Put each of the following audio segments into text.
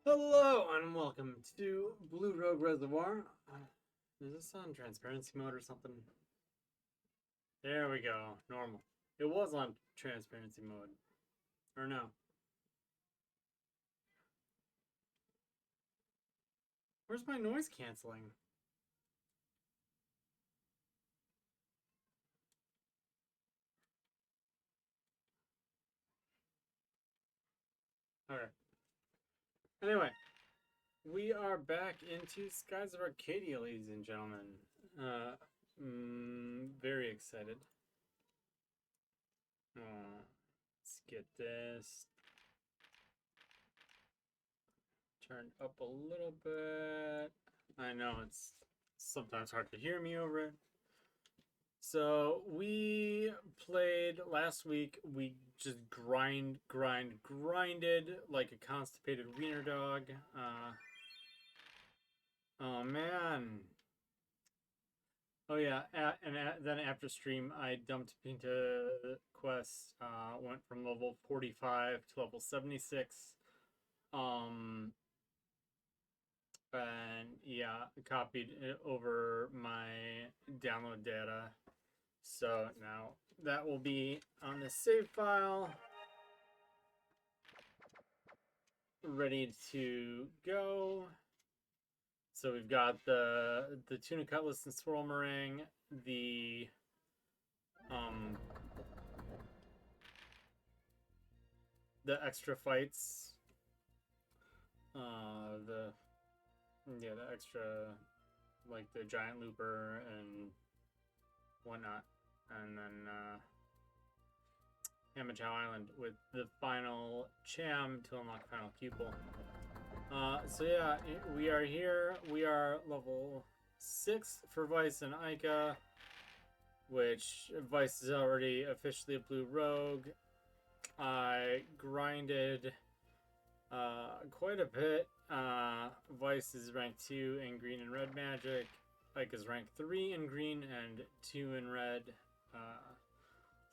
Hello and welcome to Blue Rogue Reservoir. Is this on transparency mode or something? There we go, normal. It was on transparency mode. Or no. Where's my noise canceling? Alright. Anyway, we are back into Skies of Arcadia, ladies and gentlemen. Very excited. Let's get this turned up a little bit. I know it's sometimes hard to hear me over it. So we played last week. We just grinded like a constipated wiener dog. Oh man. Oh yeah, then after stream, I dumped into quests. Went from level 45 to level 76. And yeah, copied it over my download data. So now that will be on the save file, ready to go. So we've got the tuna cutlass and swirl meringue, the extra fights, the extra, like the giant looper and whatnot, and then Hamachow Island with the final Cham to unlock final pupil. So yeah, we are here. We are level 6 for Vice and Ica, which Vice is already officially a blue rogue. I grinded quite a bit. Vice is rank 2 in green and red magic. Ica's rank 3 in green and 2 in red.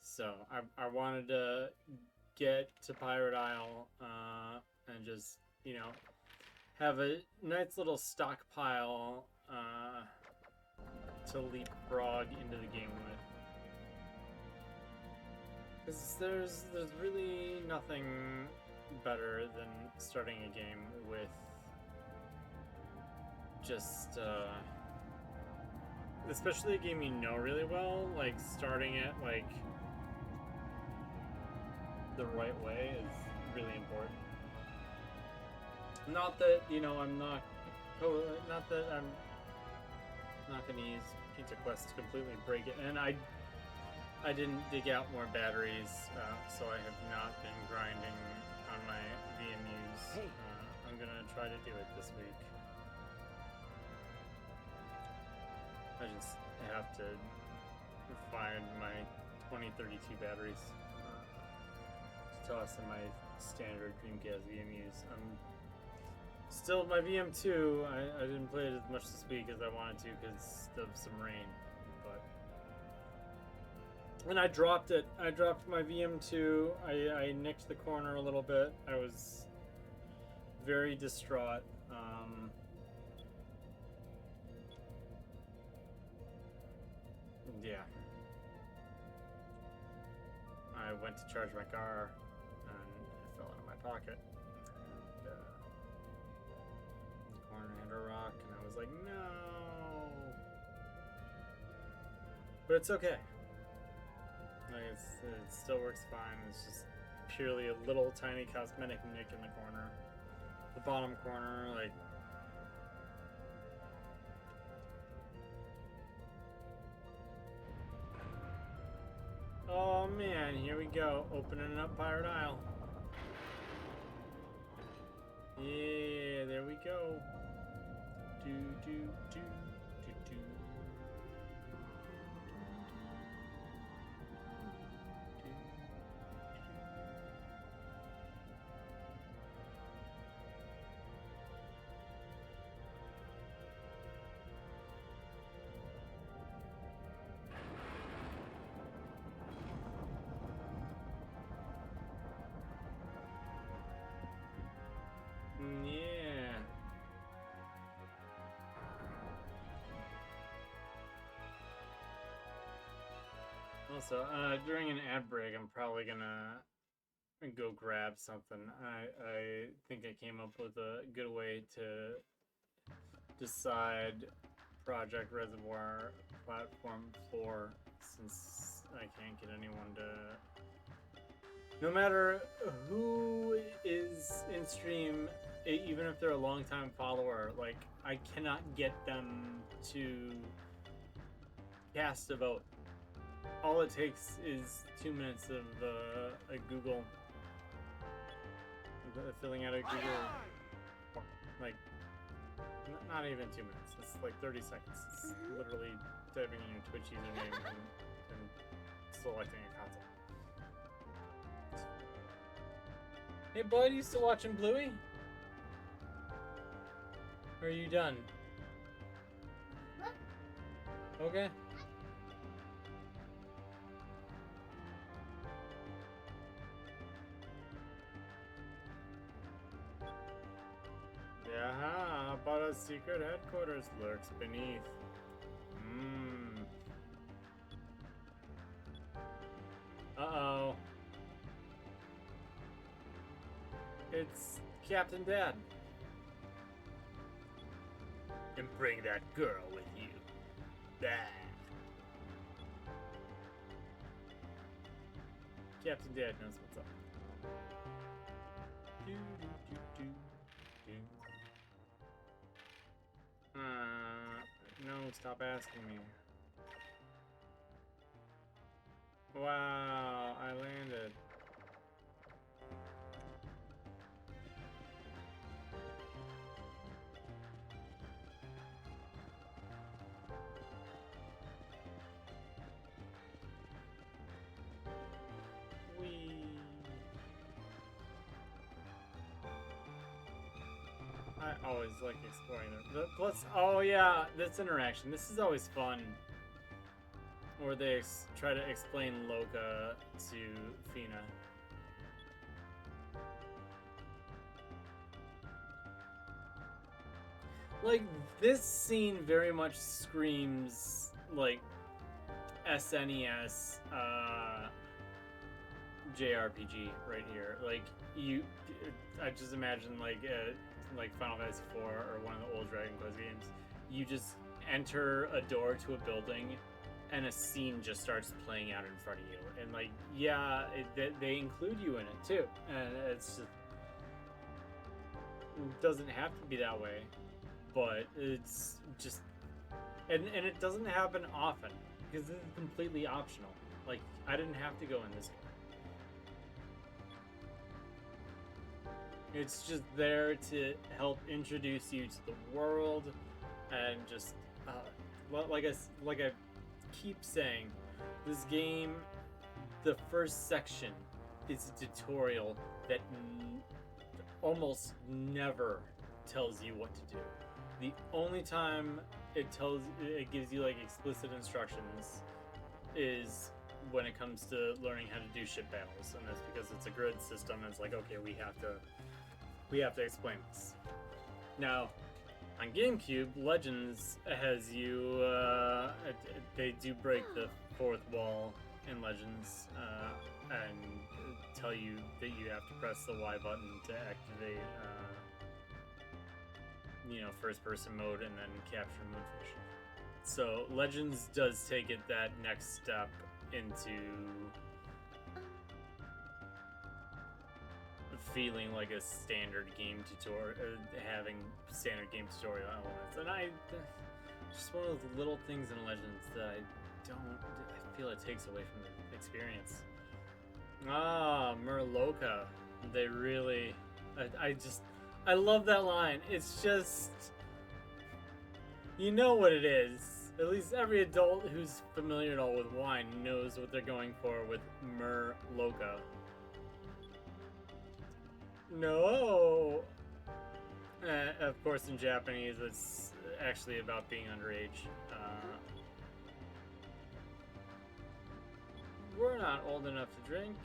So I wanted to get to Pirate Isle and just, you know, have a nice little stockpile to leapfrog into the game with. Because there's really nothing better than starting a game with just especially a game you know really well, like starting it like the right way is really important. Not that, you know, I'm not that I'm not gonna use Pizza Quest to completely break it, and I didn't dig out more batteries, so I have not been grinding on my VMUs. I'm gonna try to do it this week. I just have to find my 2032 batteries to toss in my standard Dreamcast VMUs. I'm still my VM2. I didn't play it as much this week as I wanted to because of some rain, and I dropped it. I dropped my VM2. I nicked the corner a little bit. I was very distraught. Yeah. I went to charge my car and it fell out of my pocket. And, the corner hit a rock and I was like, no. But it's okay. Like it still works fine. It's just purely a little tiny cosmetic nick in the corner. The bottom corner, like. Oh man, here we go. Opening up Pirate Isle. Yeah, there we go. Do do do do do. Yeah. Also, during an ad break, I'm probably gonna go grab something. I think I came up with a good way to decide Project Reservoir Platform 4, since I can't get anyone to... No matter who is in stream, even if they're a long-time follower, like, I cannot get them to cast a vote. All it takes is 2 minutes of a Google, filling out a Google, like, not even 2 minutes. It's like 30 seconds. It's literally typing in your Twitch username and selecting a content. Hey bud, you still watching Bluey? Or are you done? Okay. Yeah, but a secret headquarters lurks beneath. Uh-oh. It's Captain Dad. And bring that girl with you. Bah. Captain Dad knows what's up. No, stop asking me. Wow, I landed. I always like exploring them. Plus, oh yeah, this interaction. This is always fun. Where they try to explain Loka to Fina. Like, this scene very much screams, like, SNES, JRPG right here. Like, I just imagine, like Final Fantasy IV or one of the old Dragon Quest games. You just enter a door to a building, and a scene just starts playing out in front of you. And, like, yeah, they include you in it, too. And it's just... It doesn't have to be that way. But it's just... And it doesn't happen often, because this is completely optional. Like, I didn't have to go in this way. It's just there to help introduce you to the world, and just, like I keep saying, this game, the first section is a tutorial that almost never tells you what to do. The only time it gives you, like, explicit instructions is when it comes to learning how to do ship battles, and that's because it's a grid system, and it's like, okay, we have to explain this. Now, on GameCube, Legends has you, they do break the fourth wall in Legends, and tell you that you have to press the Y button to activate, first-person mode and then capture Moonfish. So Legends does take it that next step into feeling like a standard game tutorial, having standard game tutorial elements, and just one of those little things in Legends that I feel it takes away from the experience. Murloca. They really, I love that line. It's just, you know what it is. At least every adult who's familiar at all with wine knows what they're going for with Murloca. No! Of course, in Japanese, it's actually about being underage. We're not old enough to drink.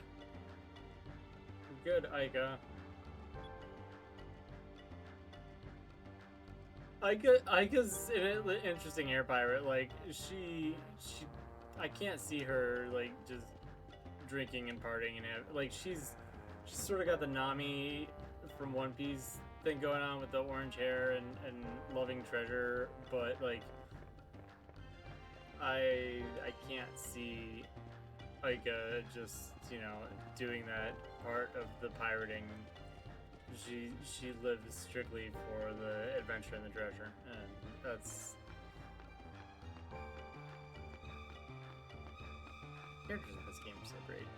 Good, Aika. Aika's an interesting air pirate. Like, she I can't see her like just drinking and partying and like she's sort of got the Nami from One Piece thing going on with the orange hair and loving treasure, but like I can't see Aika just, you know, doing that part of the pirating. She lives strictly for the adventure and the treasure, and that's characters in this game are so great.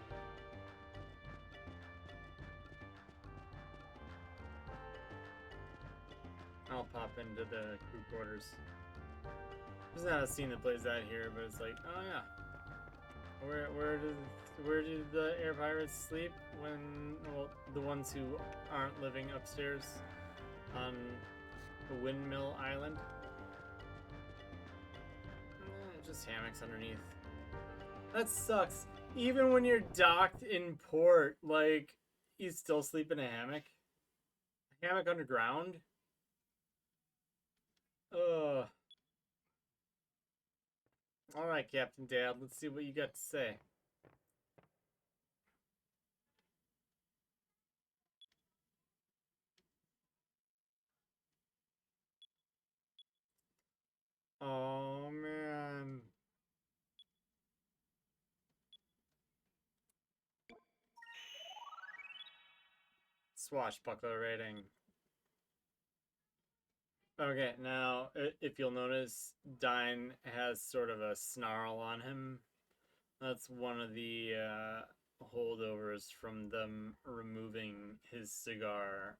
I'll pop into the crew quarters. There's not a scene that plays that here, but it's like, oh yeah, where do the air pirates sleep when, well, the ones who aren't living upstairs on the windmill island? Just hammocks underneath. That sucks. Even when you're docked in port, like, you still sleep in a hammock? A hammock underground? Ugh. Alright, Captain Dad, let's see what you got to say. Oh, man. Swashbuckler rating. Okay, now, if you'll notice, Dine has sort of a snarl on him. That's one of the holdovers from them removing his cigar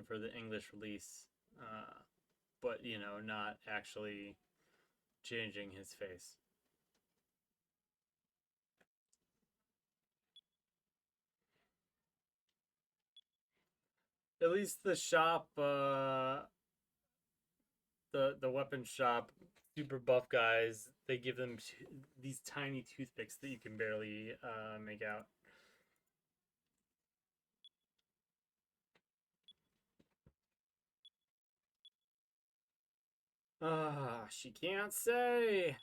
for the English release. But, you know, not actually changing his face. At least the shop, the weapon shop, super buff guys, they give them these tiny toothpicks that you can barely make out. Ah, she can't say.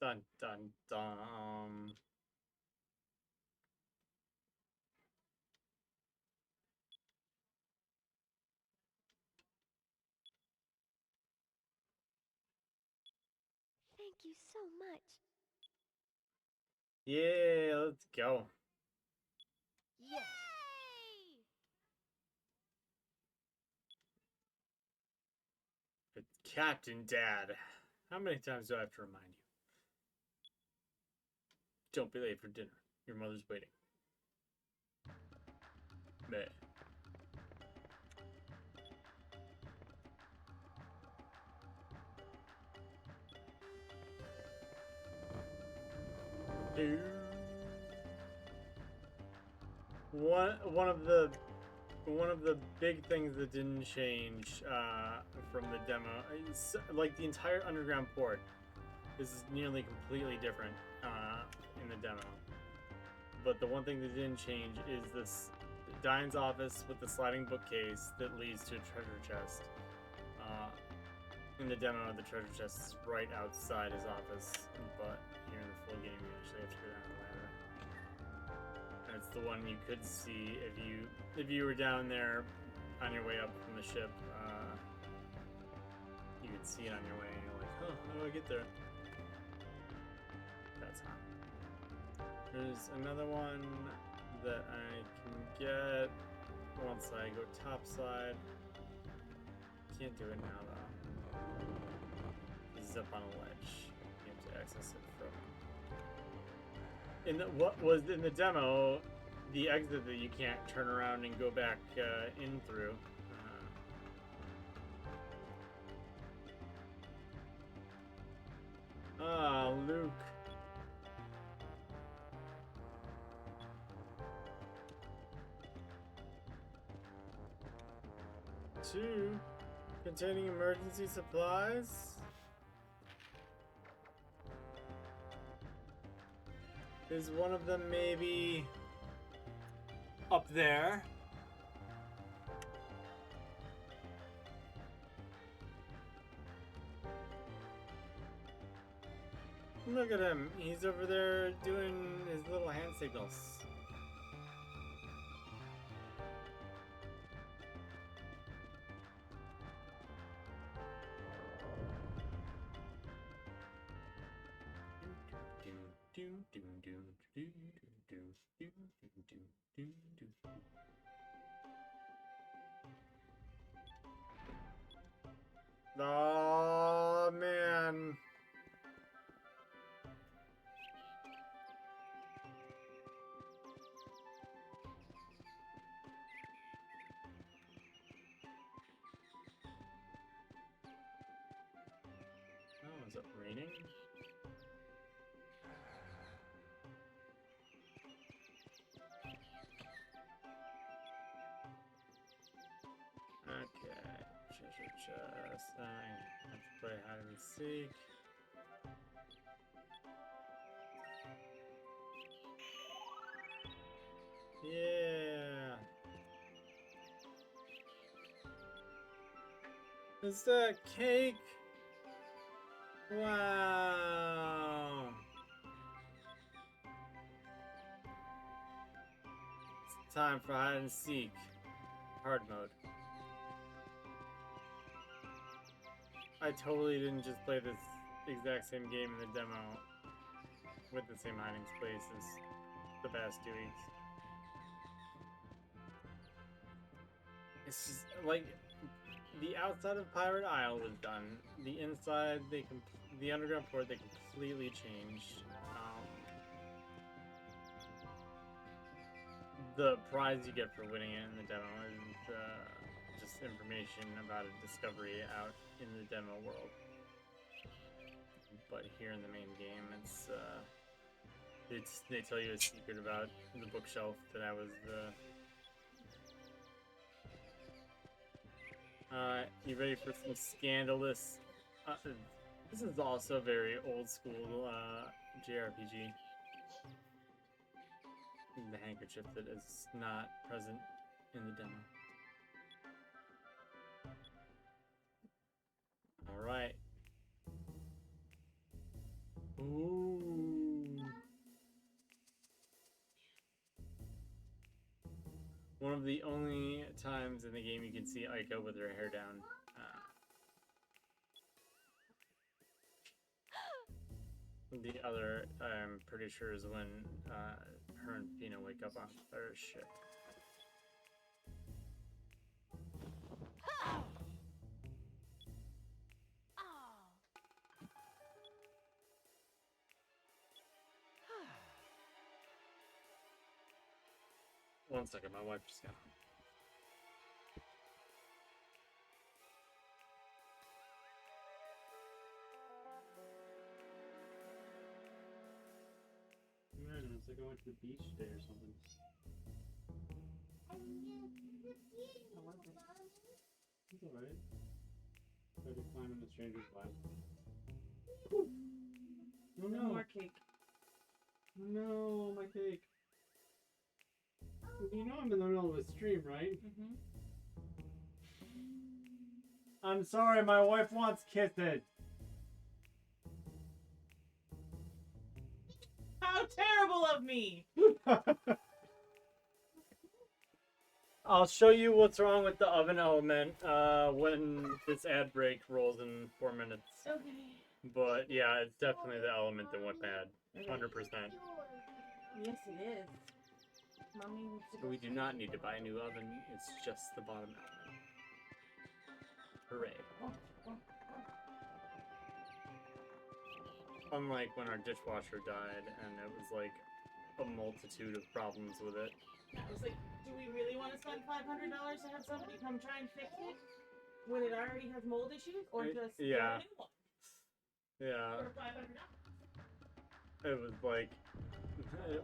Dun dun dun. Thank you so much. Yeah, let's go. Yes. But Captain Dad, how many times do I have to remind you? Don't be late for dinner. Your mother's waiting. Meh. One of the big things that didn't change from the demo, like the entire underground port, is nearly completely different in the demo. But the one thing that didn't change is this Dine's office with the sliding bookcase that leads to a treasure chest. In the demo, the treasure chest is right outside his office, but here in the full game, you actually have to go down the ladder. And it's the one you could see if you were down there on your way up from the ship. You could see it on your way, and you're like, "Huh, how do I get there?" That's how. There's another one that I can get once I go topside. Can't do it now though. This is up on a ledge. You have to access it from. What was in the demo, the exit that you can't turn around and go back in through. Luke. Two. Containing emergency supplies. Is one of them maybe up there? Look at him. He's over there doing his little hand signals. Oh man. Oh, is it raining? Okay, treasure chest. I have to play hide and seek. Yeah. Is that cake? Wow. It's time for hide and seek. Hard mode. I totally didn't just play this exact same game in the demo with the same hiding places the past 2 weeks. It's just like the outside of Pirate Isle was done. The inside, the underground port they completely changed. The prize you get for winning it in the demo is just information about a discovery out in the demo world. But here in the main game, they tell you a secret about the bookshelf that I was. You ready for some scandalous? This is also a very old school JRPG. The handkerchief that is not present in the demo. Alright. Ooh. One of the only times in the game you can see Aika with her hair down. The other, I'm pretty sure, is when her and Pina wake up on their ship. One second, my wife just got home. Imagine it's like I went to the beach today or something. It's alright. Tried to climb into stranger's lap. Oh no! More cake. No, my cake. You know I'm in the middle of a stream, right? Mm-hmm. I'm sorry, my wife wants kisses. How terrible of me! I'll show you what's wrong with the oven element when this ad break rolls in 4 minutes. Okay. But yeah, it's definitely the element that went bad. 100%. Yes, it is. Mommy needs to go. We do not need to buy a new oven, it's just the bottom element. Hooray. Unlike when our dishwasher died and it was like a multitude of problems with it. I was like, do we really want to spend $500 to have somebody come try and fix it when it already has mold issues, or just yeah. get a new one? Yeah. For $500. It was like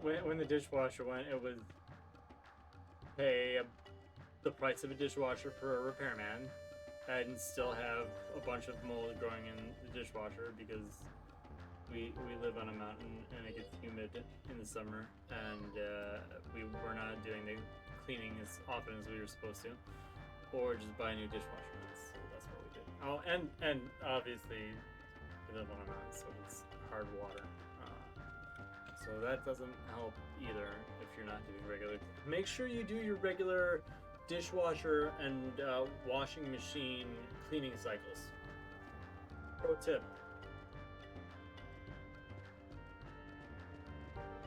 when the dishwasher went, it was pay the price of a dishwasher for a repairman, and still have a bunch of mold growing in the dishwasher because we live on a mountain and it gets humid in the summer, and we were not doing the cleaning as often as we were supposed to, or just buy a new dishwasher. So that's what we did. Oh, and obviously we live on a mountain, so it's hard water. So that doesn't help either if you're not doing regular. Make sure you do your regular dishwasher and washing machine cleaning cycles. Pro tip.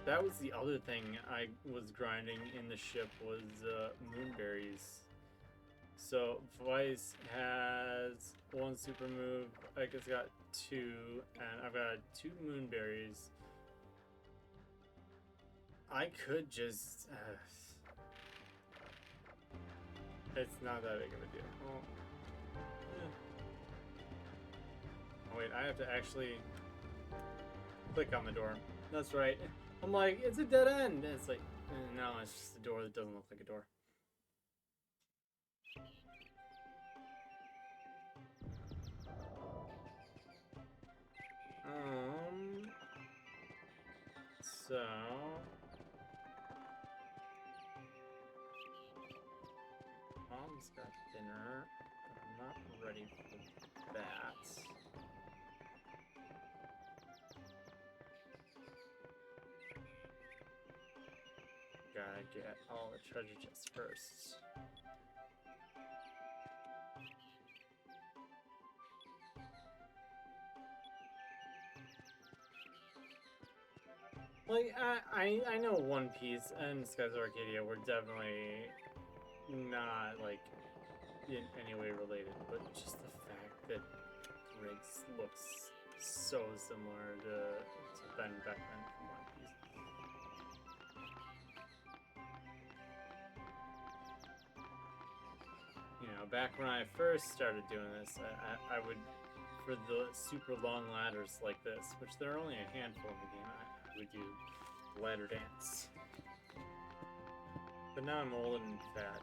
That was the other thing I was grinding in the ship was moonberries. So Vice has one super move. Ika's got two, and I've got two moonberries. I could just. It's not that big of a deal. Oh, wait, I have to actually click on the door. That's right. I'm like, it's a dead end. And it's like, no, it's just a door that doesn't look like a door. So Mom's got dinner. I'm not ready for that. Gotta get all the treasure chests first. Like, I know One Piece and Skies of Arcadia were definitely not, like, in any way related, but just the fact that Griggs looks so similar to Ben Beckman from One Piece. You know, back when I first started doing this, I would, for the super long ladders like this, which there are only a handful in the game, I would do ladder dance. But now I'm old and fat.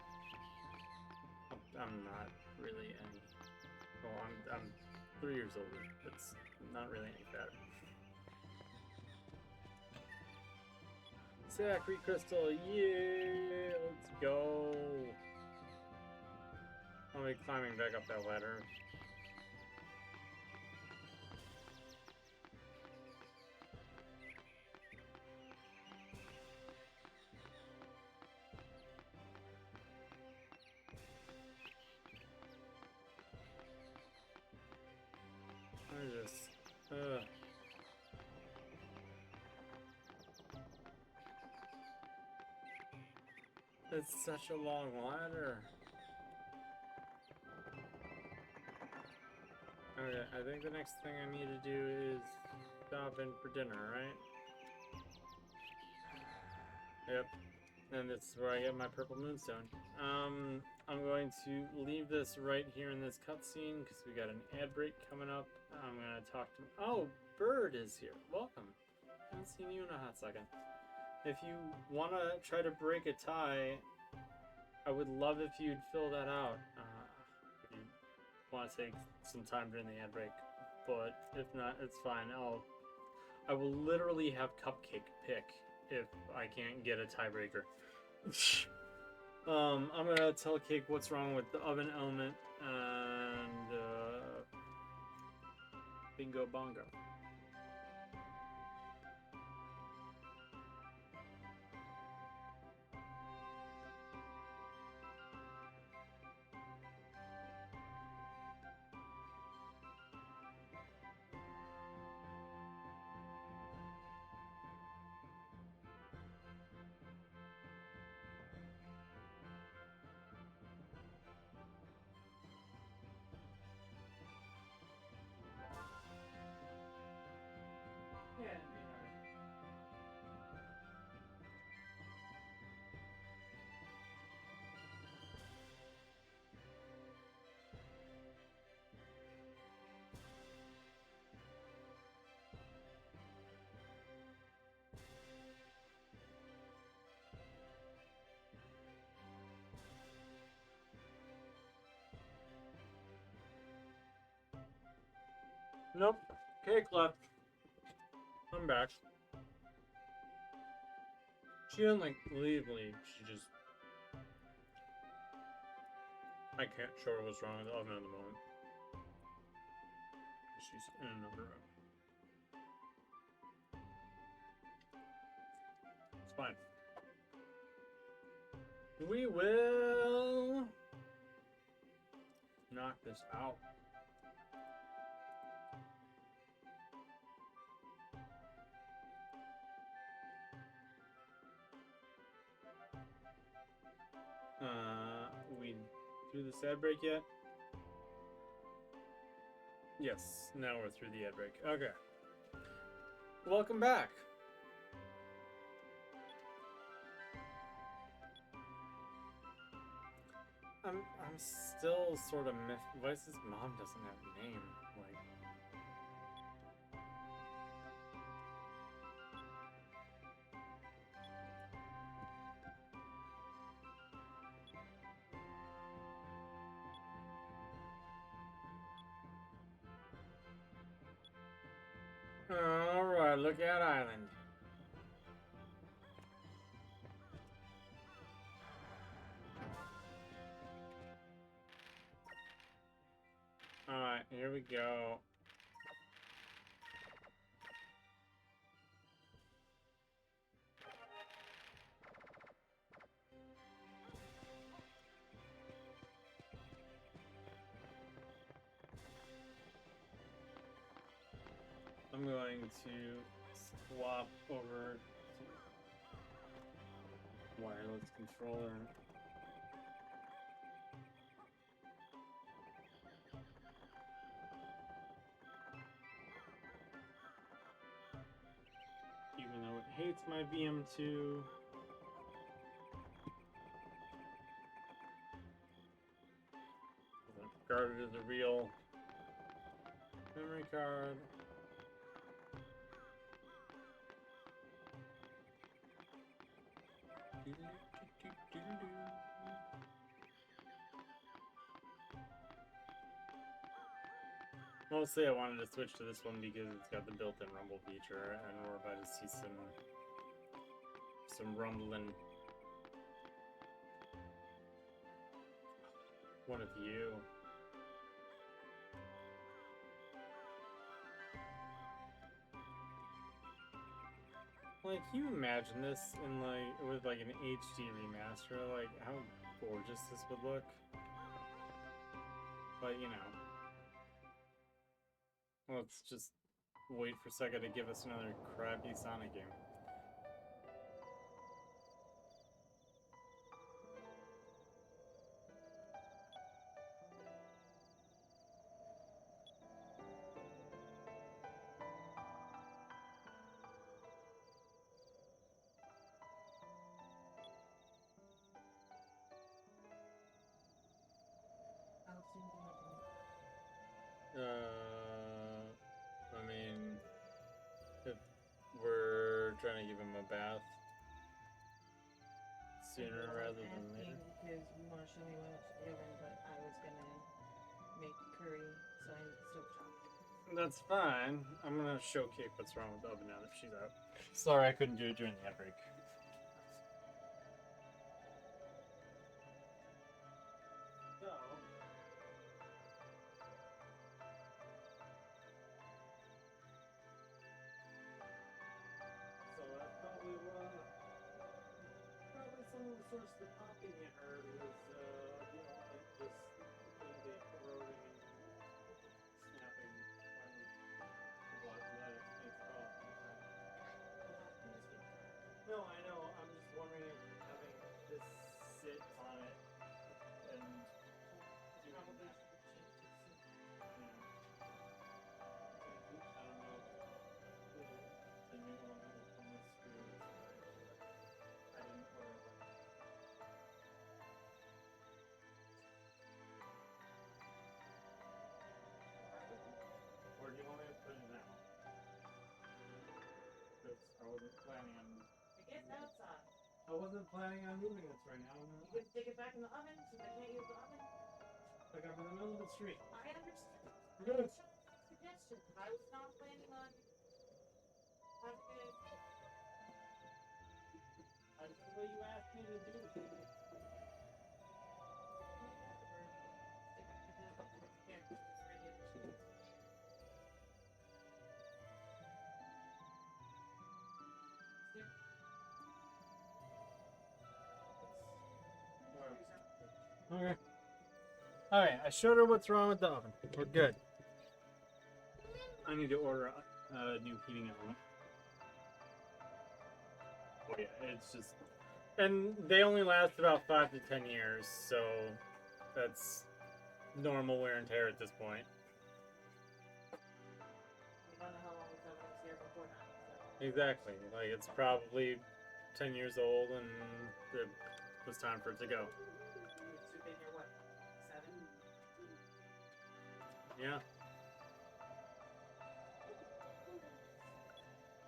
I'm not really any. Well, I'm 3 years older. That's not really any fatter. Zachary Crystal, yeah, let's go. I'll be climbing back up that ladder. I just, it's such a long ladder. Okay, I think the next thing I need to do is stop in for dinner, right? Yep. And this is where I get my purple moonstone. I'm going to leave this right here in this cutscene because we got an ad break coming up. I'm gonna talk to. Oh, Bird is here. Welcome. Haven't seen you in a hot second. If you want to try to break a tie, I would love if you'd fill that out. If you want to take some time during the ad break, but if not, it's fine. I will literally have Cupcake pick if I can't get a tiebreaker. I'm gonna tell Cake what's wrong with the oven element and bingo bongo. Nope. Cake left. I'm back. She didn't like leave. She just. I can't show her what's wrong with the oven at the moment. She's in another room. It's fine. We will knock this out. We through this ad break yet? Yes, now we're through the ad break. Okay. Welcome back. I'm still sort of Vice's mom doesn't have a name. Like, all right, Lookout Island. All right, here we go. I'm going to swap over to wireless controller. Even though it hates my VM2. Regarded as a real memory card. Mostly I wanted to switch to this one because it's got the built-in rumble feature and we're about to see some rumbling. One of you. Like, can you imagine this in with an HD remaster? Like, how gorgeous this would look. But you know, let's just wait for Sega to give us another crappy Sonic game. I mean, if we're trying to give him a bath sooner rather than later. Because we want to show me when it's given, but I was gonna make curry, so I still chopped. That's fine. I'm gonna show Kate what's wrong with the oven now that she's out. Sorry, I couldn't do it during the ad break. So that's probably some of the source of the popping you heard was, just the corroding and snapping what it's called. No, I know. I'm just wondering if having this sit on it and doing that. Yeah. I don't know if the new one will come with screws. I didn't order one. Or do you want me to put it now? Because I wasn't planning on. I guess outside. I wasn't planning on moving this right now. You can stick it back in the oven since I can't use the oven. Like I'm in the middle of the street. I understand. Good. Suggestion. I was not planning on having it. Until you asked me to do it. Okay. Alright, I showed her what's wrong with the oven. We're good. I need to order a new heating element. Oh yeah, it's just... And they only last about 5 to 10 years, so that's normal wear and tear at this point. I don't know how long someone was here before that. So. Exactly. Like, it's probably 10 years old and it was time for it to go. You've been here, what, 7? Yeah.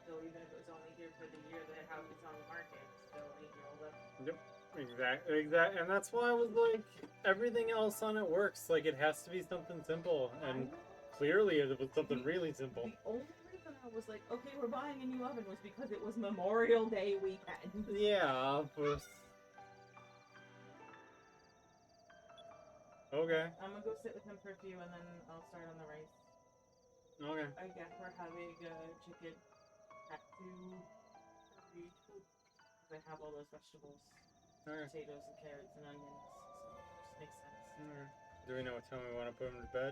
So even if it was only here for the year that it was on the market, it's still 8-year-old up. Yep. Exactly. And that's why I was like, everything else on it works. Like, it has to be something simple. And clearly it was something really simple. The only reason I was like, okay, we're buying a new oven was because it was Memorial Day weekend. Yeah, but... Okay. I'm gonna go sit with him for a few and then I'll start on the rice. Okay. I guess we're having chicken katsu curry. I have all those vegetables. Okay. Potatoes and carrots and onions. So it just makes sense. Alright. Do we know what time we want to put him to bed?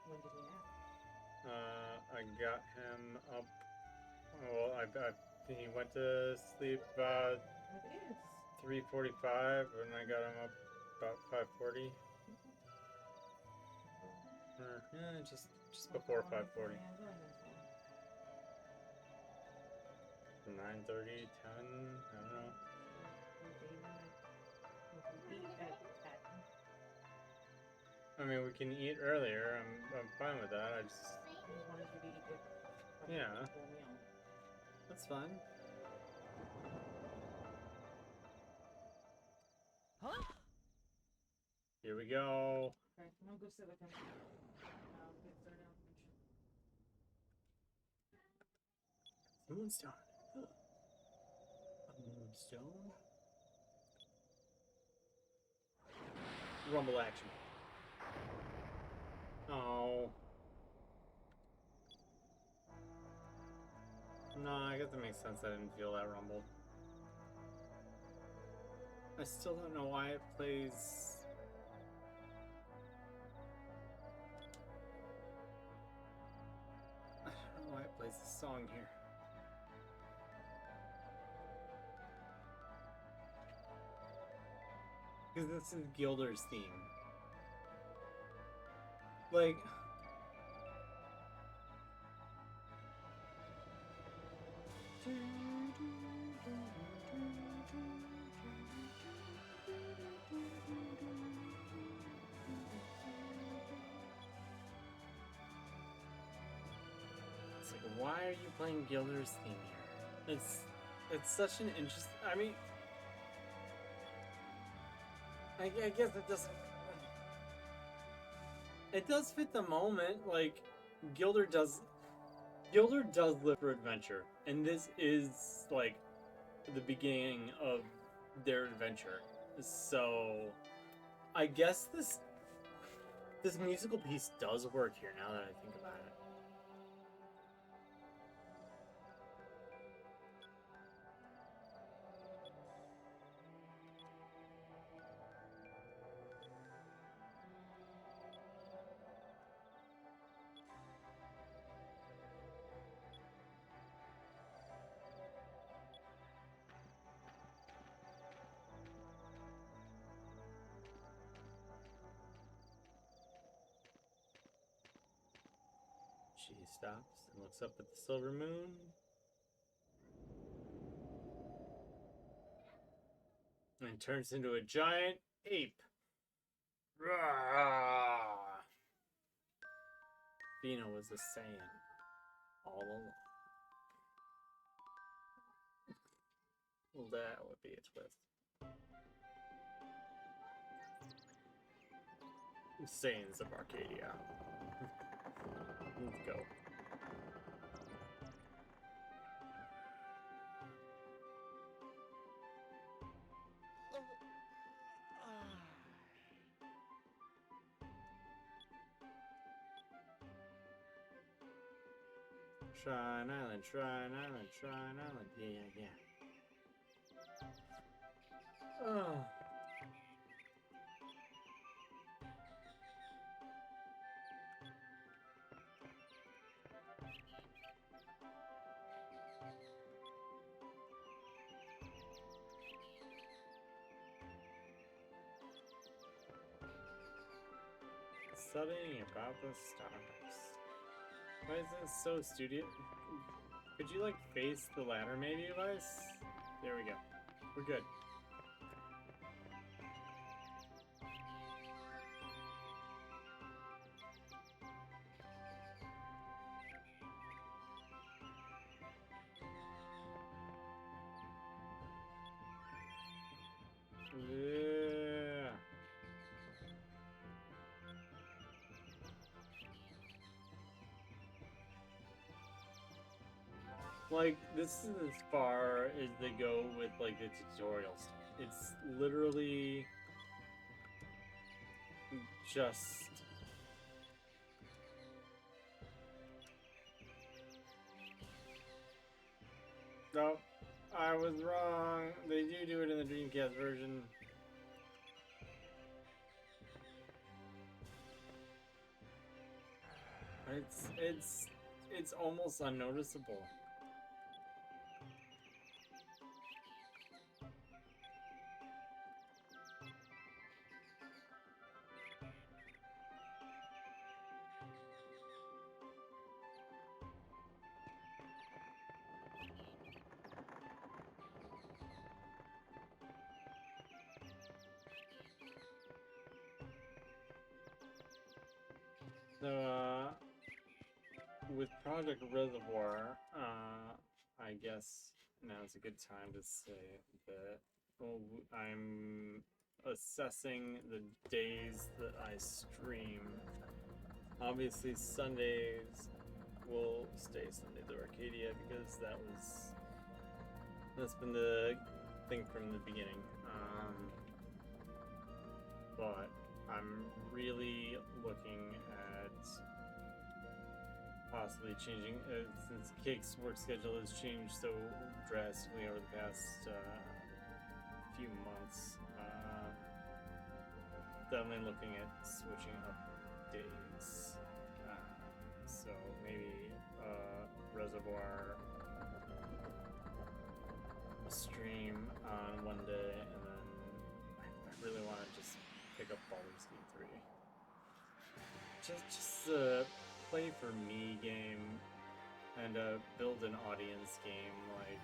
When did we nap? I got him up. Well, he went to sleep about It is. 3:45, and I got him up about 5:40. Yeah, just before 5:40. 9:30, 10. I don't know. I mean, we can eat earlier. I'm fine with that. I just yeah, that's fine. Here we go. Okay, I'm gonna go sit with him. Get started on the Moonstone. A moonstone. Rumble action. Oh. No, I guess it makes sense I didn't feel that rumble. I still don't know why it plays... I don't know why it plays this song here. Because this is Gilder's theme. Like... It's like, why are you playing Gilder's theme here? It's such an interesting... I mean... I guess it doesn't... It does fit the moment, like, Gilder does live for adventure, and this is, like, the beginning of their adventure. So, I guess this musical piece does work here, now that I think about it. She stops and looks up at the silver moon. And turns into a giant ape. Rawr! Fina was a Saiyan all along. Well, that would be a twist. Saiyans of Arcadia. Let's go. Shrine Island, Shrine Island, Shrine Island. Yeah. Oh. Studying about the stars. Why is this so studio? Could you like face the ladder maybe, Vice? There we go. We're good. Yeah. Like, this is as far as they go with, like, the tutorial stuff. It's literally just... No, I was wrong. They do it in the Dreamcast version. It's almost unnoticeable. So, with Project Reservoir, I guess now's a good time to say that I'm assessing the days that I stream. Obviously, Sundays will stay Sundays of Arcadia because that's been the thing from the beginning. But I'm really looking at possibly changing, since Cake's work schedule has changed so drastically over the past few months. Definitely looking at switching up days. So maybe Reservoir stream on one day, and then I really want to just pick up Baldur's Gate 3. Just a play for me game, and build an audience game. Like,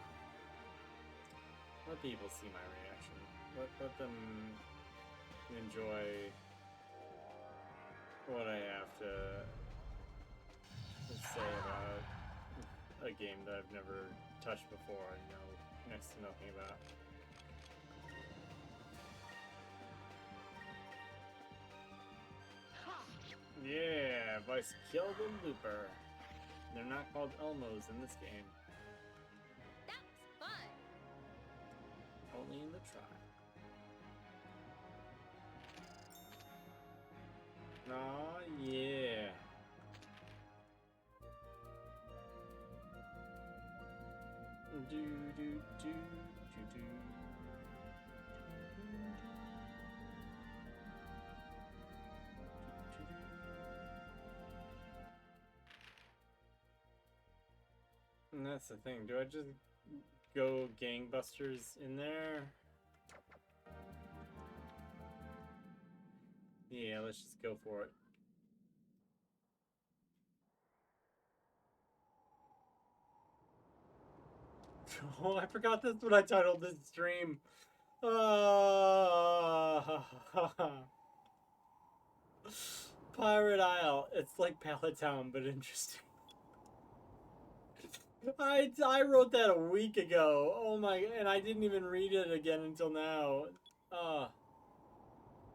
let people see my reaction. Let them enjoy what I have to say about a game that I've never touched before and know next to nothing about. Yeah, Vice killed a looper. They're not called Elmos in this game. That was fun. Only in the tribe. Aw, yeah. Do do do do do. And that's the thing. Do I just go gangbusters in there? Yeah, let's just go for it. Oh, I forgot that's what I titled this stream. Pirate Isle. It's like Pallet Town, but interesting. I wrote that a week ago. Oh my, and I didn't even read it again until now.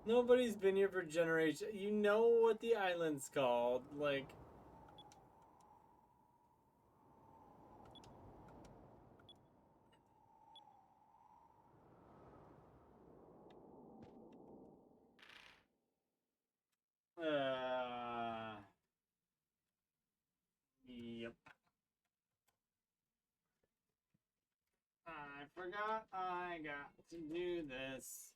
Nobody's been here for generations. You know what the island's called. Like, Yep. I forgot I got to do this.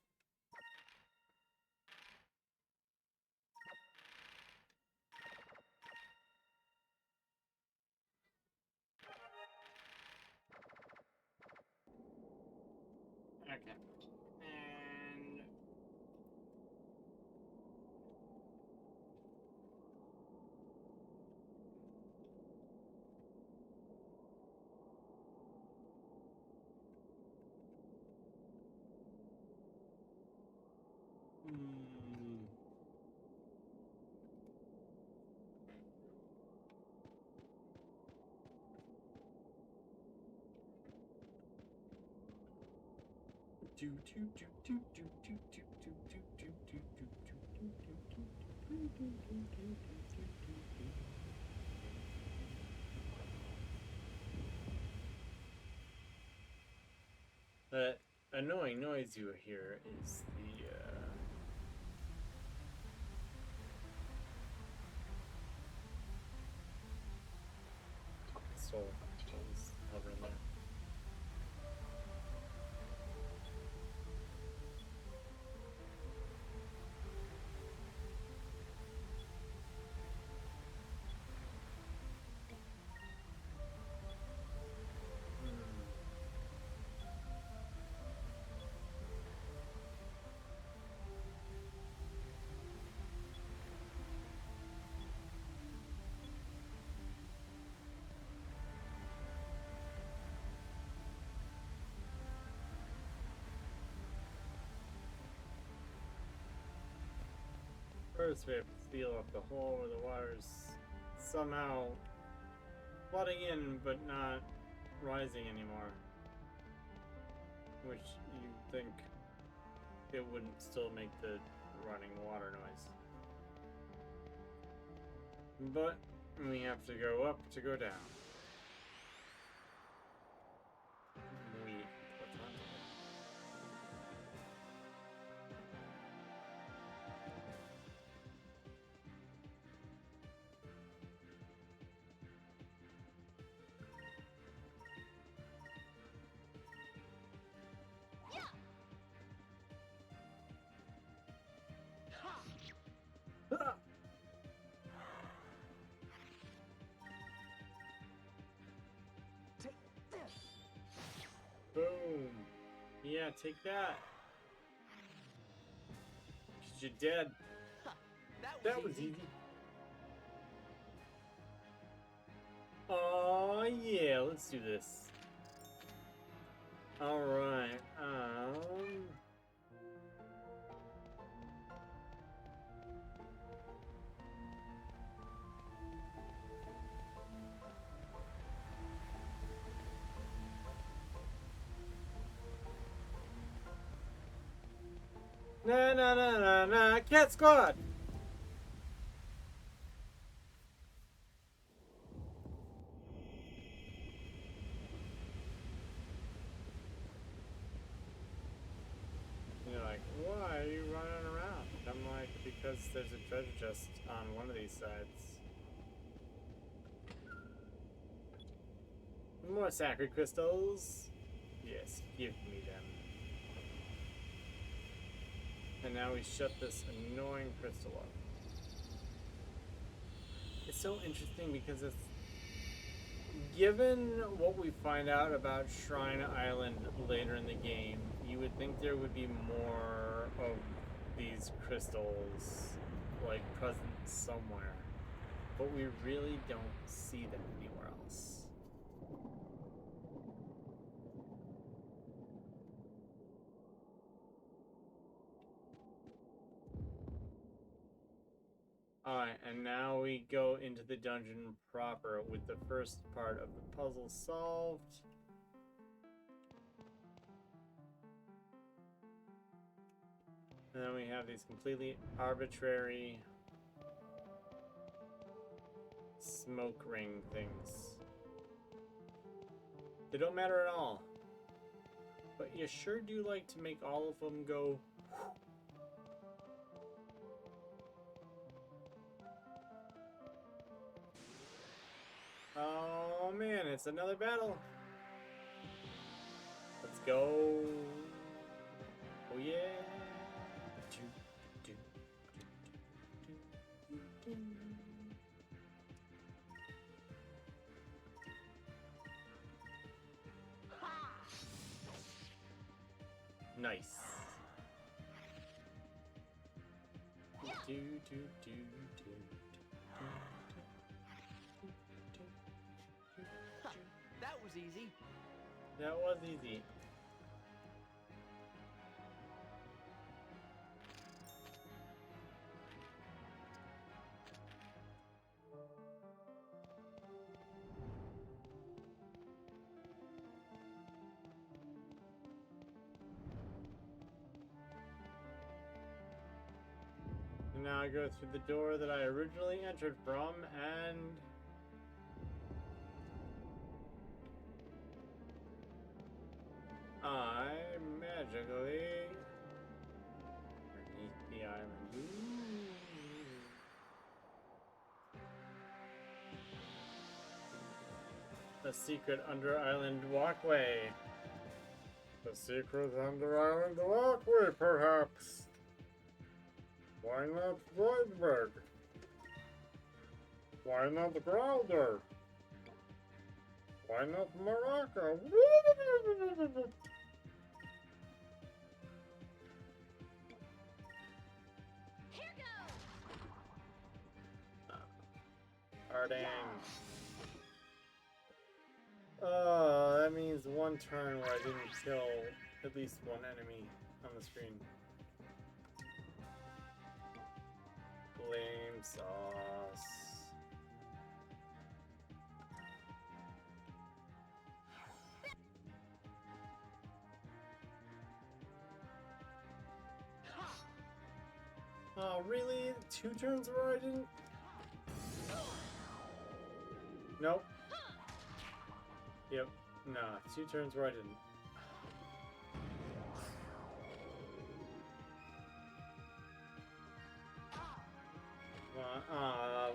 Okay. And that annoying noise you hear is the soul is hovering there. First, we have to seal up the hole where the water's somehow flooding in but not rising anymore. Which you think it wouldn't still make the running water noise. But we have to go up to go down. Boom! Yeah, take that! 'Cause you're dead. That was easy. Oh yeah, let's do this. Alright, nah, Cat Squad! You're like, why are you running around? I'm like, because there's a treasure chest on one of these sides. More sacred crystals. Yes, give me them. And now we shut this annoying crystal up. It's so interesting because it's... Given what we find out about Shrine Island later in the game, you would think there would be more of these crystals, like, present somewhere. But we really don't see them anywhere else. Alright, and now we go into the dungeon proper with the first part of the puzzle solved. And then we have these completely arbitrary smoke ring things. They don't matter at all. But you sure do like to make all of them go... Oh man, it's another battle. Let's go. Oh yeah. Nice. That was easy. That was easy. And now I go through the door that I originally entered from, and I magically underneath the island. Ooh. The secret under island walkway. The secret under island walkway, perhaps. Why not Zoidberg? Why not Growler? Why not Maraca? Here goes. Harding. That means one turn where I didn't kill at least one enemy on the screen. Flame sauce. Oh, really? 2 turns where I didn't? Nope. Yep. Nah, 2 turns where I didn't.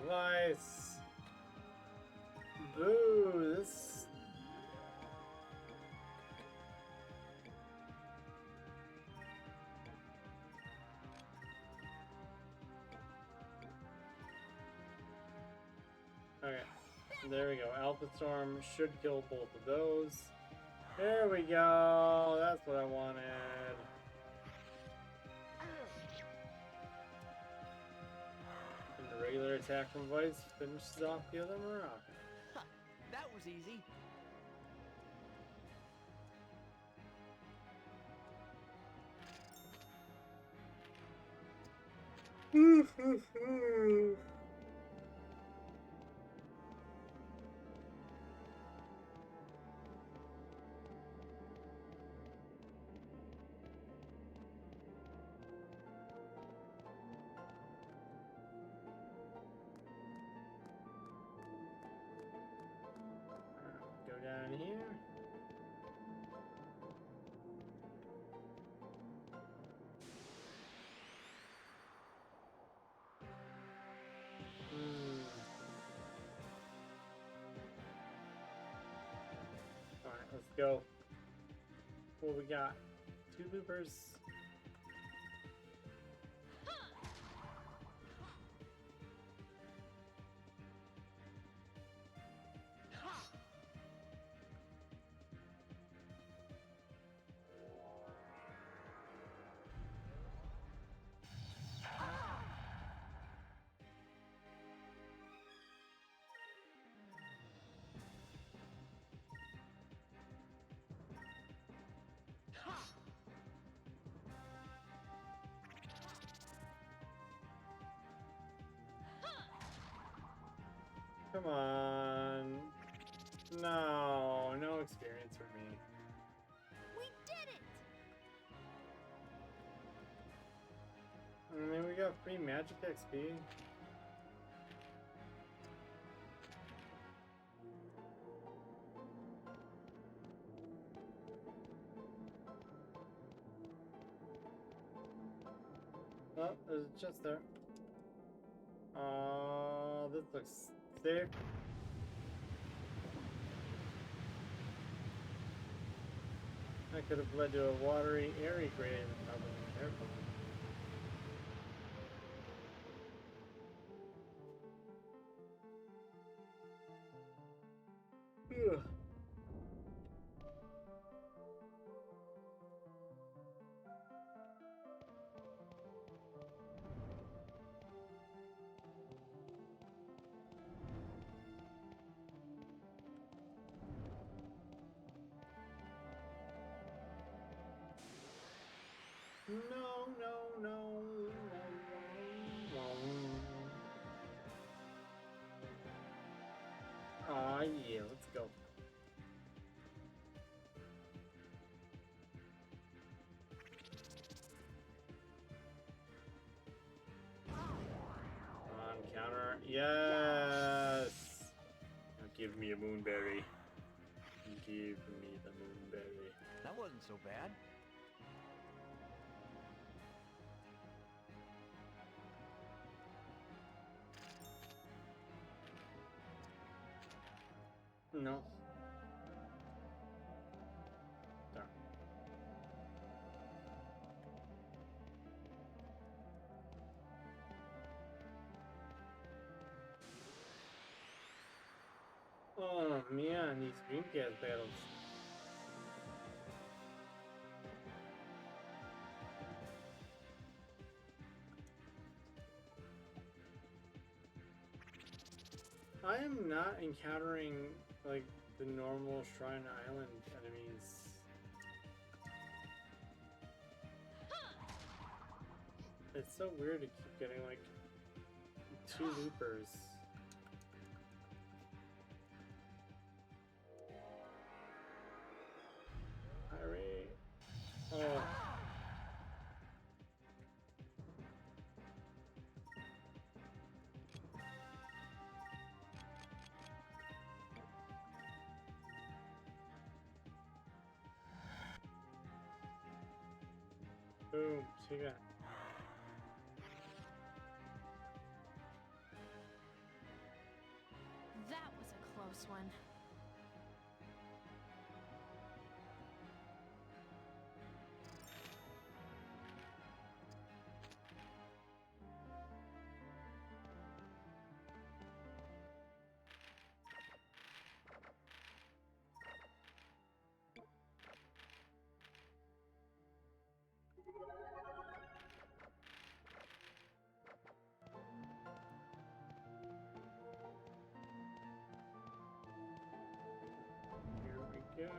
Lice. Boo, this... Okay, there we go. Alpha Storm should kill both of those. There we go. That's what I wanted. And the regular attack from Vice finishes off the other Maraca. That was easy. Go down here. Alright, let's go. What we got? 2 loopers. Come on. No, no experience for me. We did it. I mean, we got free magic XP. Oh, there's a chest there. This looks safe. That could have led to a watery, airy grave if I wasn't careful. Ugh. No, no, no, no, no. Aw, yeah, let's go. On counter. Yes! Now give me a moonberry. Give me the moonberry. That wasn't so bad. No. Darn. Oh man, these Dreamcast battles. I am not encountering like the normal Shrine Island enemies. It's so weird to keep getting like 2 loopers. Hurry. Oh. Boom, see that. That was a close one. Here we go.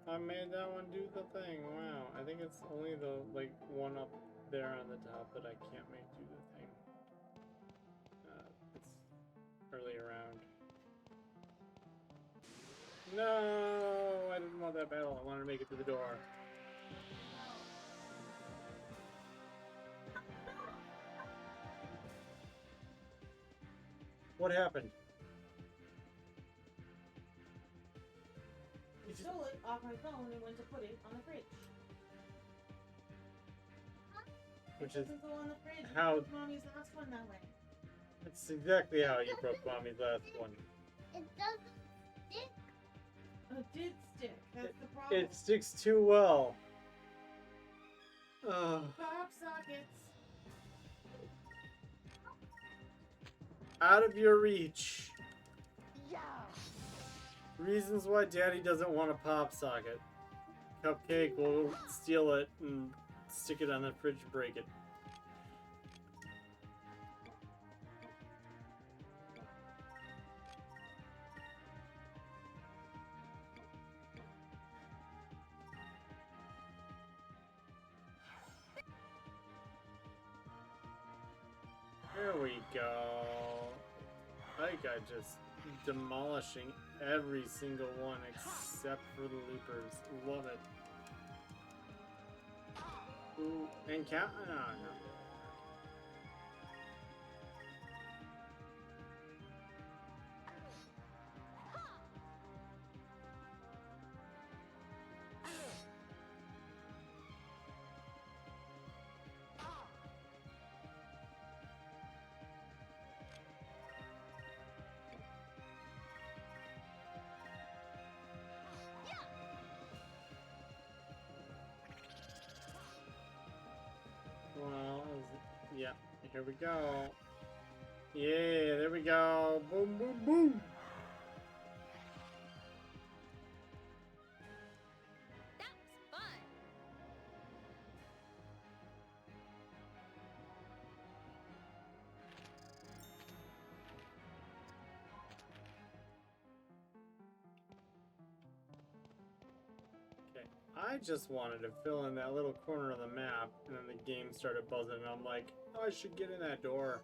I made that one do the thing. Wow. I think it's only the like one up there on the top that I can't make do the thing. It's early around. No, I didn't want that battle. I wanted to make it to the door. What happened? You stole it off my phone and went to put it on the fridge. Which It is doesn't go on the fridge. how- You broke Mommy's last one that way. That's exactly how you broke Mommy's last one. It doesn't stick. It did stick. That's the problem. It sticks too well. Ugh. Pop sockets. Out of your reach. Yeah. Reasons why Daddy doesn't want a pop socket. Cupcake will steal it and stick it on the fridge and break it. There we go. Like I just demolishing every single one except for the loopers. Love it. Ooh, and count. No, no. Here we go. Yeah, there we go. Boom, boom, boom. That was fun. Okay, I just wanted to fill in that little corner of the map, and then the game started buzzing, and I'm like, oh, I should get in that door.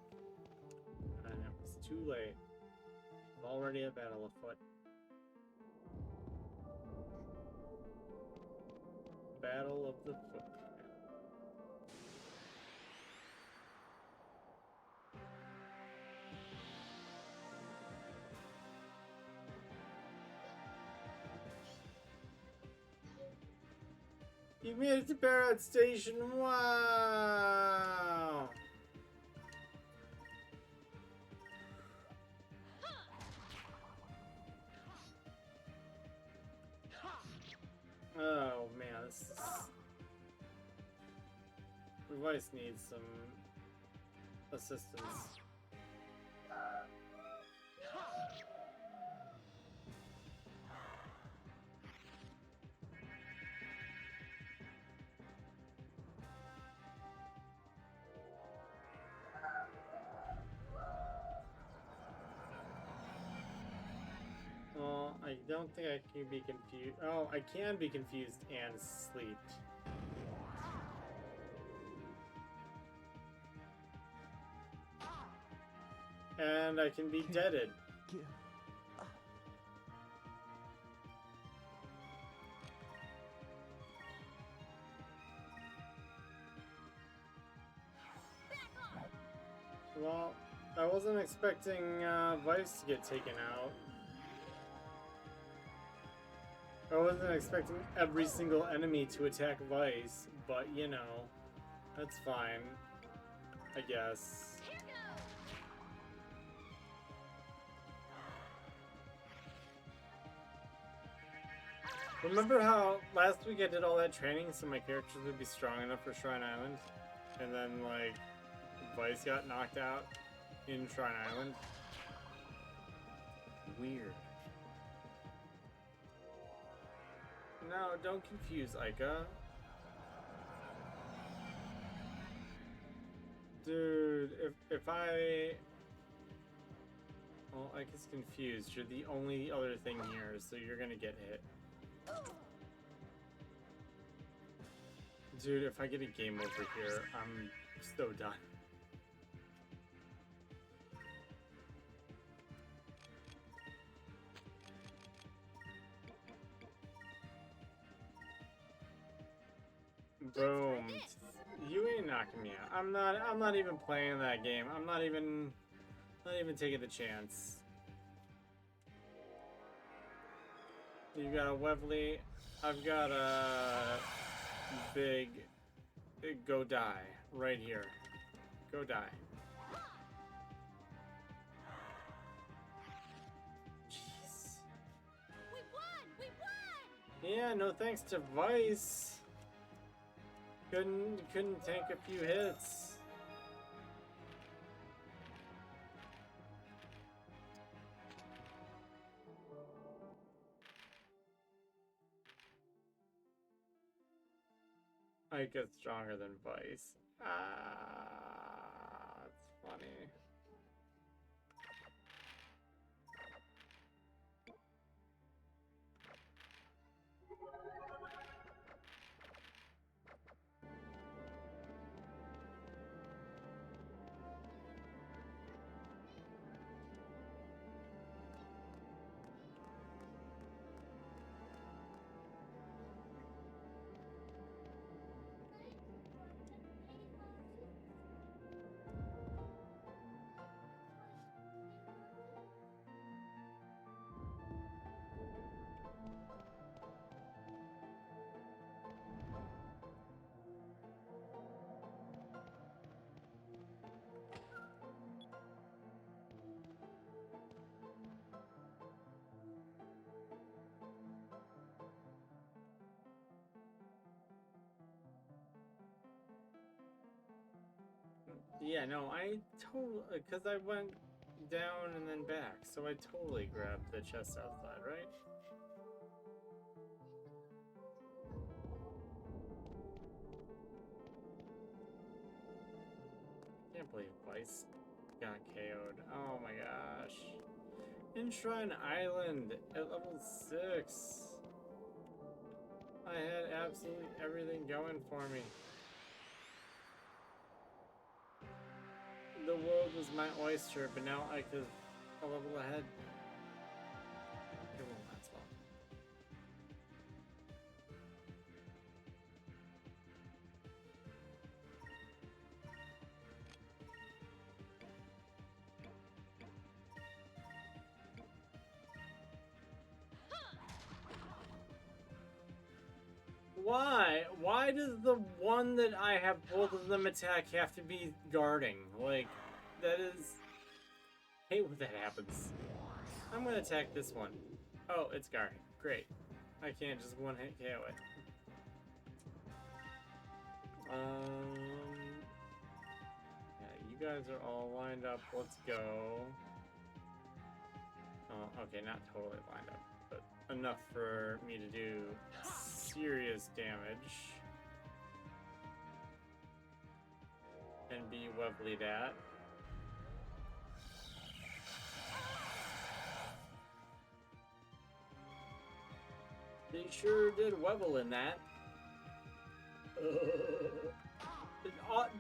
And it was too late. Already a battle afoot. Battle of the Foot. You made it to Barrett Station! Wow! Oh man, this is... Revice needs some assistance. Well, I don't think I can be confused. Oh, I can be confused and sleep. And I can be deaded. Well, I wasn't expecting Vice to get taken out. I wasn't expecting every single enemy to attack Vice, but you know, that's fine, I guess. Remember how last week I did all that training so my characters would be strong enough for Shrine Island? And then, like, Vice got knocked out in Shrine Island? Weird. No, don't confuse Ica. Dude, if I... Well, Ica's confused. You're the only other thing here, so you're gonna get hit. Dude, if I get a game over here, I'm so done. Boom. You ain't knocking me out. I'm not even playing that game. I'm not even taking the chance. You got a Webley. I've got a big go die right here. Go die. Jeez. We won! We won! Yeah, no thanks to Vice. Couldn't take a few hits. I get stronger than Vice. Ah, it's funny. Yeah, no, I totally, because I went down and then back, so I totally grabbed the chest outside, right? Can't believe Vice got KO'd. Oh my gosh. Enshrine Island at level 6. I had absolutely everything going for me. The world was my oyster, but now I could a level ahead. It won't last long. Why? Why does the one that I have both of them attack have to be guarding? Like, that is... I hate when that happens. I'm gonna attack this one. Oh, it's guarding. Great. I can't just one-hit KO it. Yeah, you guys are all lined up. Let's go. Oh, okay, not totally lined up, but enough for me to do serious damage. And be webbly'd at. They sure did webble in that.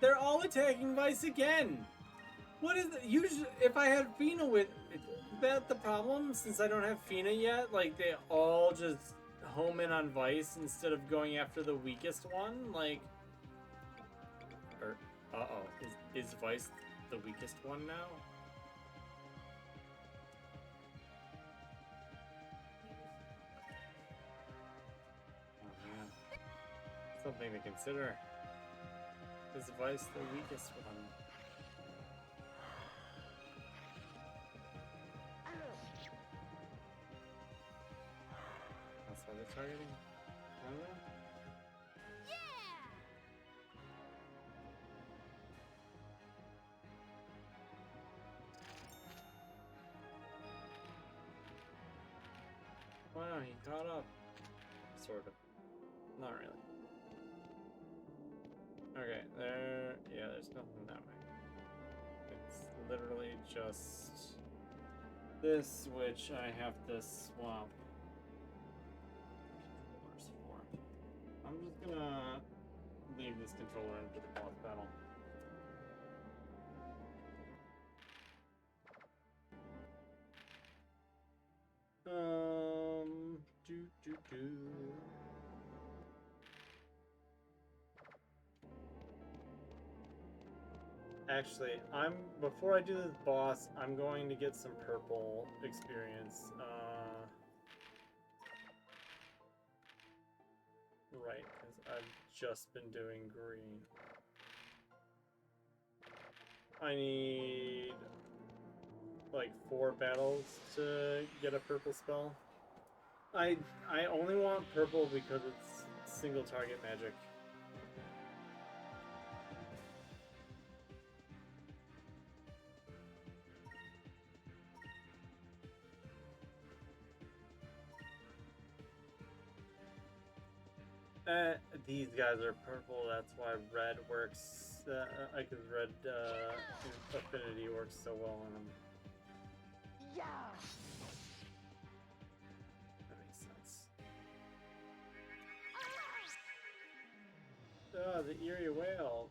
They're all attacking Vice again! What is it? Usually, if I had Fina with... Is that the problem? Since I don't have Fina yet? Like, they all just home in on Vice instead of going after the weakest one? Like... Or... Uh-oh. Is Vice the weakest one now? Oh, man. Something to consider. Is Vice the weakest one? That's why they're targeting? I don't know. Yeah! Wow, he caught up. Sort of. Not really. Okay, there... Yeah, there's nothing that way. It's literally just... this, which I have to swap controllers for. I'm just gonna leave this controller into the boss battle. Do. Actually, before I do this boss, I'm going to get some purple experience. Right, because I've just been doing green. I need like 4 battles to get a purple spell. I only want purple because it's single target magic. These guys are purple, that's why red works, Ika's red affinity works so well on them. Yeah. That makes sense. The eerie whale.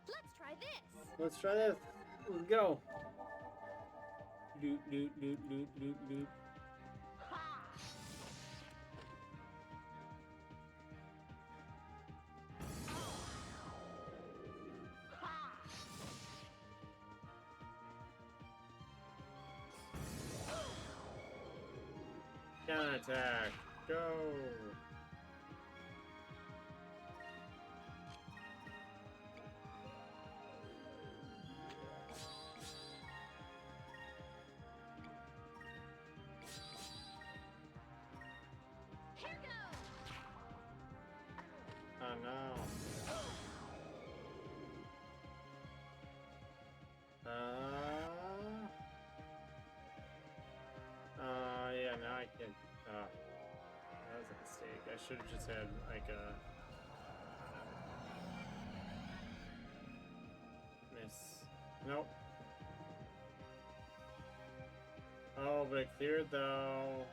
Let's try this. Let's try this. Let's go. Loot, loot, loot, loot, loot, loot. Counterattack. Go. And, that was a mistake. I should have just had like a miss. Nope. Oh, but it cleared though.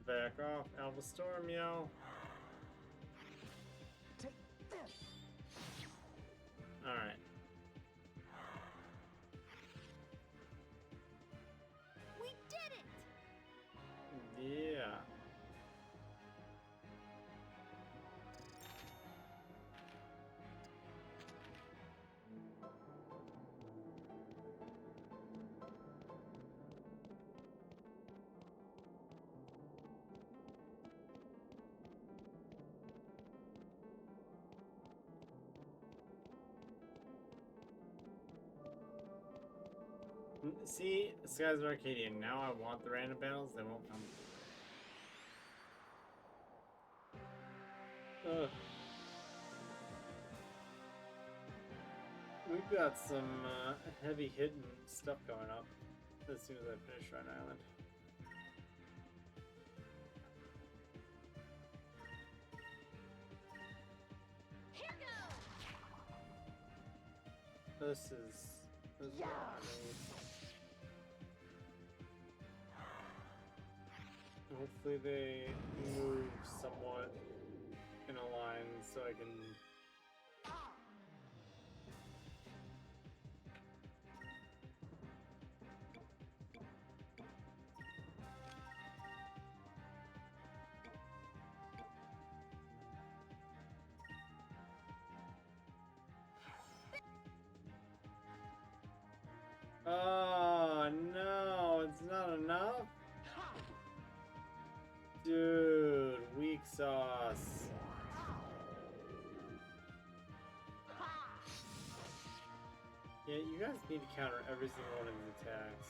Back off, Alpha Storm, yo. Take this. Alright. We did it! Yeah. See, Skies of Arcadia. Now I want the random battles, they won't come. Ugh. We've got some heavy hitting stuff going up as soon as I finish Rhine Island. Here goes! This is what I need. Hopefully they move somewhat in a line so I can. Oh no, it's not enough? Dude, weak sauce. Yeah, you guys need to counter every single one of his attacks.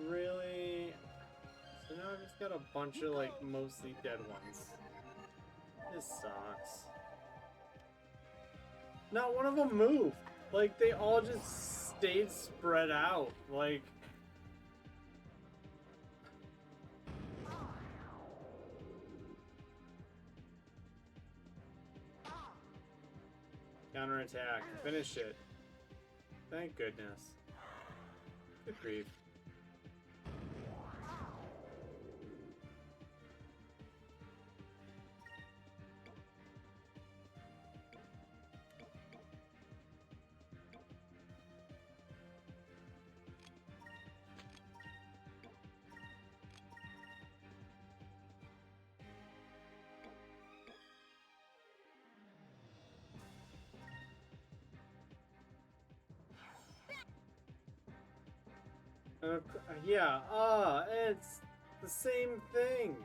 Really? So now I've just got a bunch of like mostly dead ones. This sucks. Not one of them moved. Like they all just stayed spread out. Like counterattack. Finish it. Thank goodness. Good grief. Yeah, it's the same thing.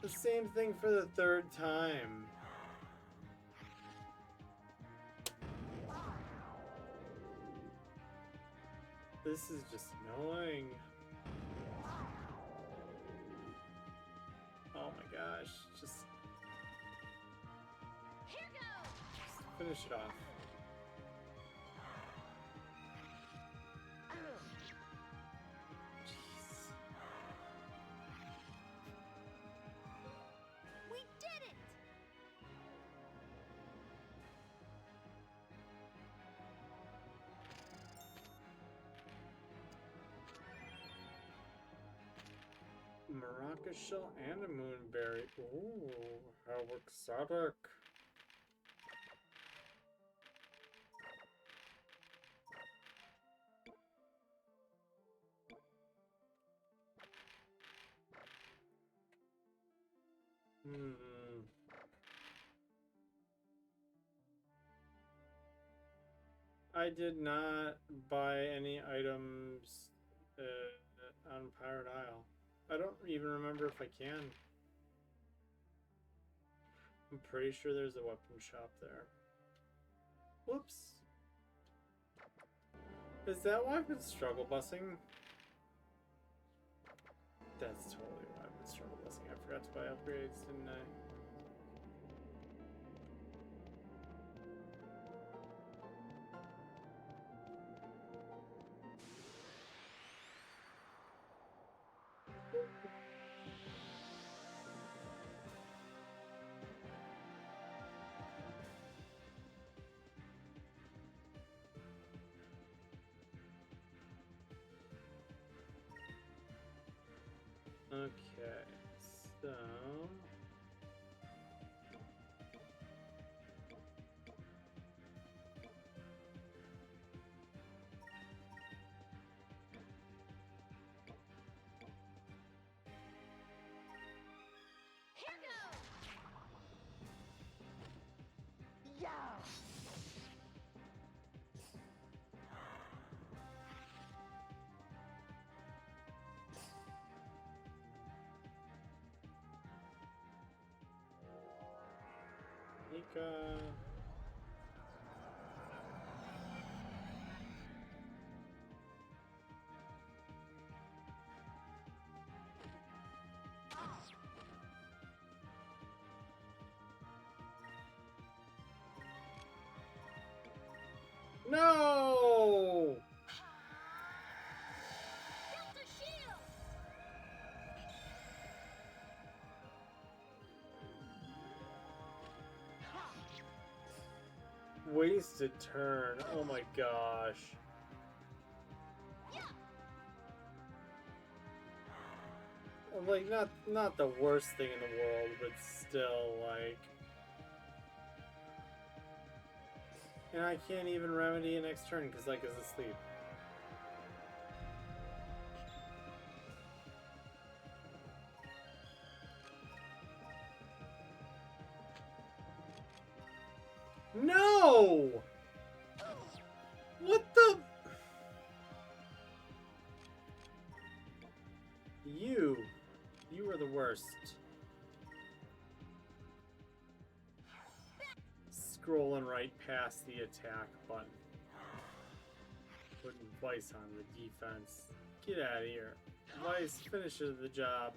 The same thing for the third time. This is just annoying. Oh my gosh, just Here goes! finish it off. We did it! Maracas shell and a moonberry. Ooh, how exotic. Hmm. I did not buy any items on Pirate Isle. I don't even remember if I can. I'm pretty sure there's a weapon shop there. Whoops. Is that why I've been struggle busing? That's totally why I've been struggle busing. I forgot to buy upgrades, didn't I? Okay, so... Here goes. Yeah. Nika... No! Delta shield. Wasted turn. Oh my gosh. Yeah. Like, not the worst thing in the world, but still, like... And I can't even remedy an next turn because like is asleep. No! What the? You are the worst. Scrolling right past the attack button. Putting Vice on the defense. Get out of here. Vice finishes the job.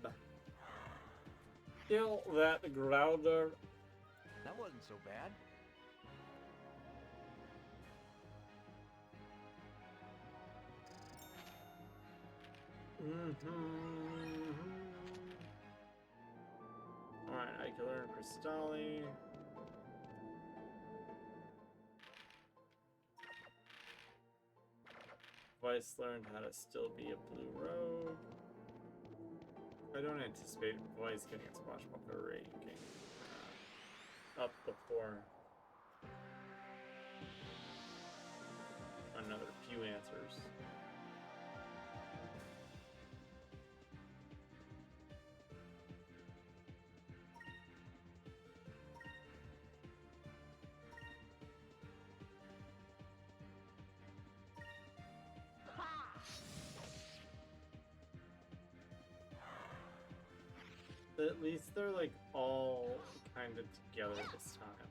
Kill that Growler. That wasn't so bad. Alright, I can learn Crystalli. Vice learned how to still be a blue rogue. I don't anticipate Vice getting its Swashbuckler ranking up before another few answers. At least they're like all kind of together this time.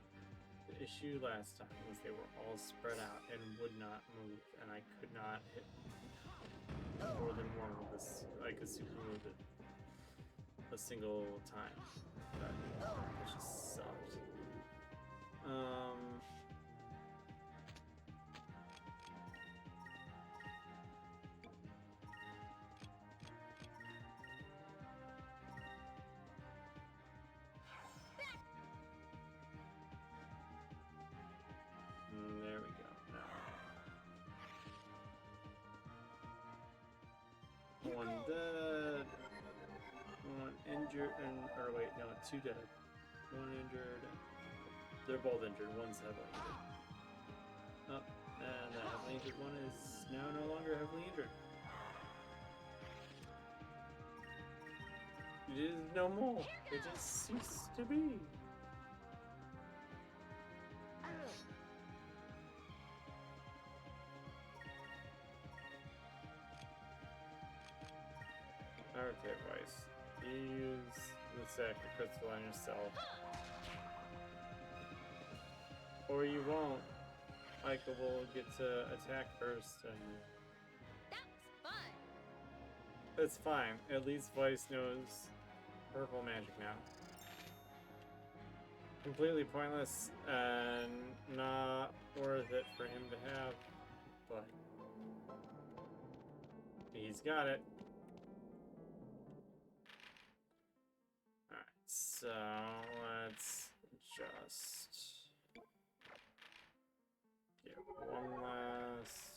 The issue last time was they were all spread out and would not move, and I could not hit more than one of this, like a super move a single time. That just sucked. There we go. Now. One dead. One injured, or wait, no, two dead. One injured. They're both injured. One's heavily injured. Oh, and the heavily injured one is now no longer heavily injured. It is no more. It has ceased to be. Okay, Vice. You use the sack of crystal on yourself. Or you won't. Micah will get to attack first, and That was fun. it's fine. At least Vice knows purple magic now. Completely pointless and not worth it for him to have, but he's got it. Alright, so let's just get one last.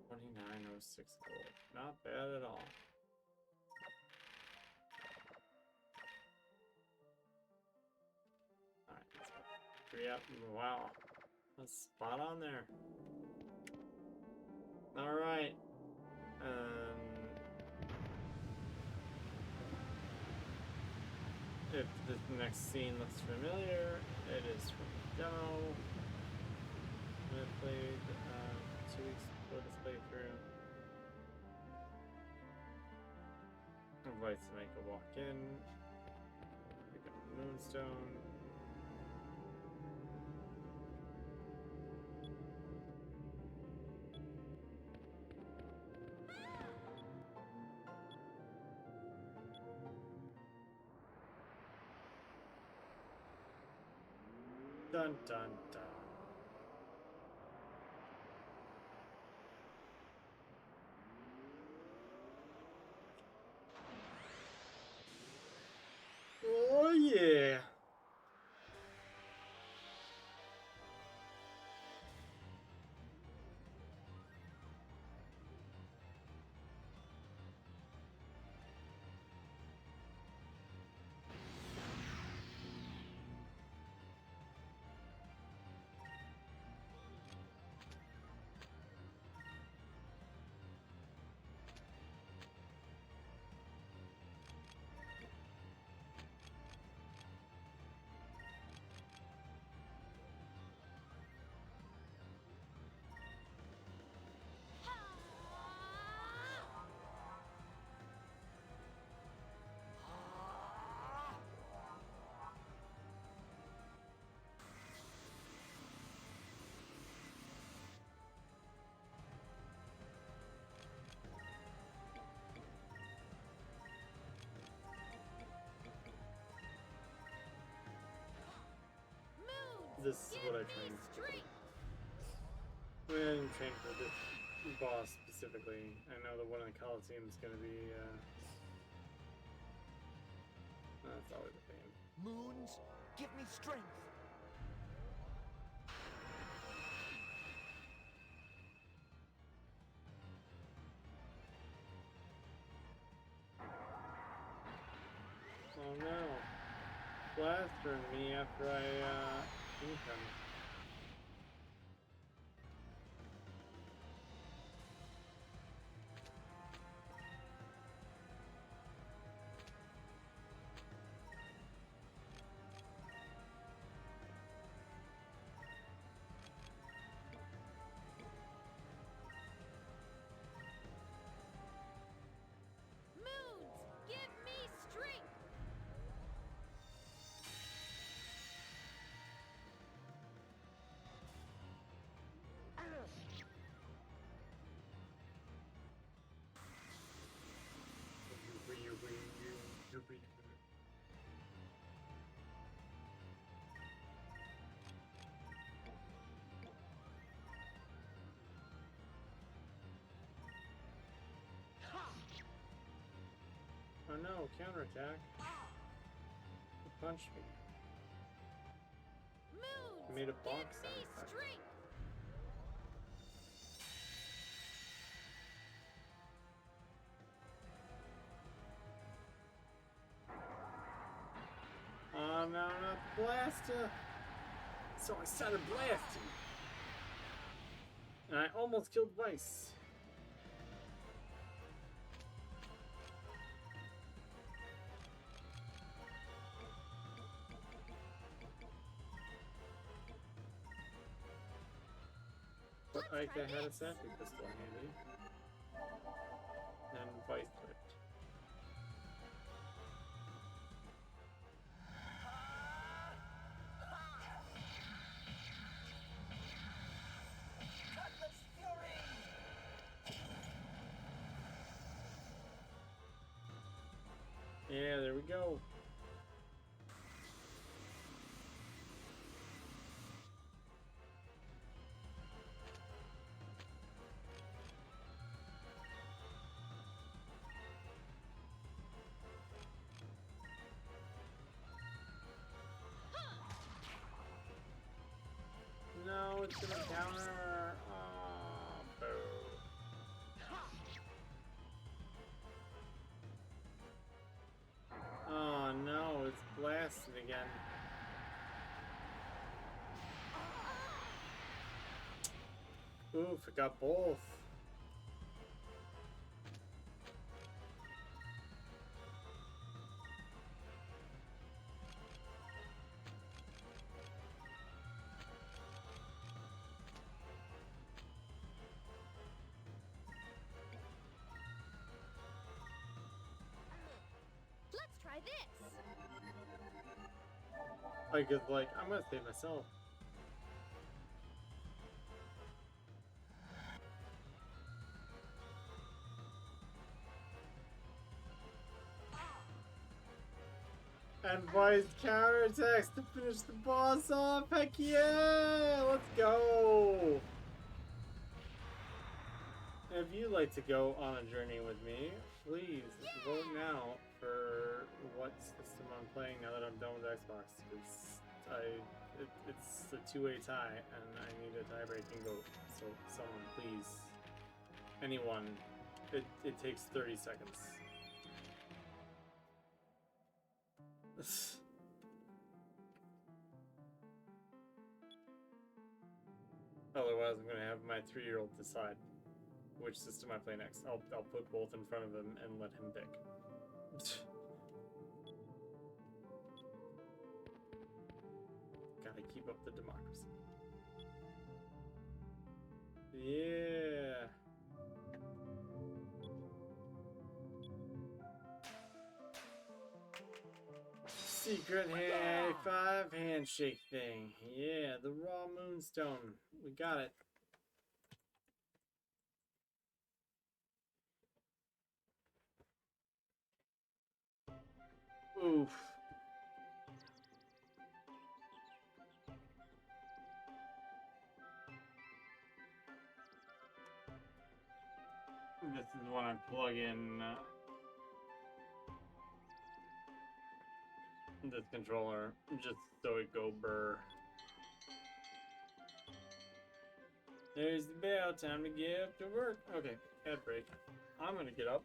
$29.06 gold. Not bad at all. Alright, let's go. Yep, wow. That's spot on there. Alright. If the next scene looks familiar, it is from the demo that I played 2 weeks before this playthrough. Invites to make a walk in, pick up the moonstone. Dun dun dun. Oh yeah. This is what I trained for. I didn't train for this boss specifically. I know the one in the Coliseum is going to be, that's always a pain. Moons, give me strength. Oh no. Blaster me after I, ink him. Moons, give me strength. Oh no, counterattack. He punched me. Moons, He made a give box me sound effect. strength. Oh no, not the blaster! So I started blasting. And I almost killed Vice. But Let's try Ika had a this. sapling pistol handy. And Vice flipped. Cutlass Fury! Yeah, there we go. No, it's gonna counter. Oh, boo. Oh no, it's blasted again. Oof, it got both. Let's try this. Ika's like, I'm gonna save myself. And Vice counterattacks to finish the boss off. Heck yeah! Let's go! If you'd like to go on a journey with me, please vote now for what system I'm playing now that I'm done with Xbox. Because it's a two-way tie, and I need a tie-breaking vote. So someone, please. Anyone. It takes 30 seconds. Otherwise, I'm gonna have my 3-year-old decide which system I play next. I'll put both in front of him and let him pick. Gotta keep up the democracy. Yeah. Secret high five handshake thing. Yeah, the raw moonstone. We got it. Oof. This is when I plug in this controller just so it go burr. There's the bell. Time to get up to work. Okay, ad break. I'm gonna get up.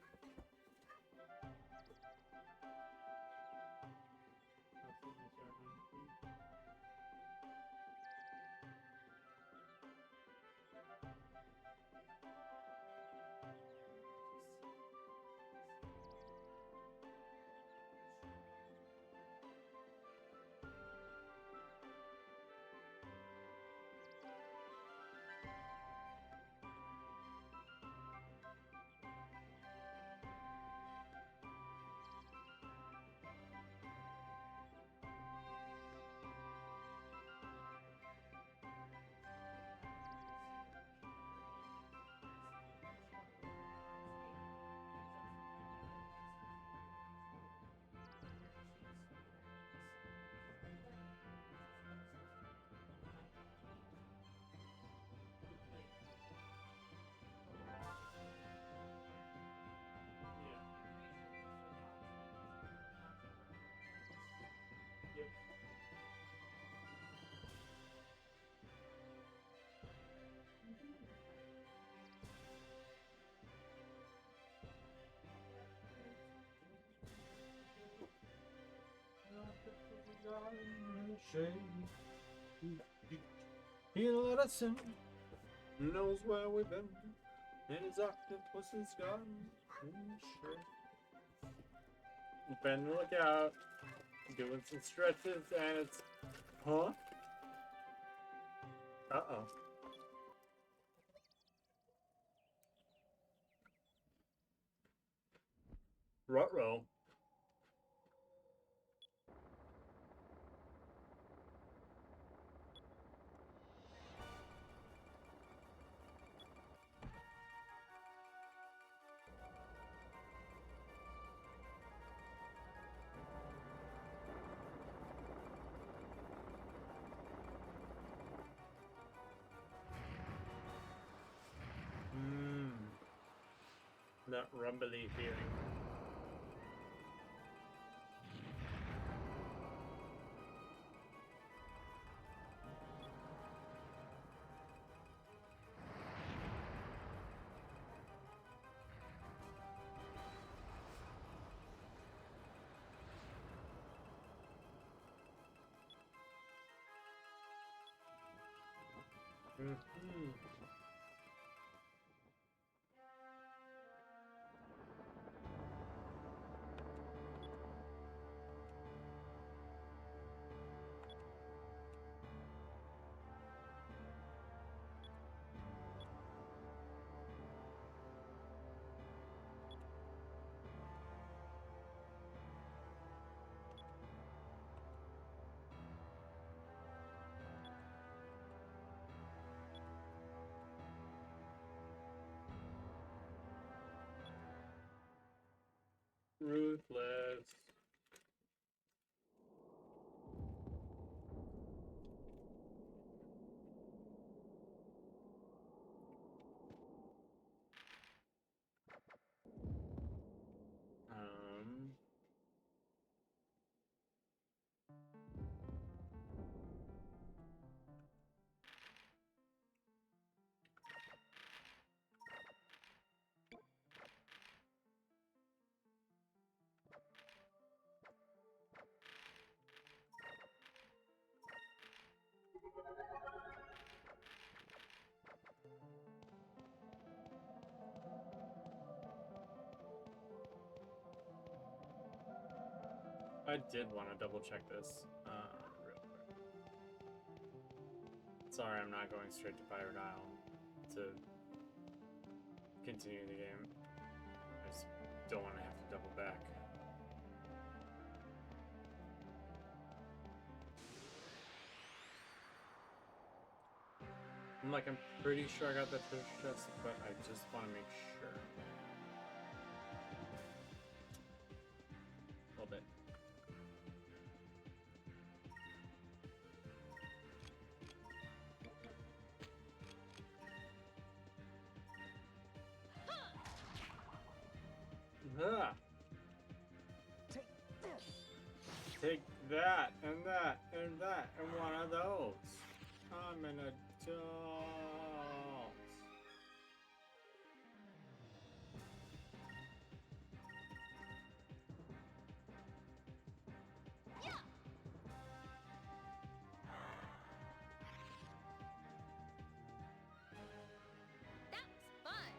He let us in. Knows where we've been. And his octopus is gone. Sure. Been the lookout. Doing some stretches and it's... Huh? Uh-oh. Ruh-roh. That rumbly feeling. Ruthless. Um. I did want to double check this real quick. Sorry, I'm not going straight to Pirate Isle to continue the game. I just don't want to have to double back. I'm pretty sure I got that treasure chest, but I just want to make sure. A little bit. Ah. Take that, and that, and that, and one of those. I'm an adult. That's fun.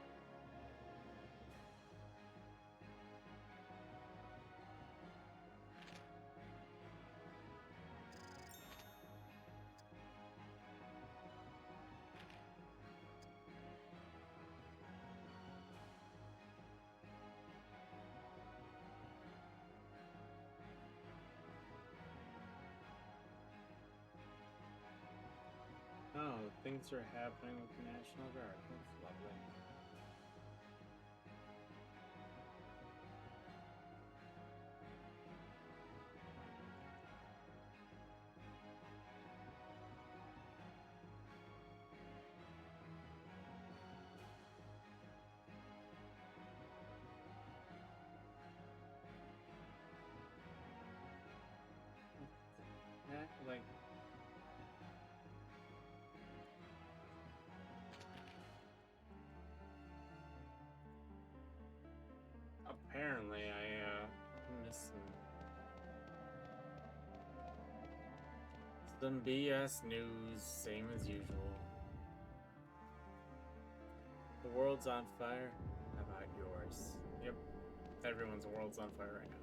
Oh, things are happening with the National Guard. That's lovely. Like, apparently I missed some Some BS news, same as usual. The world's on fire. How about yours? Yep, everyone's world's on fire right now.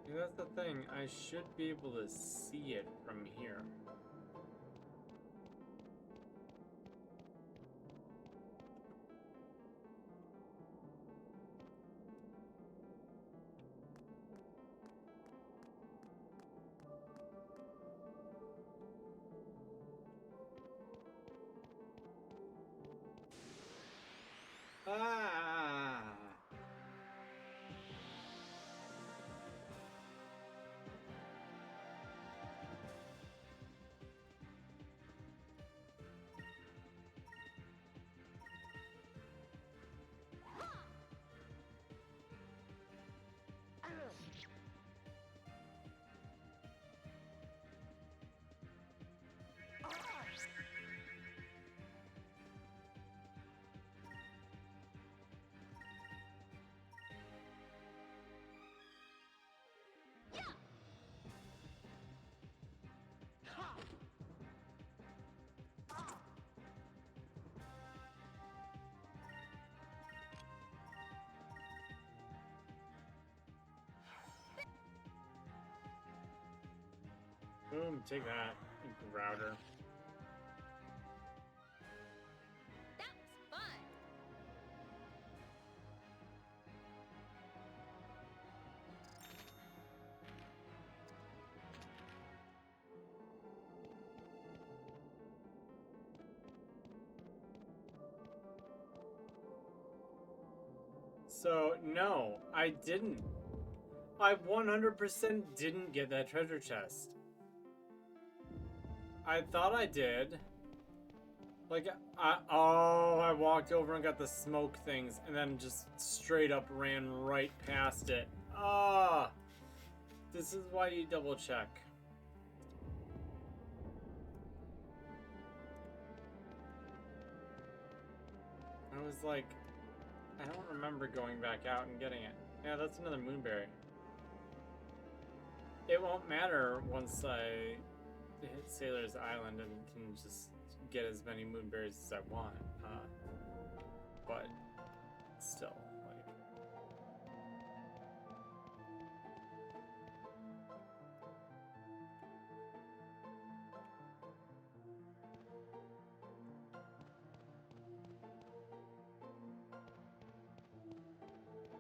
See, that's the thing. I should be able to see it from here. Ah! Boom, take that, router. That's fun. So, no, I didn't. I 100% didn't get that treasure chest. I thought I did. Like, I walked over and got the smoke things and then just straight up ran right past it. Ah! This is why you double check. I was like, I don't remember going back out and getting it. Yeah, that's another moonberry. It won't matter once I hit Sailor's Island and can just get as many moonberries as I want. But still, like...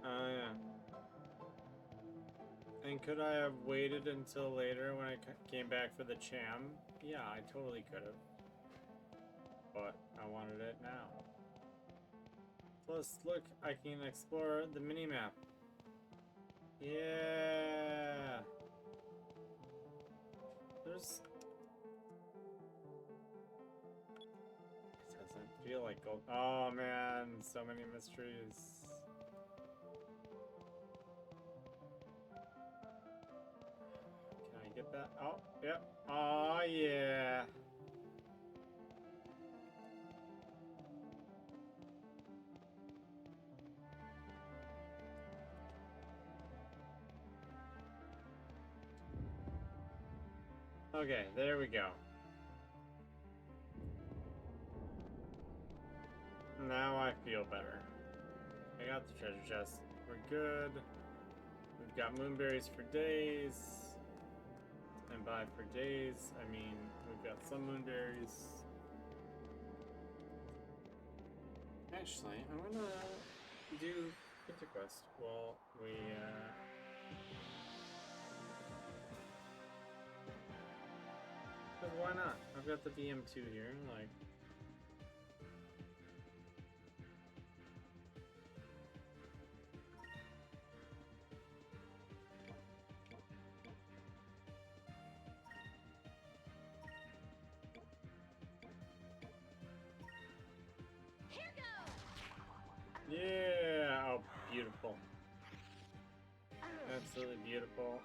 Oh, yeah. And could I have waited until later when I came back for the cham? Yeah, I totally could have. But I wanted it now. Plus, look, I can explore the mini-map. Yeah! There's... It doesn't feel like gold. Oh man, so many mysteries. Can I get that? Oh, yep. Oh, yeah. Okay, there we go. Now I feel better. I got the treasure chest. We're good. We've got moonberries for days. And by for days, I mean we've got some moonberries. Actually, I'm gonna do Interquest while we Because why not? I've got the VM2 here, like... Here goes. Yeah! Oh, beautiful. absolutely beautiful.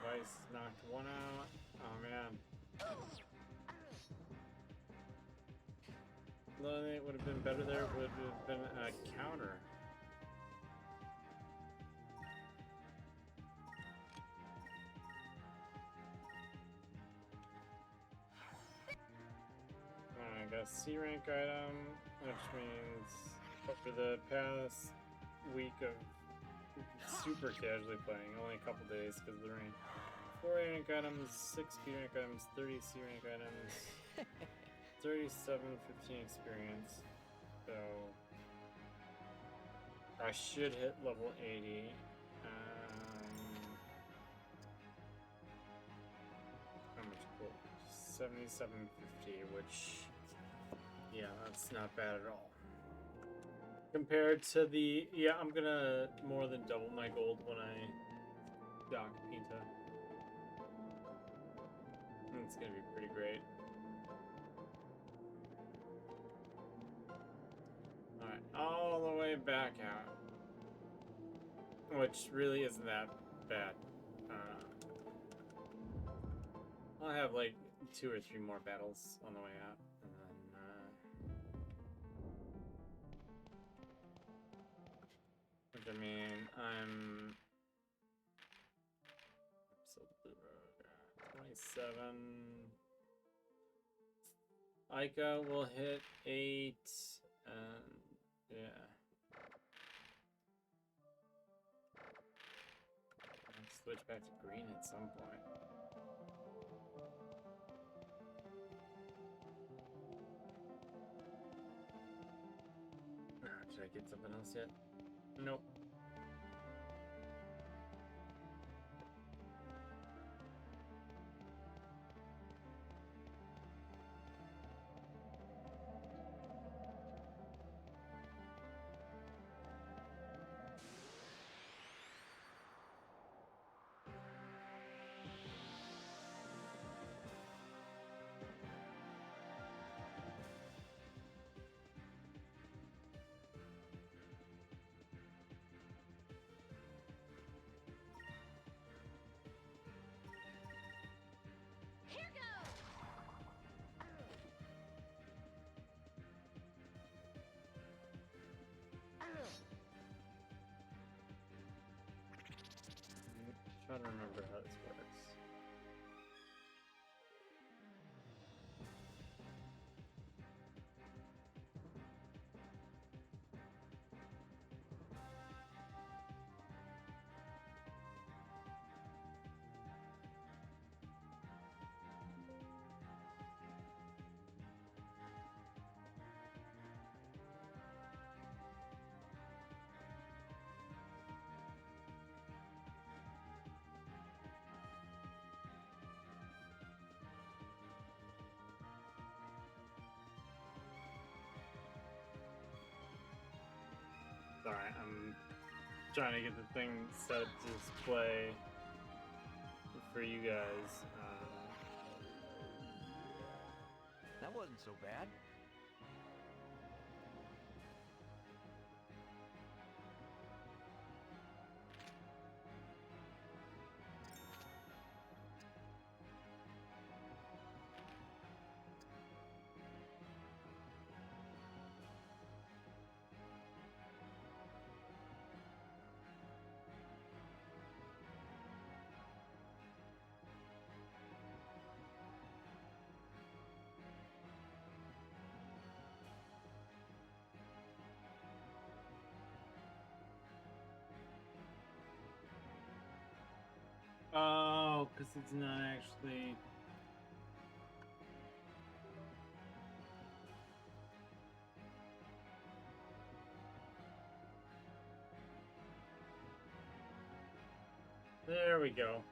Vice knocked one out. Oh man. The only thing that would have been better there would have been a counter. I got a C rank item, which means over the past week of super casually playing, only a couple days because of the rain. 4 A rank items, 6 B rank items, 30 C rank items, 37, 15 experience. So I should hit level 80. How much gold? 7750, which, yeah, that's not bad at all. Compared to the, yeah, I'm gonna more than double my gold when I dock Pinta. It's gonna be pretty great. Alright, all the way back out. Which really isn't that bad. I'll have like 2 or 3 more battles on the way out. And then, which I mean, I'm... So, 27... Ica will hit 8, and yeah. I'll switch back to green at some point. Did I get something else yet? Nope. Here goes! I'm trying to remember how this works. Sorry, I'm trying to get the thing set to display for you guys. That wasn't so bad. Oh, because it's not actually... There we go.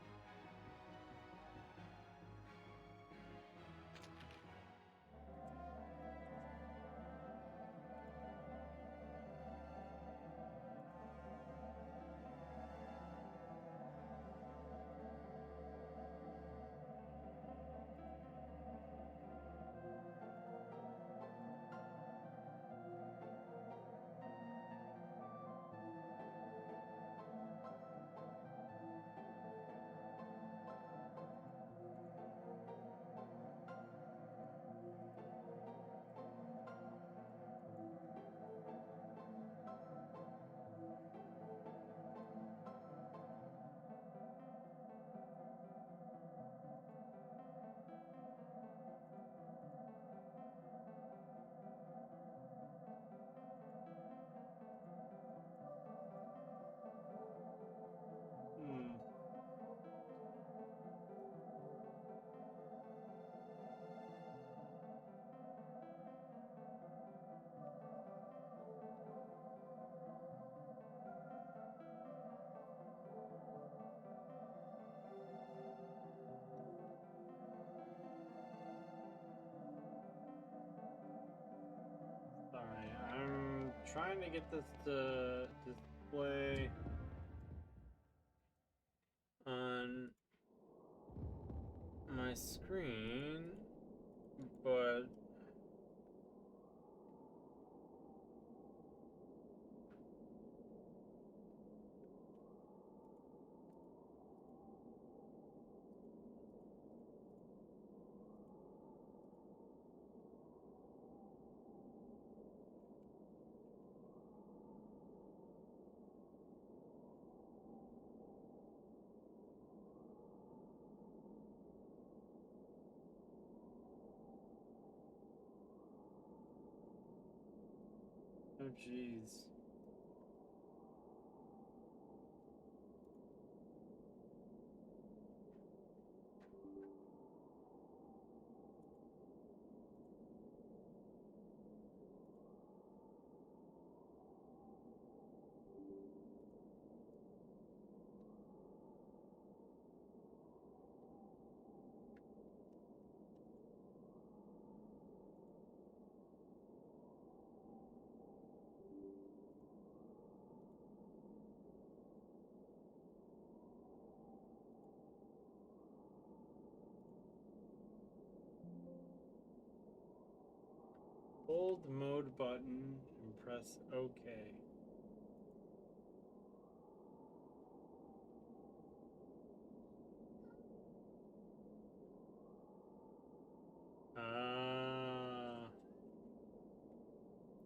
trying to get this to display on my screen, but oh jeez. Hold mode button and press OK.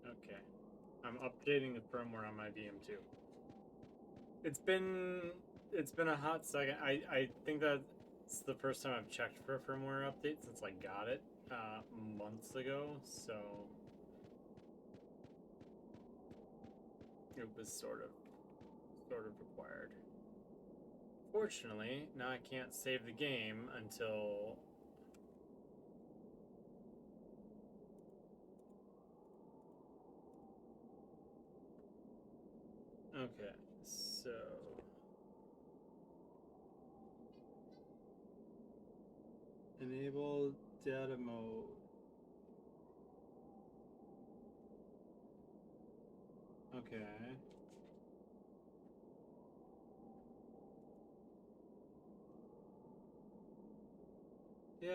Okay. I'm updating the firmware on my VM2. It's been a hot second. I think that's the first time I've checked for a firmware update since I got it months ago, so it was sort of required. Fortunately, now I can't save the game until okay, so enable data mode. Okay. Yay!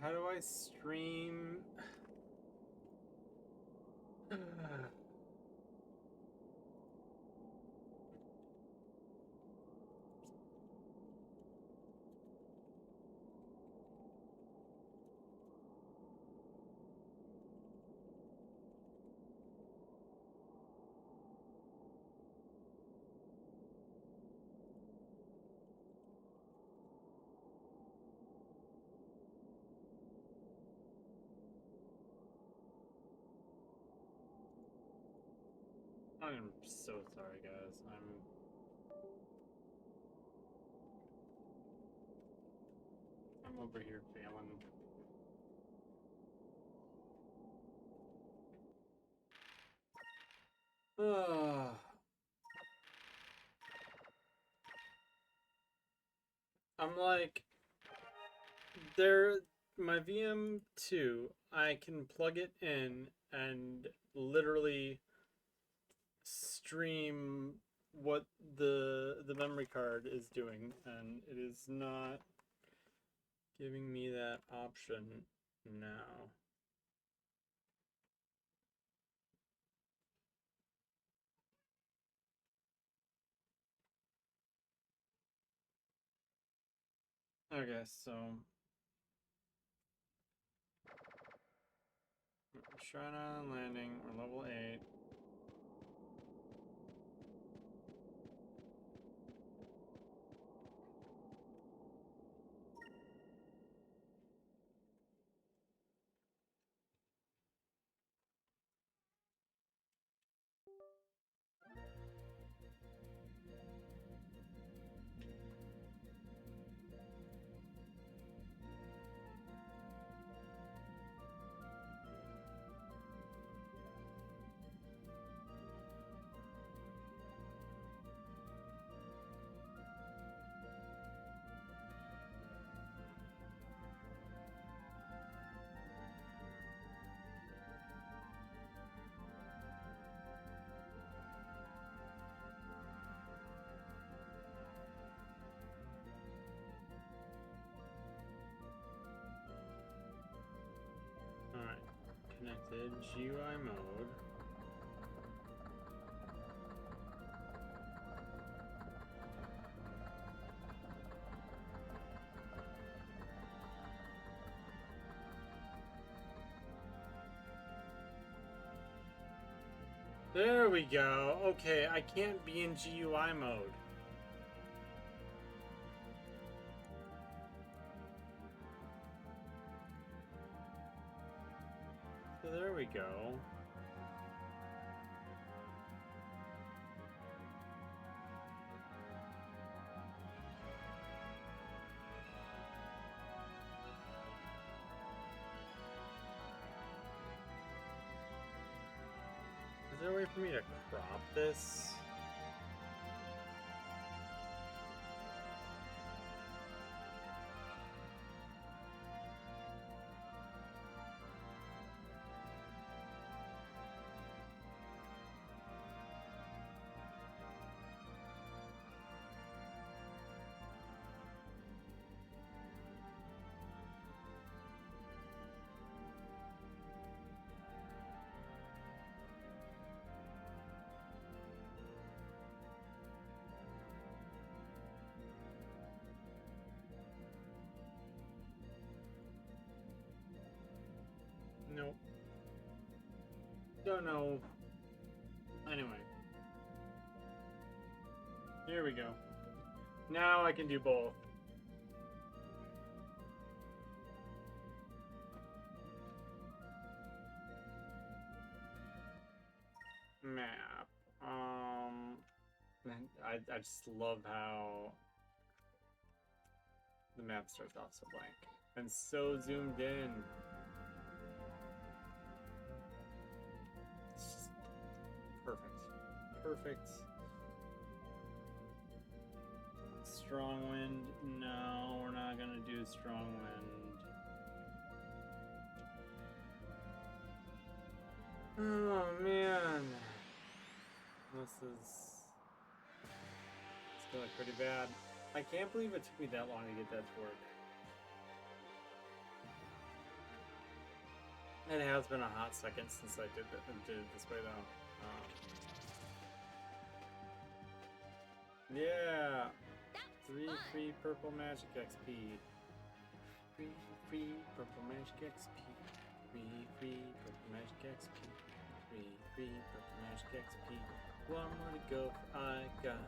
How do I stream? I'm so sorry, guys. I'm over here failing. I'm like, my VM2, I can plug it in and literally stream what the memory card is doing, and it is not giving me that option now. Okay, so Shrine Island Landing, we're level 8. Connected. GUI mode. There we go. Okay, I can't be in GUI mode. So there we go. Is there a way for me to crop this? Nope. Don't know. Anyway. Here we go. Now I can do both. Map. Man, I just love how the map starts off so blank and so zoomed in. It's just perfect. Perfect. Strong wind. No, we're not gonna do strong wind. Oh man. This is it's gonna look pretty bad. I can't believe it took me that long to get that to work. It has been a hot second since I did it this way though. Yeah. That's Three fun. free purple magic XP. Free purple magic XP. Free purple magic XP. Free purple magic XP. One more to go for I got.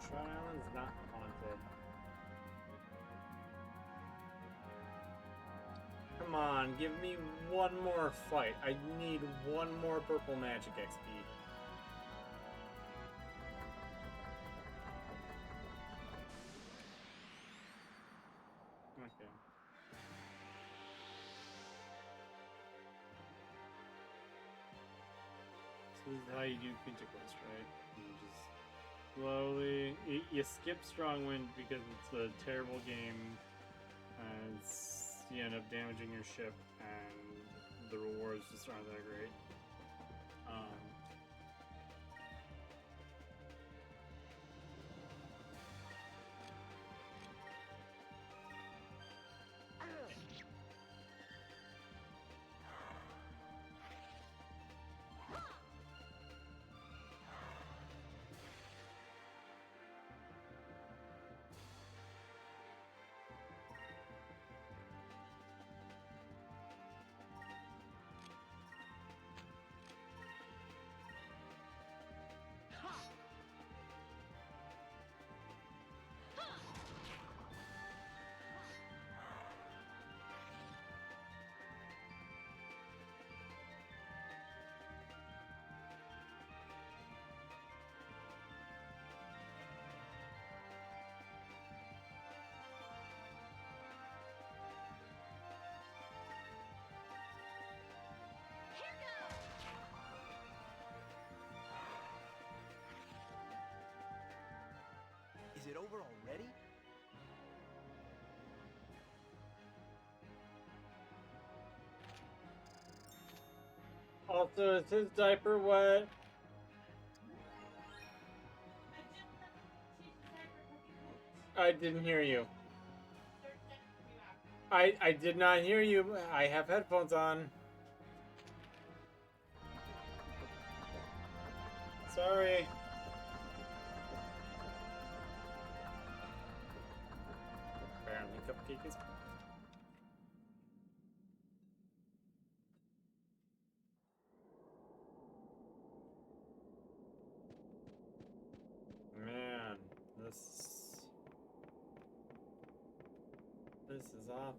Shroud Island's not haunted. Come on, give me one more fight. I need one more purple magic XP. Okay. So this is how you do creature quest, right? You just slowly you skip strong wind because it's a terrible game and you end up damaging your ship and the rewards just aren't that great. Is it over already? Also, is his diaper wet? I didn't hear you. I did not hear you. I have headphones on. Sorry. Apparently, cupcake is. Man, this is awful.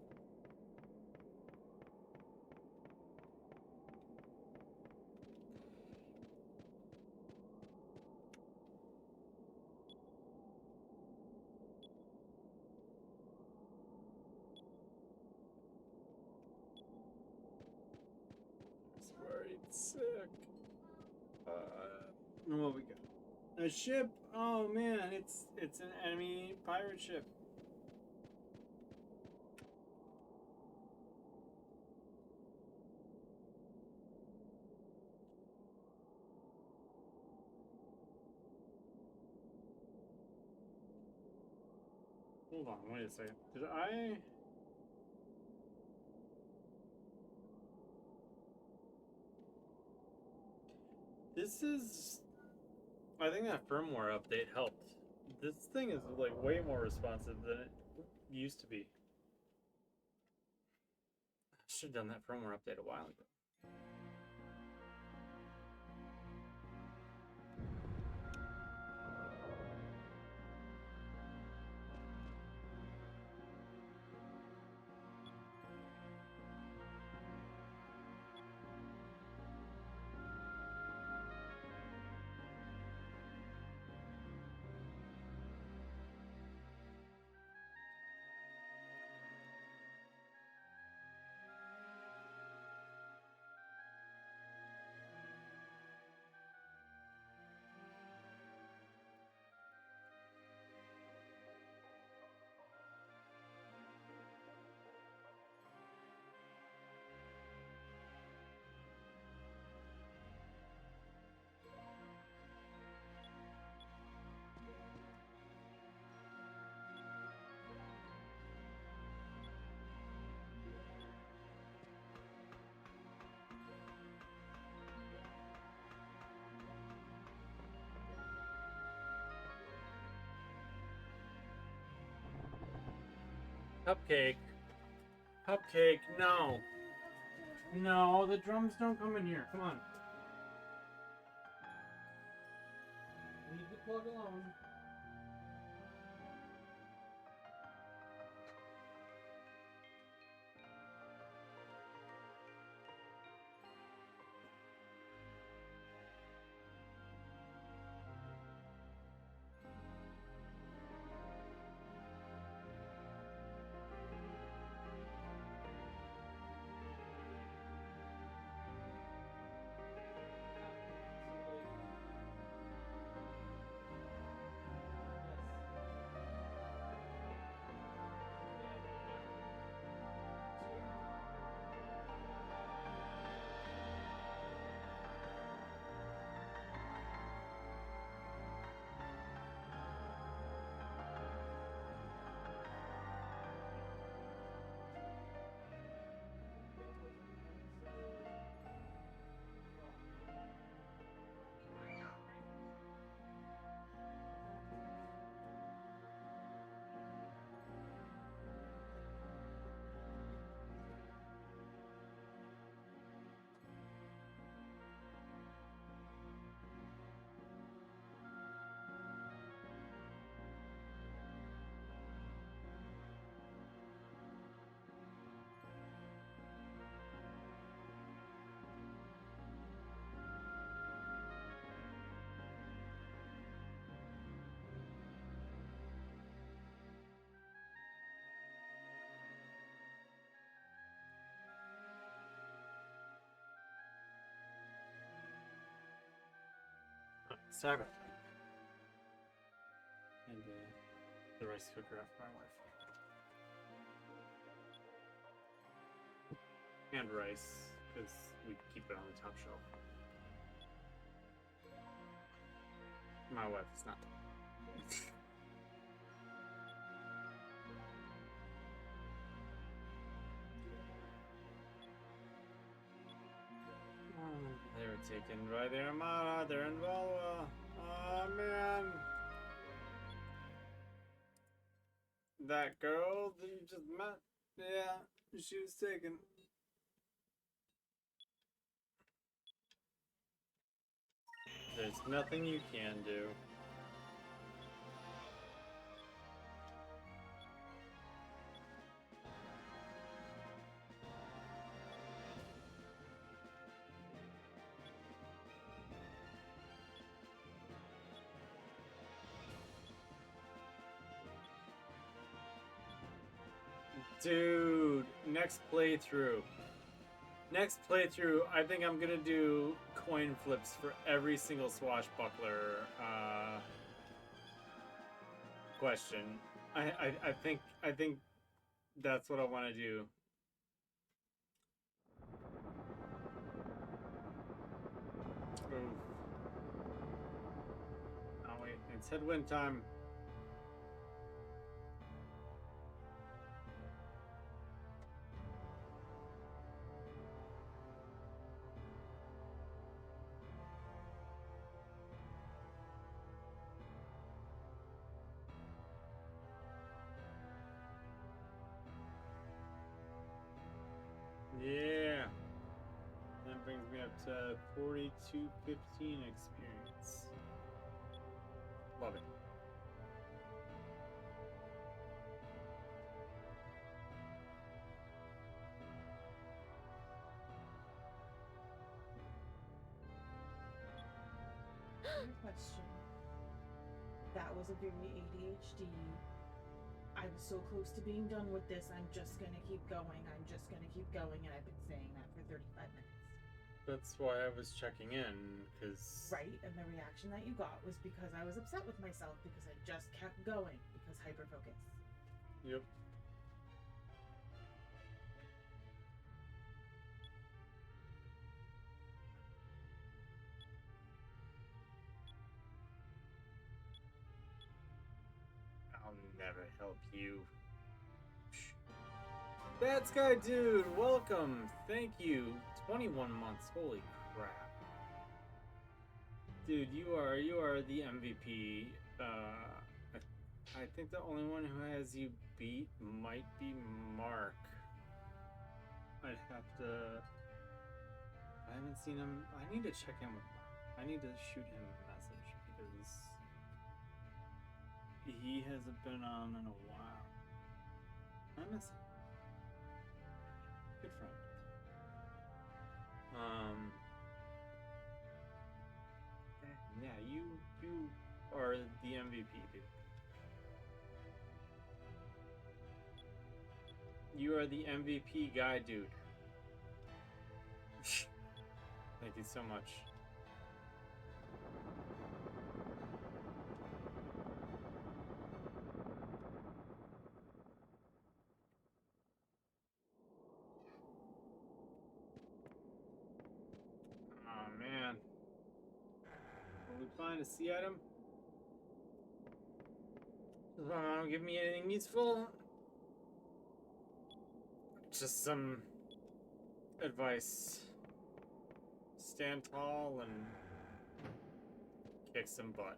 He's worried sick. What we got? A ship? Oh man, it's an enemy pirate ship. Hold on, wait a second. Did I? This is. I think that firmware update helped. This thing is like way more responsive than it used to be. I should have done that firmware update a while ago. Cupcake. Cupcake, no. No, the drums don't come in here. Come on. Leave the plug alone. Sorry about that. And the rice cooker after my wife. And rice, because we keep it on the top shelf. My wife is not. They were taken by the Armada. They're in Valua. Oh man. That girl that you just met. Yeah, she was taken. There's nothing you can do. Dude, next playthrough. Next playthrough, I think I'm gonna do coin flips for every single swashbuckler question. I think that's what I want to do. Oof. Oh wait, it's headwind time. Yeah. That brings me up to 4215 experience. Love it. Question. That was a very ADHD. I was so close to being done with this. I'm just gonna keep going. I'm just gonna keep going, and I've been saying that for 35 minutes. That's why I was checking in, because... Right, and the reaction that you got was because I was upset with myself because I just kept going because hyperfocus. Yep. I'll never help you. Bad Sky Dude, welcome. Thank you. 21 months. Holy crap. Dude, you are the MVP. I think the only one who has you beat might be Mark. I'd have to... I haven't seen him. I need to check in with Mark. I need to shoot him a message because he hasn't been on in a while. I miss him. Good friend. Yeah, you are the MVP, dude. You are the MVP guy, dude. Thank you so much. Oh man. Will we find a sea item? Don't give me anything useful. Just some advice. Stand tall and kick some butt.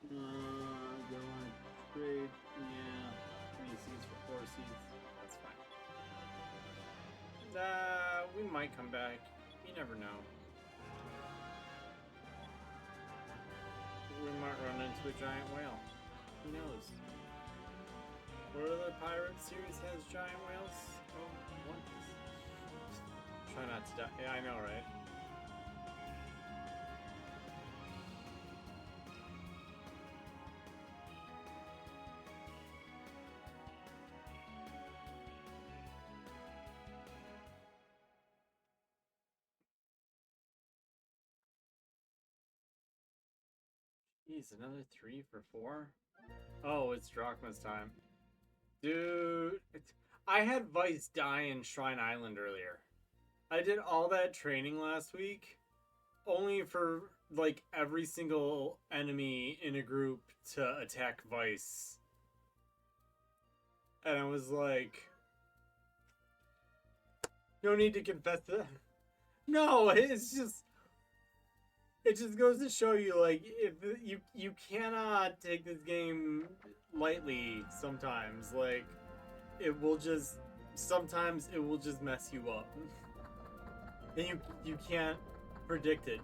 Do I want to trade? Yeah. 3 seeds for 4 seeds. That's fine. We might come back. You never know. We might run into a giant whale. Who knows? What other pirate series has giant whales? Oh, One Piece. Try not to die. Yeah, I know, right? Jeez, another 3 for 4? Oh, it's Drachma's time. Dude, I had Vice die in Shrine Island earlier. I did all that training last week, only for, like, every single enemy in a group to attack Vice. And I was like, no need to confess that. No, it's just... It just goes to show you, like, if you cannot take this game lightly sometimes. Like, it will just... Sometimes it will just mess you up. And you can't predict it.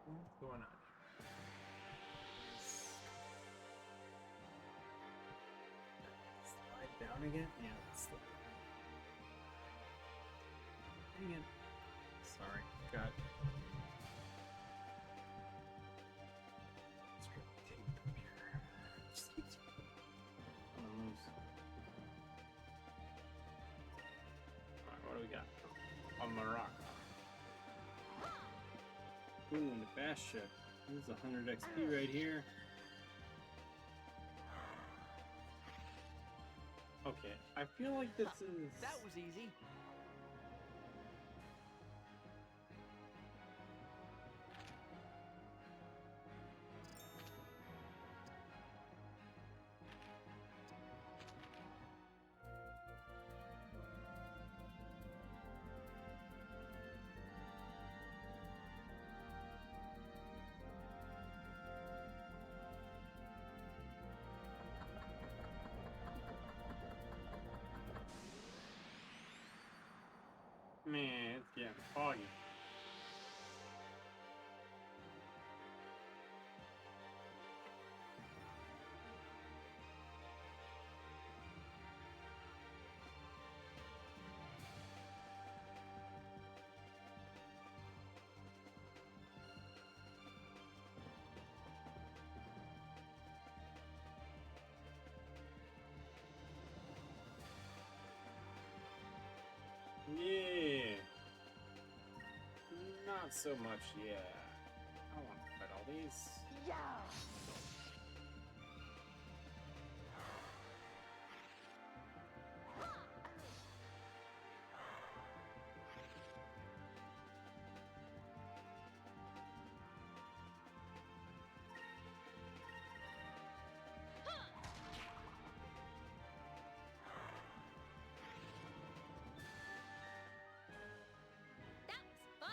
What's going on? Slide down again? Yeah, let's slide down. Dang it. Sorry, got... Let's grab the tape up here. Just keeps... Alright, what do we got? A Morocco. Ooh, the fast ship. This is 100 XP right here. Okay, I feel like this is... That was easy. Man, it's getting foggy. Yeah. Not so much, yeah. I want to fight all these. Yeah. That was fun.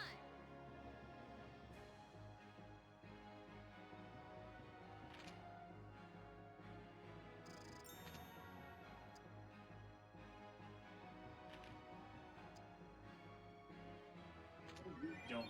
Jones.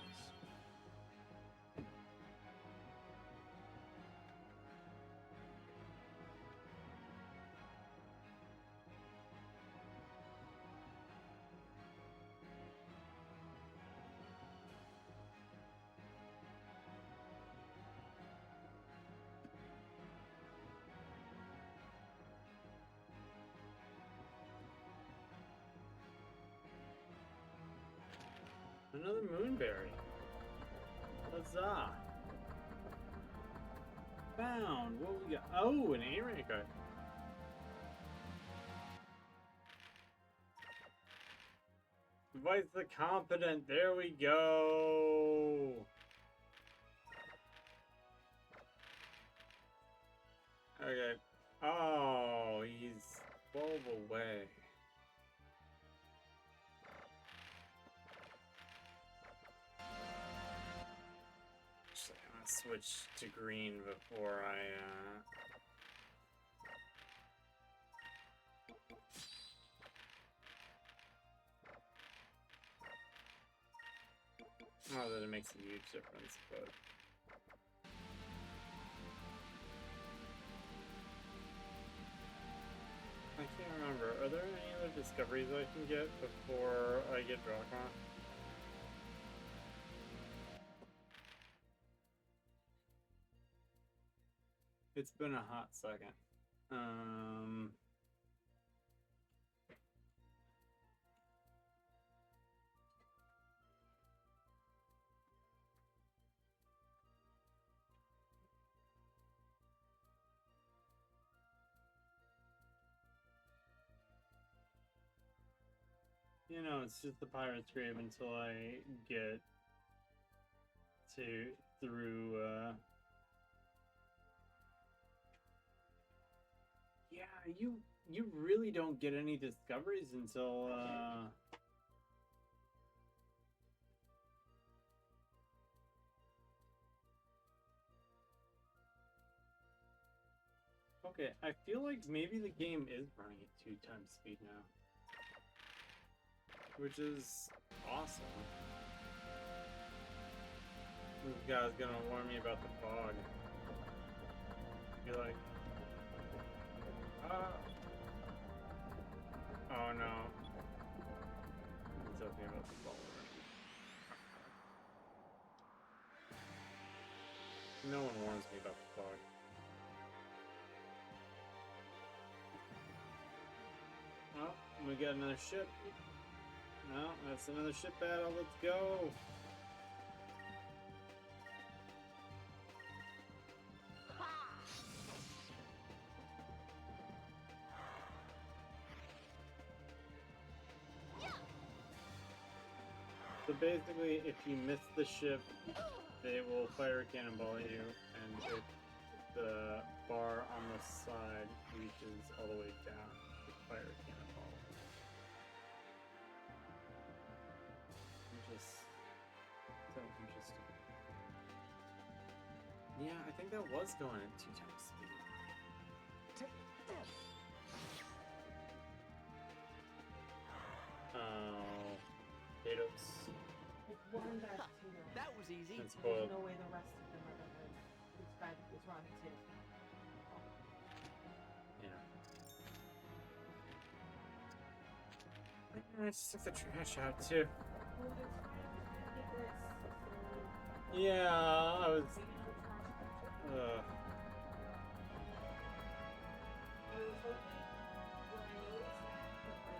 Another moonberry. Huzzah! Found. What we got? Oh, an A-rank card. Vice the Competent. There we go. Okay. Oh, he's 12 away. Actually, I'm gonna switch to green before I, Not that it makes a huge difference, but... I can't remember. Are there any other discoveries I can get before I get Drachma? It's been a hot second. You know, it's just the pirate's grave until I get through. Yeah, you really don't get any discoveries until. Okay, I feel like maybe the game is running at 2x speed now. Which is awesome. This guy's gonna warn me about the fog. Be like, oh no. It's okay about the ball. No one warns me about the fog. Oh, we got another ship. No, that's another ship battle. Let's go. So basically, if you miss the ship, they will fire a cannonball at you, and if the bar on the side reaches all the way down, they fire a cannonball. Which is so interesting. Yeah, I think that was going at 2x speed. Oh, potatoes. Like one bad potato. That was easy. And There's spoiled. no way the rest of them are gonna. It's bad. It's wrong potato. Yeah. I just took the trash out too. Well, it's fine. Get this. So, Yeah, I was. so you know the trash. Uh, I was hoping when I noticed that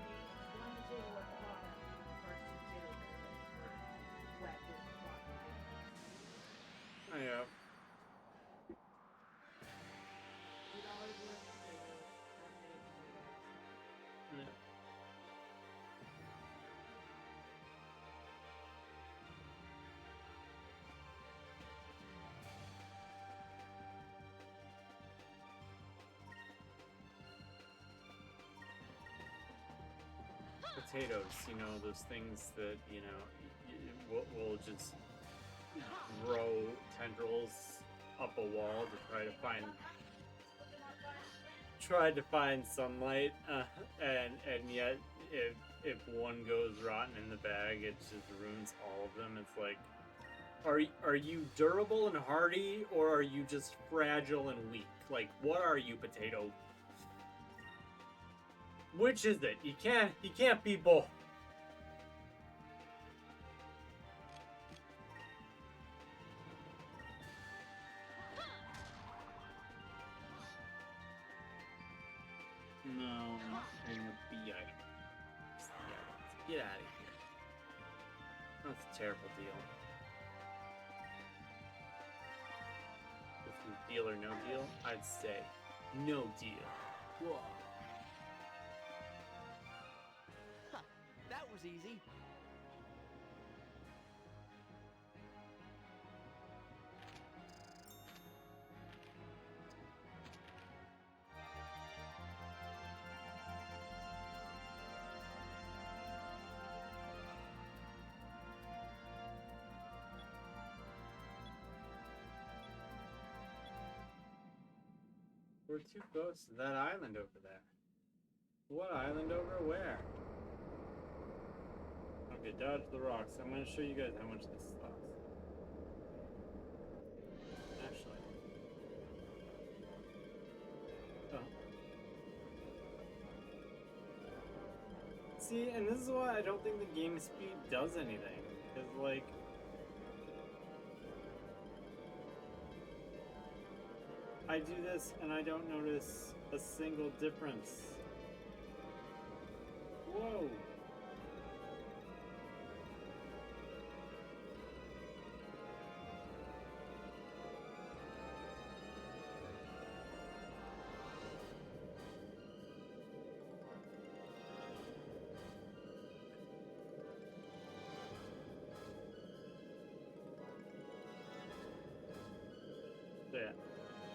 the one potato at the bottom and the first two potatoes were wet with water. oh yeah. $2 worth of potatoes, unlimited potatoes. Yeah. Potatoes, you know, those things that, you know, will just grow tendrils up a wall to try to find sunlight, and yet if one goes rotten in the bag, it just ruins all of them. It's like, are you durable and hardy, or are you just fragile and weak? Like, what are you, potato? Which is it? You can't be both. No, I'm not getting a B item. Get out of here. That's a terrible deal. This is deal or no deal? I'd say no deal. Whoa. Huh, that was easy. We're too close to that island over there. What island over where? Okay, dodge the rocks. I'm gonna show you guys how much this costs. Actually. Oh. See, and this is why I don't think the game speed does anything. Because, like, I do this and I don't notice a single difference. Whoa.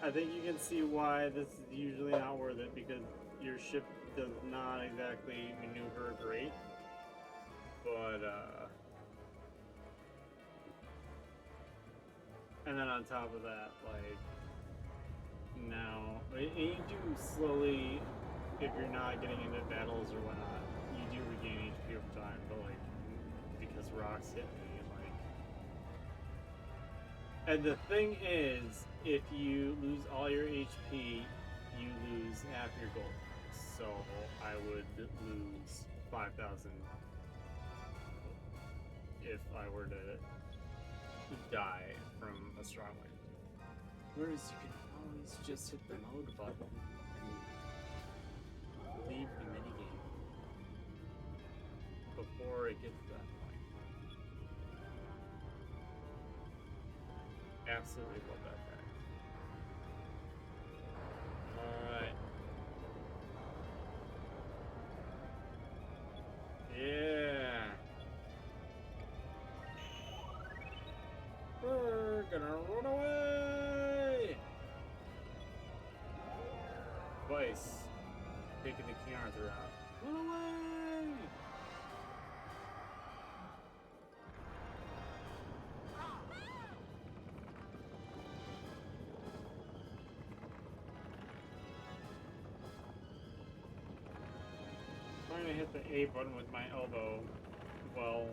I think you can see why this is usually not worth it, because your ship does not exactly maneuver great. But, and then on top of that, like, now, and you do slowly, if you're not getting into battles or whatnot, you do regain HP over time, but, like, because rocks hit me, like... And the thing is, if you lose all your HP, you lose half your gold. So I would lose 5,000 if I were to die from a strong wind. Whereas you can always just hit the mode button and leave the minigame before it gets to that point. Absolutely love that fact. Alright. Yeah. We're gonna run away! Vice. Taking the King Arthur out. Run away! Trying to hit the A button with my elbow while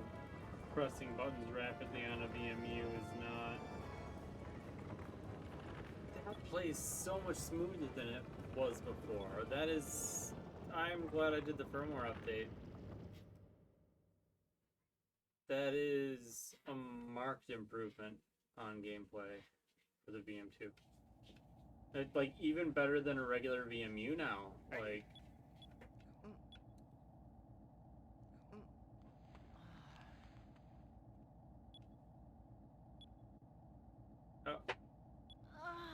pressing buttons rapidly on a VMU is not... That plays so much smoother than it was before. That is... I'm glad I did the firmware update. That is a marked improvement on gameplay for the VM2. It's like even better than a regular VMU now. Like...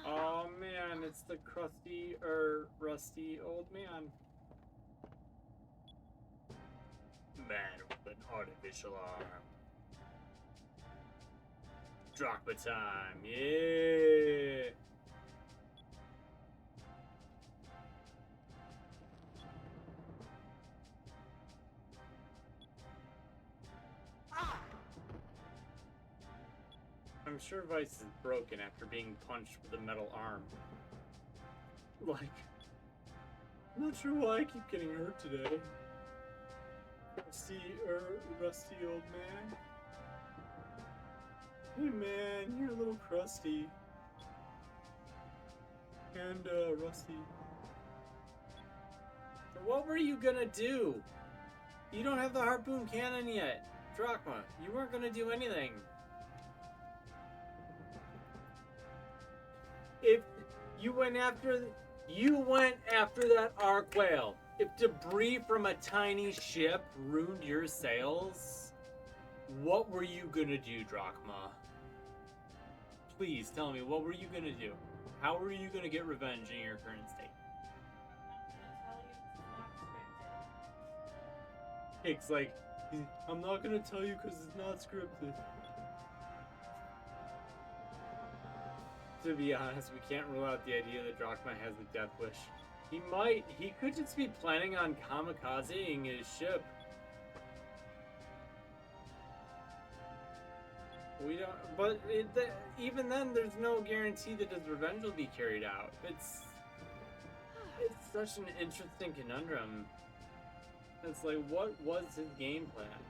Oh man, it's the crusty or rusty old man. Man with an artificial arm. Drachma time, yeah! I'm sure Vice is broken after being punched with a metal arm. Like, I'm not sure why I keep getting hurt today. Rusty old man. Hey man, you're a little crusty. And, rusty. What were you gonna do? You don't have the harpoon cannon yet. Drachma, you weren't gonna do anything. If you went after that arc whale. If debris from a tiny ship ruined your sails, what were you gonna do, Drachma? Please tell me, what were you gonna do? How were you gonna get revenge in your current state? It's like, I'm not gonna tell you because it's not scripted. To be honest, we can't rule out the idea that Drachma has the death wish. He might. He could just be planning on kamikazing his ship. We don't. But even then, there's no guarantee that his revenge will be carried out. It's such an interesting conundrum. It's like, what was his game plan?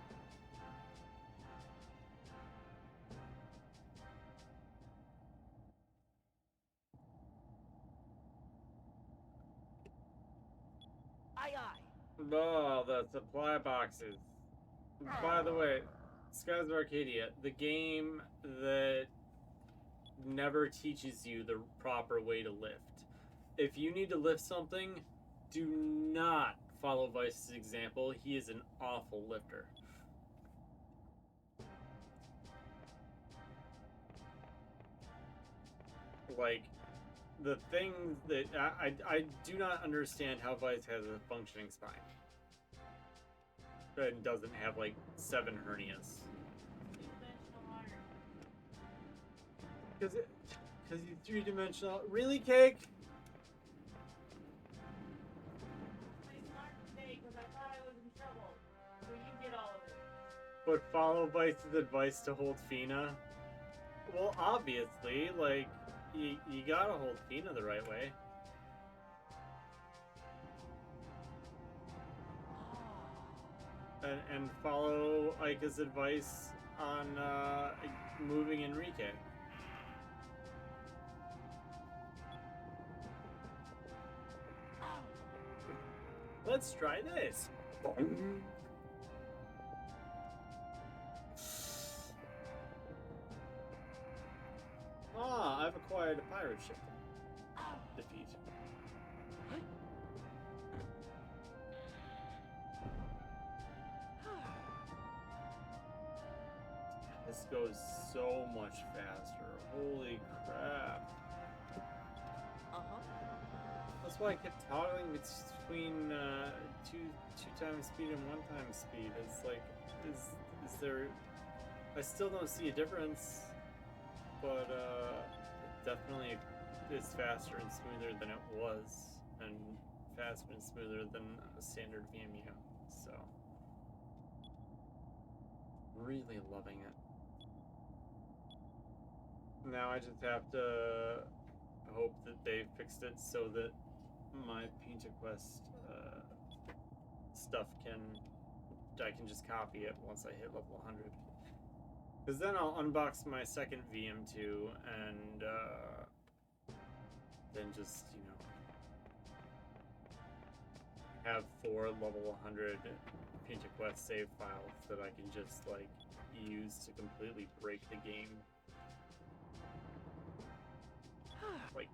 Oh, the supply boxes. By the way, Skies of Arcadia, the game that never teaches you the proper way to lift. If you need to lift something, do not follow Vice's example. He is an awful lifter. Like, the things that I do not understand how Vice has a functioning spine and doesn't have like 7 hernias. Because he's three-dimensional. Really, Cake? My smart mistake was I thought I was in trouble. So you get all of it. But follow Vice's advice to hold Fina? Well, obviously, like, you gotta hold Fina the right way. And follow Ika's advice on moving Enrique. Let's try this. Ah, I've acquired a pirate ship. Defeat. This goes so much faster. Holy crap. That's why I kept toggling between two times speed and 1 time speed. It's like, is there? I still don't see a difference, but it definitely is faster and smoother than it was, and faster and smoother than a standard VMU. So, really loving it. Now I just have to hope that they fixed it so that my Painter Quest stuff I can just copy it once I hit level 100. Because then I'll unbox my second VM2 and then just, you know, have 4 level 100 Painter Quest save files that I can just, like, use to completely break the game. Like,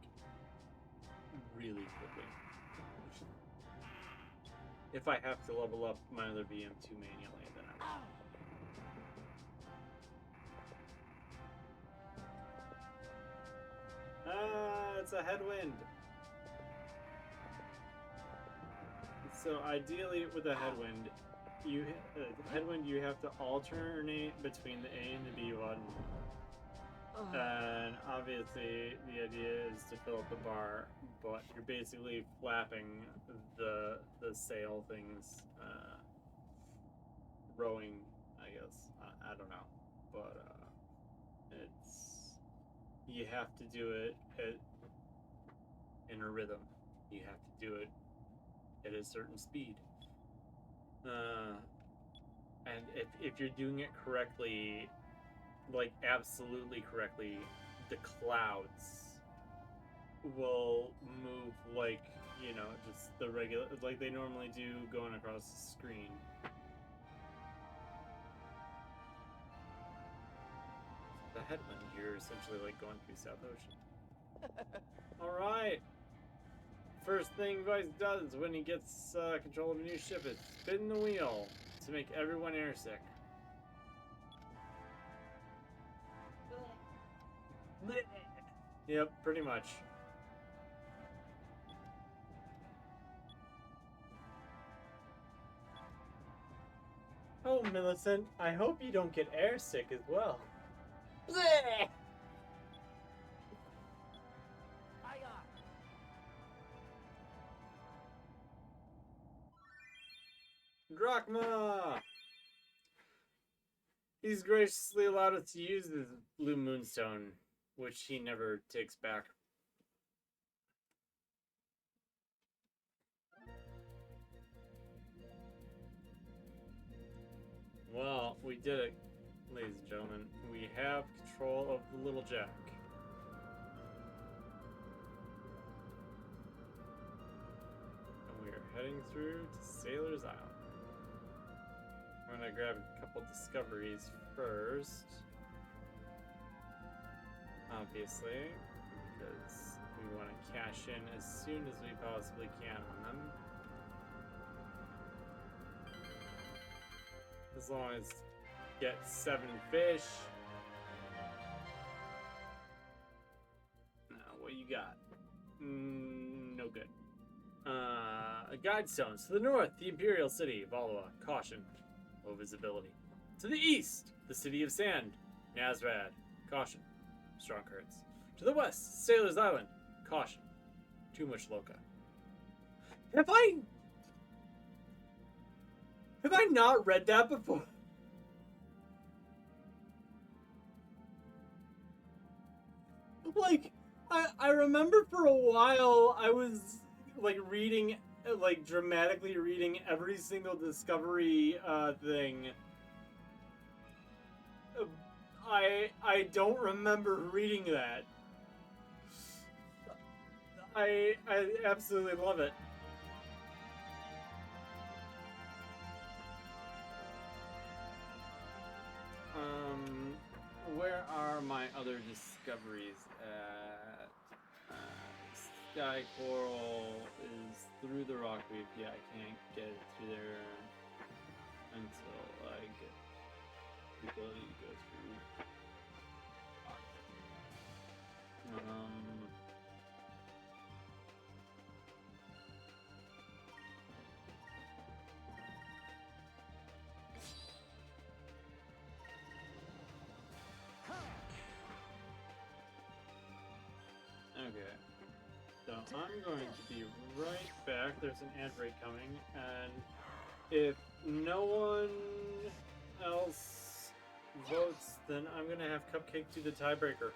really quickly. If I have to level up my other VM2 manually, then I will. Ah, it's a headwind. So ideally, with a headwind, you have to alternate between the A and the B button. And obviously, the idea is to fill up the bar, but you're basically flapping the sail things, rowing, I guess. I don't know, but you have to do it in a rhythm. You have to do it at a certain speed. And if you're doing it correctly, like absolutely correctly, the clouds will move like, you know, just the regular, like they normally do going across the screen. The headwind, you're essentially like going through South Ocean. Alright. First thing Vice does when he gets control of a new ship is spin the wheel to make everyone airsick. Yep, pretty much. Oh, Millicent, I hope you don't get airsick as well. Bleh! Drachma! He's graciously allowed us to use this blue moonstone, which he never takes back. Well, we did it, ladies and gentlemen. We have control of the Little Jack. And we are heading through to Sailor's Island. I'm gonna grab a couple discoveries first. Obviously, because we want to cash in as soon as we possibly can on them. As long as get 7 fish. Now, what you got? No good. Guide stones. To the north, the Imperial City, Valua. Caution. Low visibility. To the east, the City of Sand, Nazrad. Caution. Strong currents. To To the west, Sailor's Island. Caution. Too much Loca. Have I not read that before? Like, I remember for a while I was like reading, like dramatically reading every single Discovery thing. I don't remember reading that. I absolutely love it. Where are my other discoveries at? Sky Coral is through the rock reef. Yeah, I can't get it through there until I get the ability to go through. Okay. So I'm going to be right back. There's an ad break coming, and if no one else votes, then I'm gonna have Cupcake do the tiebreaker.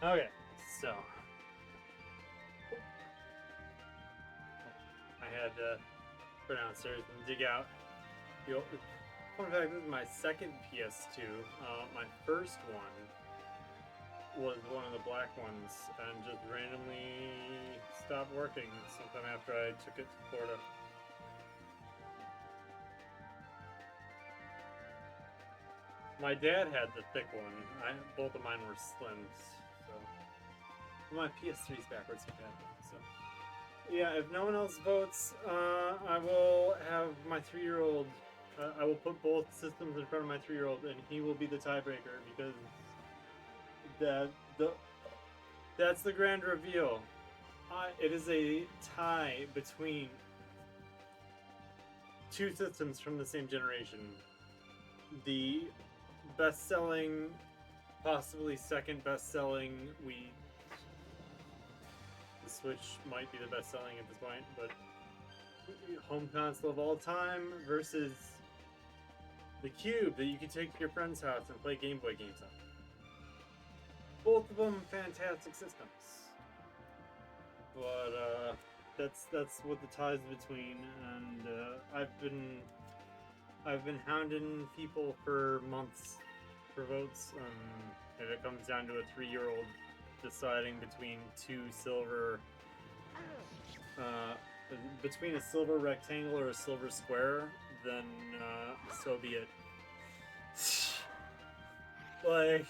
Okay, so I had to go downstairs and dig out. Fun fact: this is my second PS2. My first one was one of the black ones, and just randomly stopped working sometime after I took it to Florida. My dad had the thick one. Both of mine were slims. So my PS3's backwards compatible. So yeah, if no one else votes, I will have my 3-year-old. I will put both systems in front of my 3-year-old, and he will be the tiebreaker because that's the grand reveal. It is a tie between two systems from the same generation. The best-selling, possibly second best-selling Wii. The Switch might be the best-selling at this point, but home console of all time versus the Cube that you can take to your friend's house and play Game Boy games on. Both of them fantastic systems, but that's what the ties between. And I've been hounding people for months for votes. If it comes down to a 3-year-old deciding between two silver between a silver rectangle or a silver square, then so be it. Like,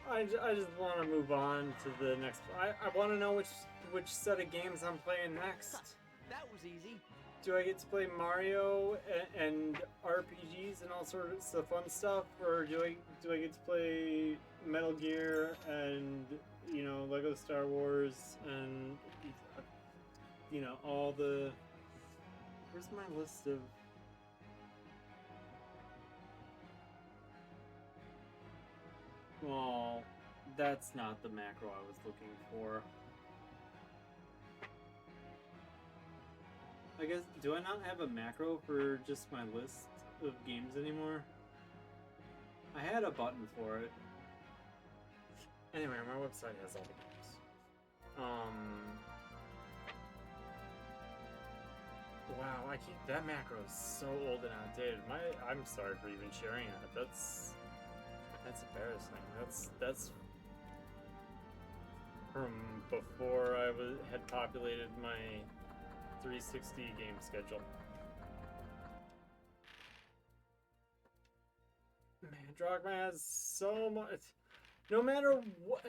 I just want to move on to the next. I want to know which set of games I'm playing next. That was easy. Do I get to play Mario and RPGs and all sorts of fun stuff, or do I get to play Metal Gear and Lego Star Wars and all the. Where's my list of? Oh, that's not the macro I was looking for. I guess, do I not have a macro for just my list of games anymore? I had a button for it. Anyway, my website has all the games. Wow, that macro is so old and outdated. I'm sorry for even sharing that. That's embarrassing. That's from before I had populated my 360 game schedule. Man, Drogma has so much. No matter what,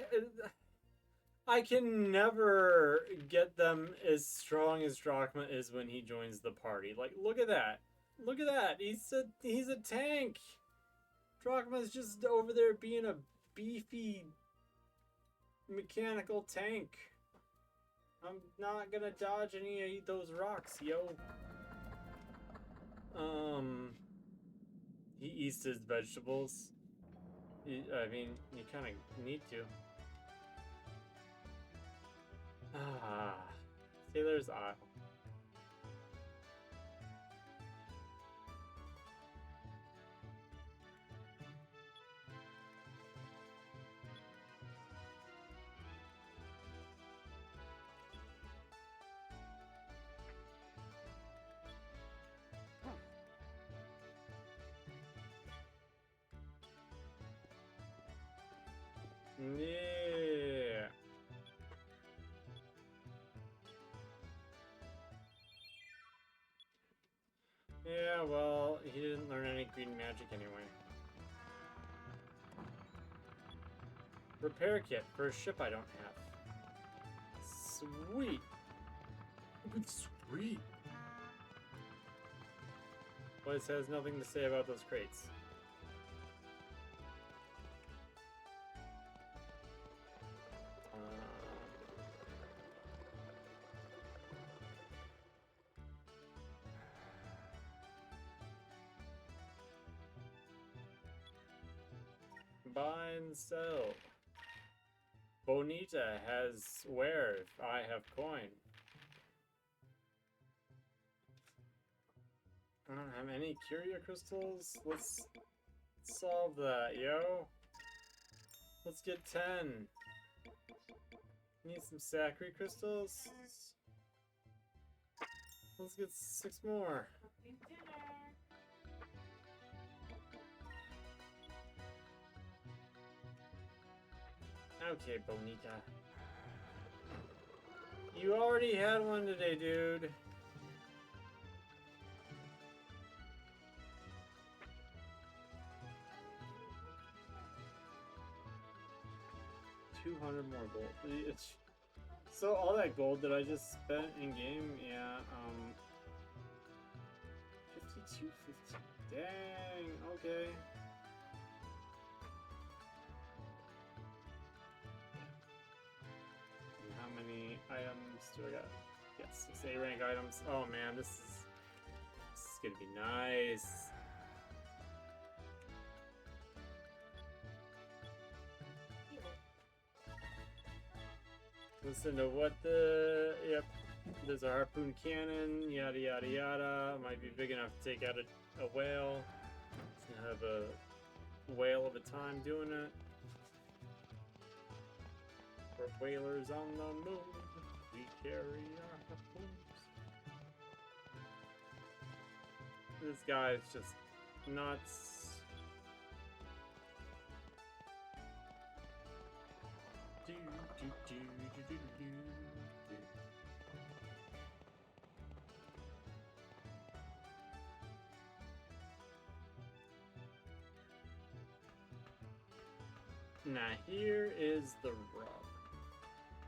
I can never get them as strong as Drogma is when he joins the party. Like, look at that. Look at that. He's a tank. Drogma's just over there being a beefy mechanical tank. I'm not gonna dodge any of those rocks, yo. He eats his vegetables. I mean, you kind of need to. Sailor's Isle. Yeah. Yeah, well, he didn't learn any green magic anyway. Repair kit for a ship I don't have. Sweet. Sweet. Voice has nothing to say about those crates. Buy and sell. Bonita has wares. I have coin. I don't have any curia crystals. Let's solve that, yo. Let's get 10. Need some Sacri crystals. Let's get 6 more. Okay, Bonita. You already had one today, dude. $200 more gold. So all that gold that I just spent in game, yeah, 52.50. Dang, okay. How many items do I got? Yes, 6 A rank items. Oh man, this is gonna be nice. Listen to what yep. There's a harpoon cannon, yada yada yada. Might be big enough to take out a whale. It's gonna have a whale of a time doing it. For whalers on the moon, we carry our harpoons. This guy is just nuts. Now here is the rub.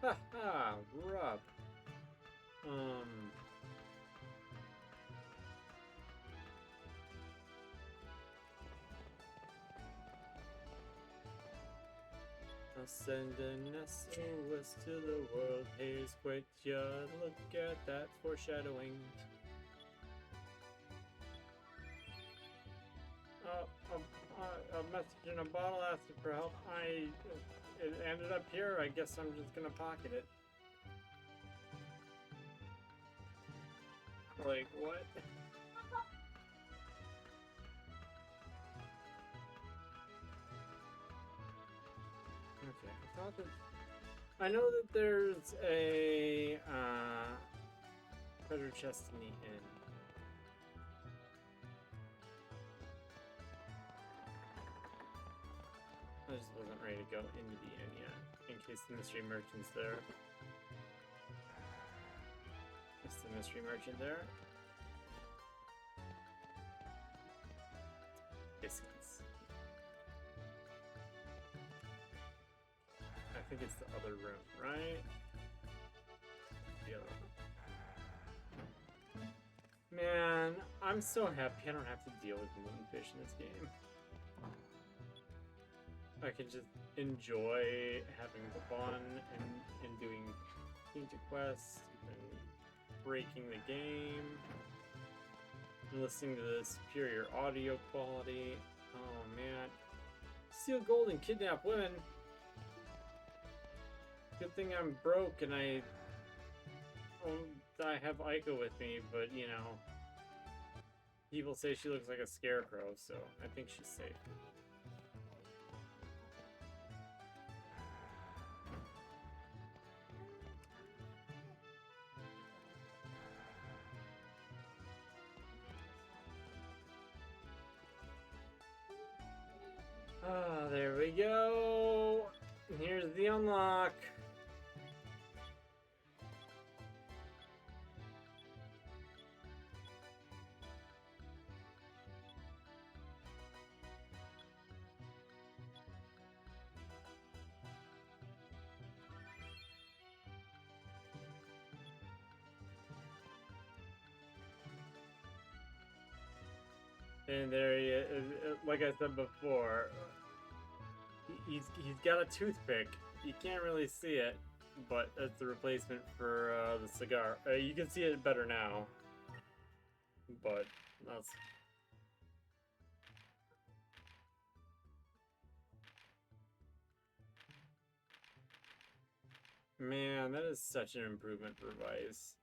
Ha ha, rub. I'll send an SOS to the world. Here's quit ya. Look at that foreshadowing. A message in a bottle asking for help. It ended up here. I guess I'm just gonna pocket it. Like, what? Okay, I thought that... I know that there's a, treasure chest in the inn. I just wasn't ready to go into the inn yet, in case the mystery merchant's there. Is the mystery merchant there? Yes, it is. I think it's the other room, right? The other one. Man, I'm so happy I don't have to deal with moonfish in this game. I can just enjoy having fun and doing quests and breaking the game and listening to the superior audio quality. Oh man. Steal gold and kidnap women. Good thing I'm broke and I have Aiko with me, but you know, people say she looks like a scarecrow, so I think she's safe. Ah, there we go. Here's the unlock. And there he is. Like I said before, he's got a toothpick. You can't really see it, but that's the replacement for the cigar. You can see it better now, but that's... Man, that is such an improvement for Vice.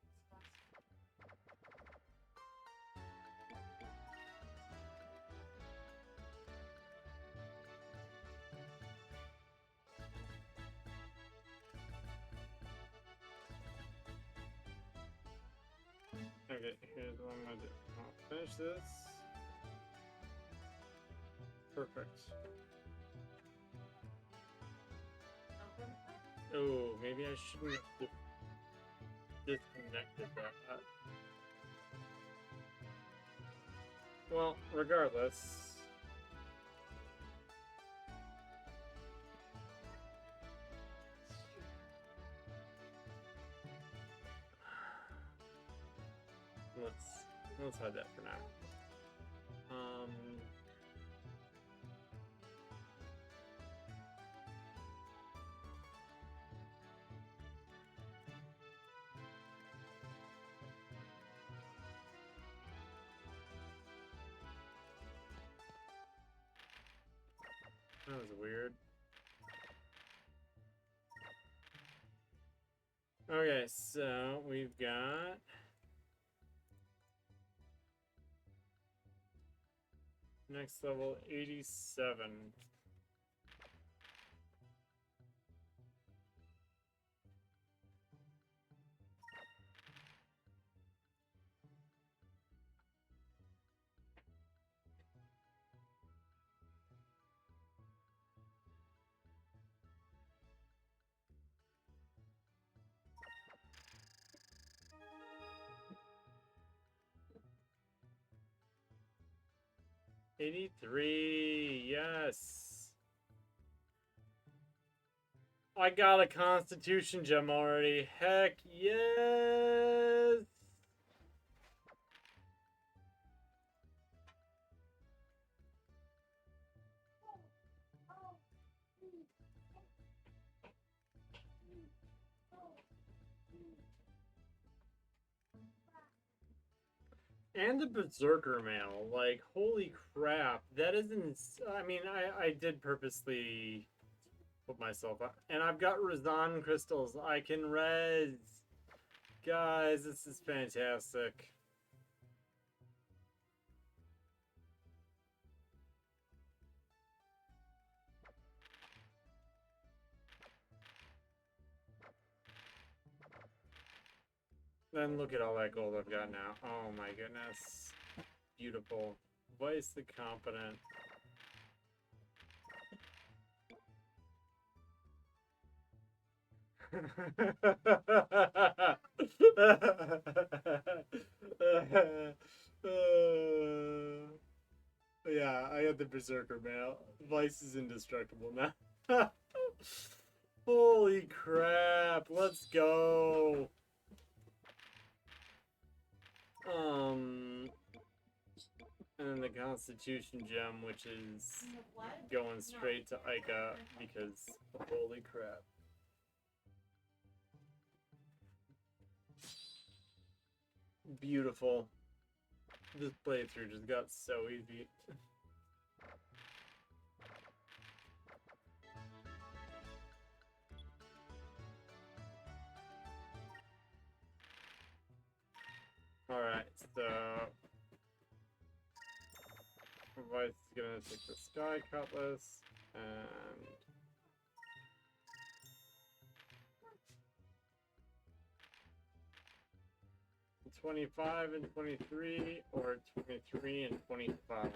Okay, here's what I'm gonna do. I'll finish this. Perfect. Oh, maybe I shouldn't have disconnected that. Well, regardless. Let's hide that for now. That was weird. Okay, so we've got next level 87. '83, yes. I got a Constitution gem already. Heck yes! And the Berserker mail. Like, holy crap. That isn't. I mean, I did purposely put myself up. And I've got Razan crystals. I can res. Guys, this is fantastic. Then look at all that gold I've got now. Oh my goodness. Beautiful. Vice the Competent. Yeah, I got the Berserker mail. Vice is indestructible now. Holy crap, let's go. And then the Constitution gem, which is going straight to Ica because holy crap. Beautiful. This playthrough just got so easy. Alright, so Vice is gonna take the Sky Cutlass and 25 and 23 or 23 and 25.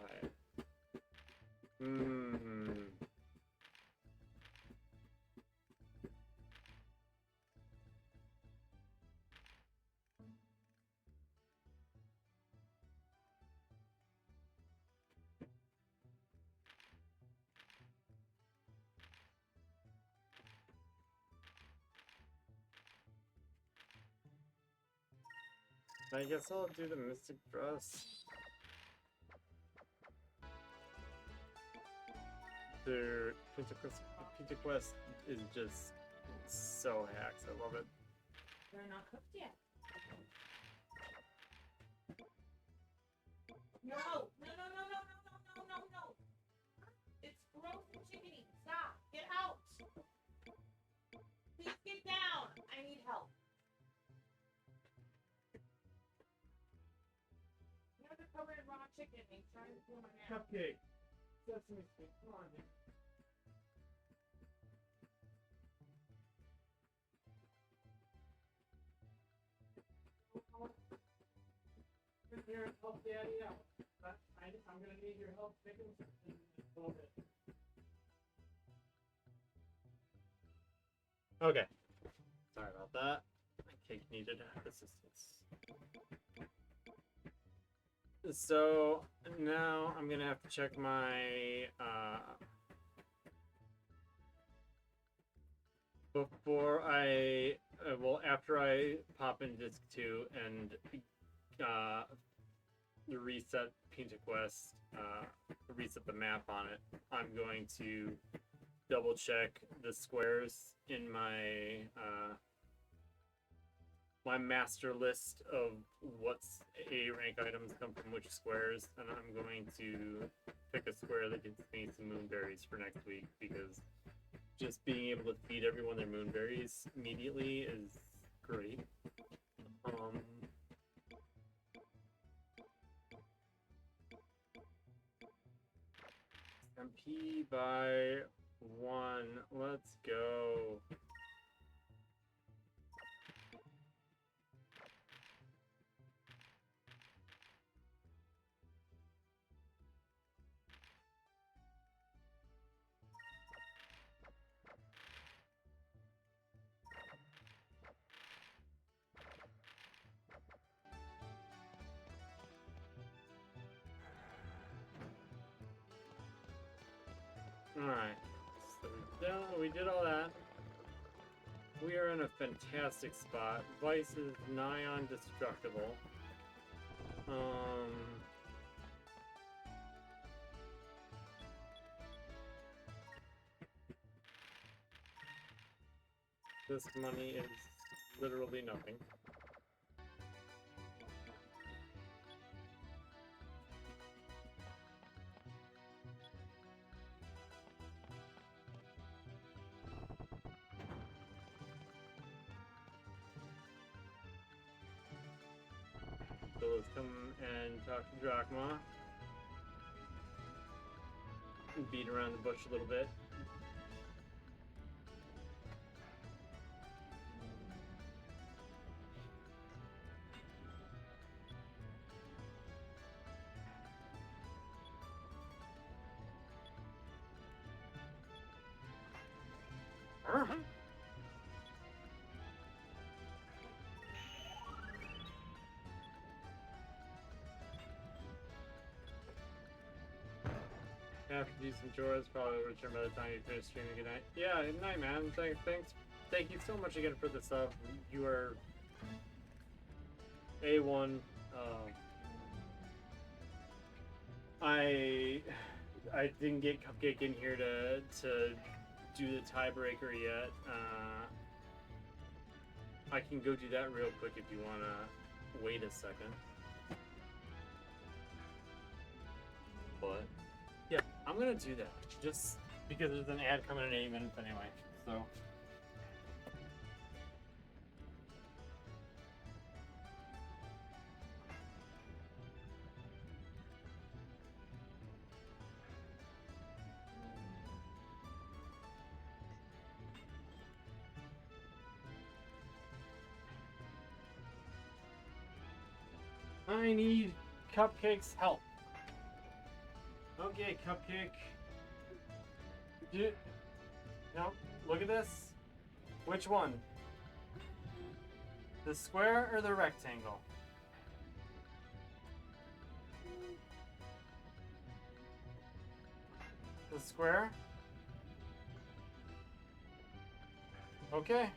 I guess I'll do the Mystic Dress. Their Pizza Quest is just so hacks. I love it. They're not cooked yet. No! No, no, no, no, no, no, no, no, no! It's frozen chickeny. Stop! Get out! Please get down! I need help. You have to cover in raw chicken and trying to pull my hand. Cupcake. Sesame Street. Come on, man. Come here and help Daddy out. I'm gonna need your help picking something in a little bit. Okay. Sorry about that. My cake needed assistance. So now I'm gonna have to check my before I after I pop in disc 2 and reset Pinta Quest, reset the map on it, I'm going to double check the squares in my my master list of what's A rank items come from which squares, and I'm going to pick a square that gets me some moonberries for next week, because just being able to feed everyone their moonberries immediately is great. MP by 1. Let's go. Alright, so we did all that. We are in a fantastic spot. Vice is nigh on destructible. This money is literally nothing. So let's come and talk to Drachma. Beat around the bush a little bit. Have to do some chores. Probably will return by the time you finish streaming. Good night. Yeah, good night, man. Thank you so much again for the sub. You are A1. I didn't get Cupcake in here to do the tiebreaker yet. I can go do that real quick if you wanna wait a second. But yeah, I'm gonna do that just because there's an ad coming in 8 minutes anyway. So. I need Cupcake's help. Okay, Cupcake. No, look at this. Which one? The square or the rectangle? The square? Okay.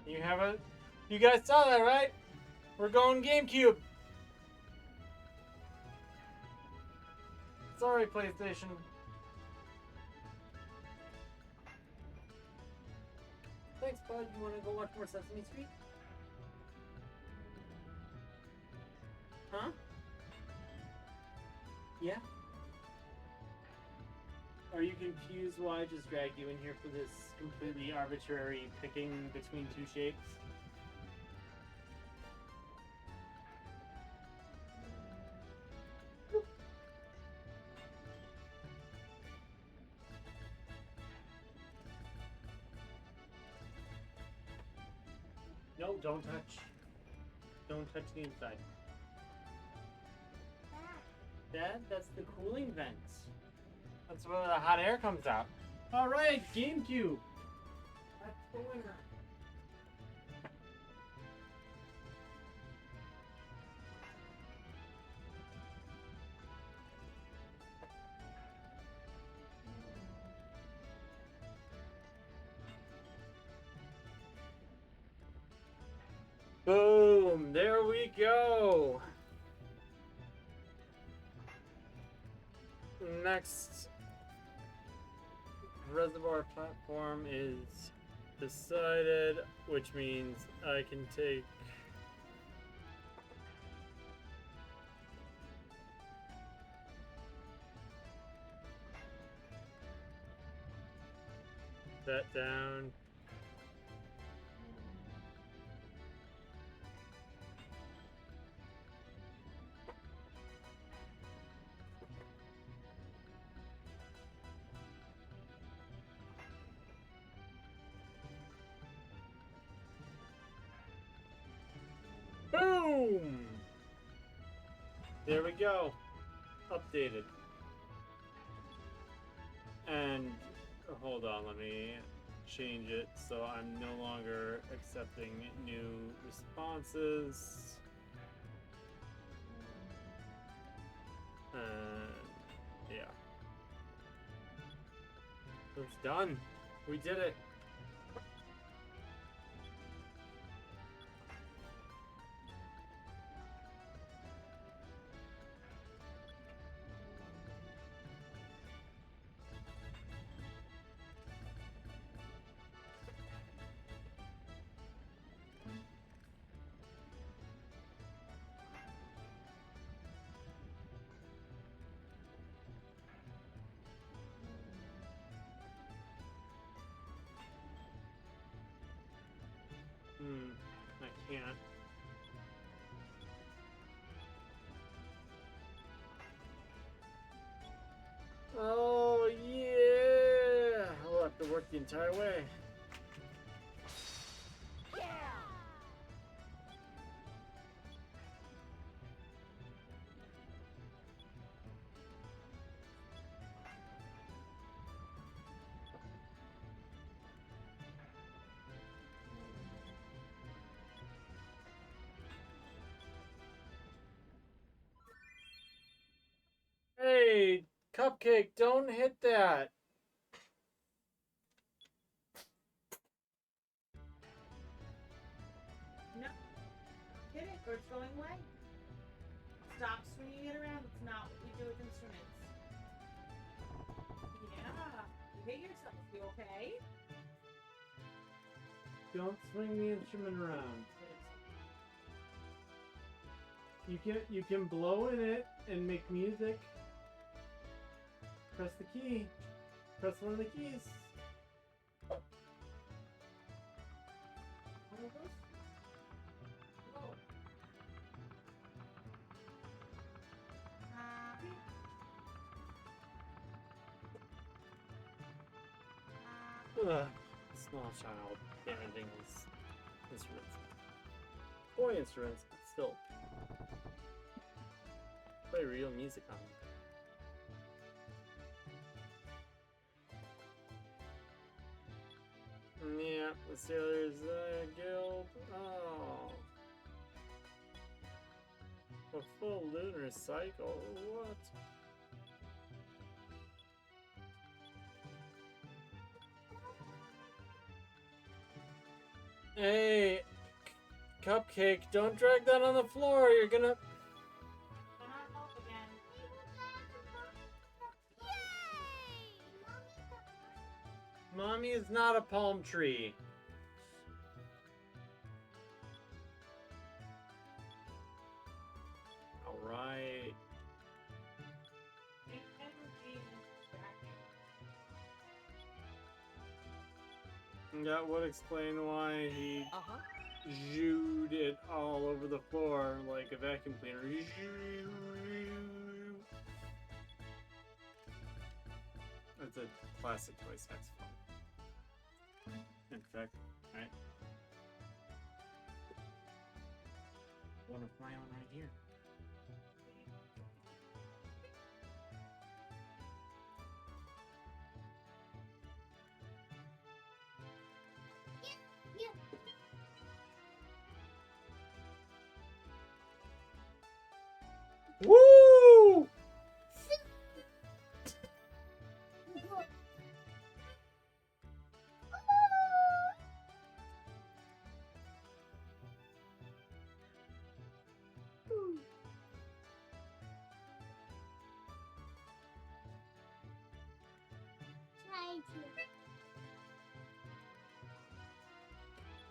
You have it. You guys saw that, right? We're going GameCube. Sorry, PlayStation. Thanks, bud. You want to go watch more Sesame Street? Huh? Yeah? Are you confused why I just dragged you in here for this completely arbitrary picking between two shapes? No, don't touch. Don't touch the inside. Dad, that's the cooling vent. That's where the hot air comes out. Alright, GameCube. That's the winner. Boom! There we go! Next reservoir platform is decided, which means I can take that down. Boom! There we go. Updated. And hold on, let me change it so I'm no longer accepting new responses. And yeah. It's done. We did it. can't. Oh, yeah! I'll have to work the entire way. Yeah! Hey, Cupcake, don't hit that! No. Hit it or it's going away. Stop swinging it around. It's not what we do with instruments. Yeah. You hit yourself. You okay? Don't swing the instrument around. You can blow in it and make music. Press the key. Press one of the keys. One of those? Oh. Ugh, small child damaging his instruments. Toy instruments, but still. Play real music on them. Yeah, the Sailors Guild. Oh. A full lunar cycle? What? Hey, Cupcake, don't drag that on the floor. You're gonna. Come on, help again. Mommy is not a palm tree. Alright. That would explain why he Uh-huh. zooed it all over the floor like a vacuum cleaner. That's a classic toy saxophone. In fact, right? One of my own right here. Woo!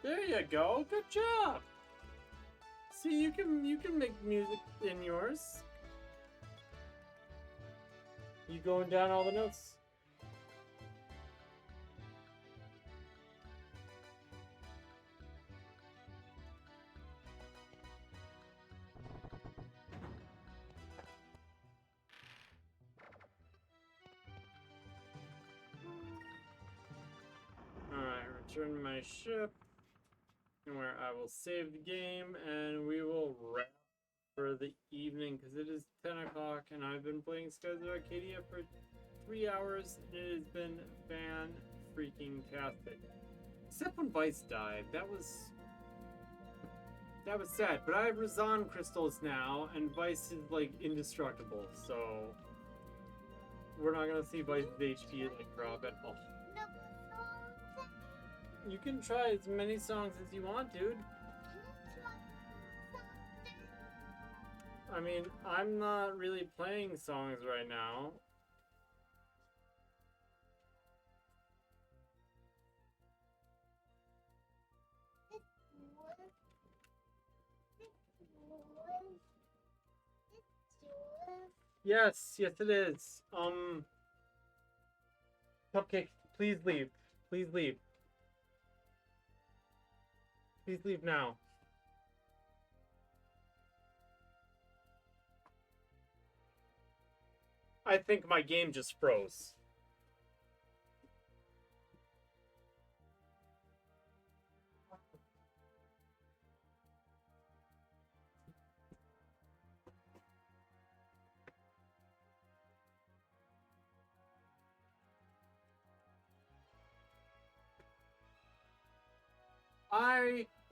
There you go. Good job. See, you can make music in yours. You going down all the notes? Alright, return to my ship, where I will save the game, and we will wrap for the evening, because it is 10 o'clock, and I've been playing Skies of Arcadia for 3 hours, and it has been fan-freaking-tastic. Except when Vice died. That was sad, but I have Razan crystals now, and Vice is, like, indestructible, so we're not gonna see Vice's HP, like, drop at all. You can try as many songs as you want, dude. I mean, I'm not really playing songs right now. Yes, yes it is. Cupcake, please leave. Please leave. Please leave now. I think my game just froze.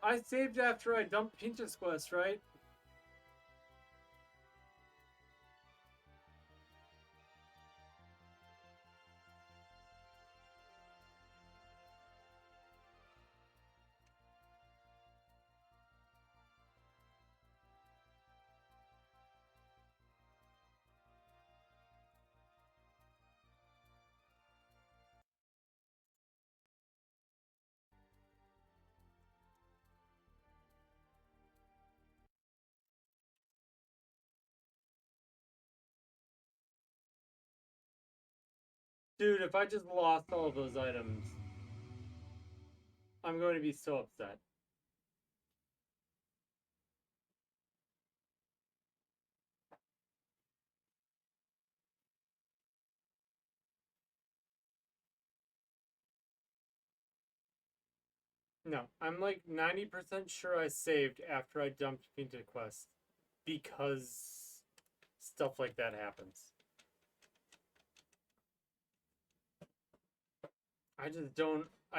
I saved after I dumped Pinterest Quest, right? Dude, if I just lost all of those items, I'm going to be so upset. No, I'm like 90% sure I saved after I dumped Pinterest Quest because stuff like that happens. I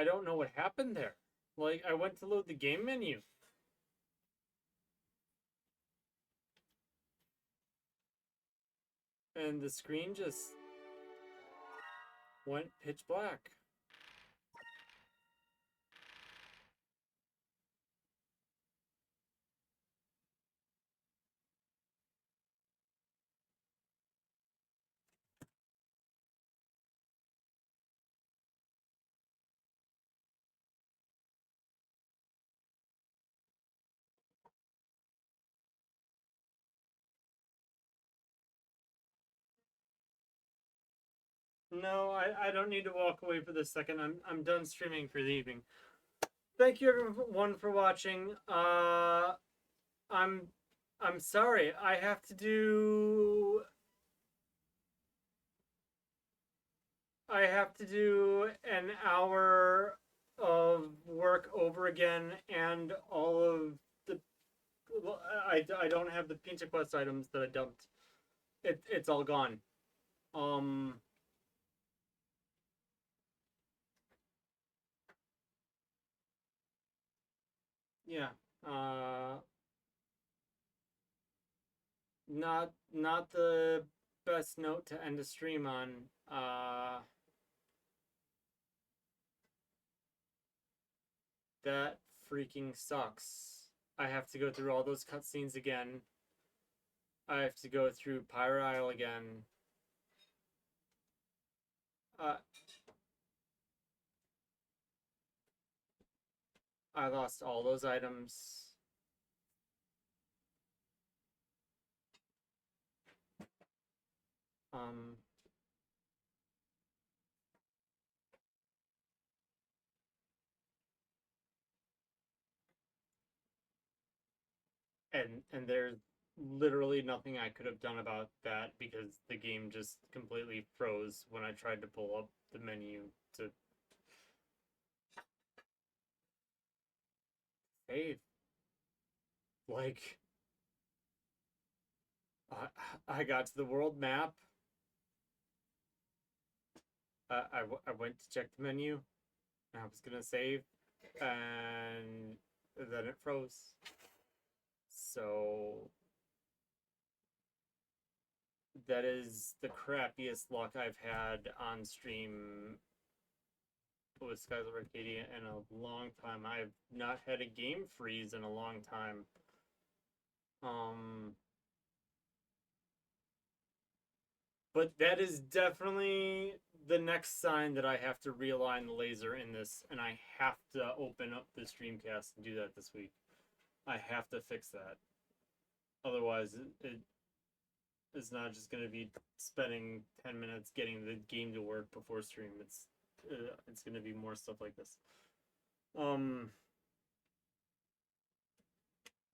don't know what happened there. Like, I went to load the game menu. And the screen just went pitch black. No, I don't need to walk away for this second. I'm done streaming for the evening. Thank you everyone for watching. I'm sorry. I have to do an hour of work over again and all of the well, I don't have the Pizza Quest items that I dumped. It's all gone. Yeah. Not the best note to end a stream on. That freaking sucks. I have to go through all those cutscenes again. I have to go through Pyre Isle again. I lost all those items. And there's literally nothing I could have done about that because the game just completely froze when I tried to pull up the menu to save. Like, I got to the world map. I went to check the menu. I was gonna save, and then it froze. So that is the crappiest luck I've had on stream with Skies of Arcadia in a long time. I've not had a game freeze in a long time. But that is definitely the next sign that I have to realign the laser in this, and I have to open up the Streamcast and do that this week. I have to fix that. Otherwise, it's not just going to be spending 10 minutes getting the game to work before stream. It's going to be more stuff like this.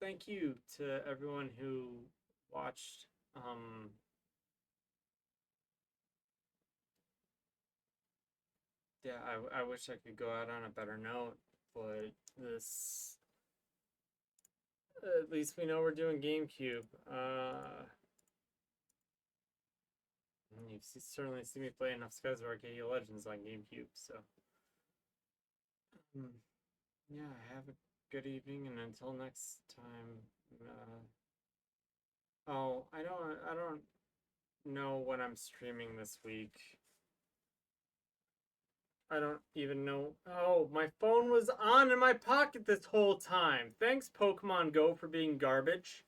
Thank you to everyone who watched. Yeah, I wish I could go out on a better note, but this, at least we know we're doing GameCube. You've certainly seen me play enough Skies of Arcadia Legends on GameCube, so. Yeah, have a good evening, and until next time. Oh, I don't know when I'm streaming this week. I don't even know. Oh, my phone was on in my pocket this whole time. Thanks, Pokemon Go, for being garbage.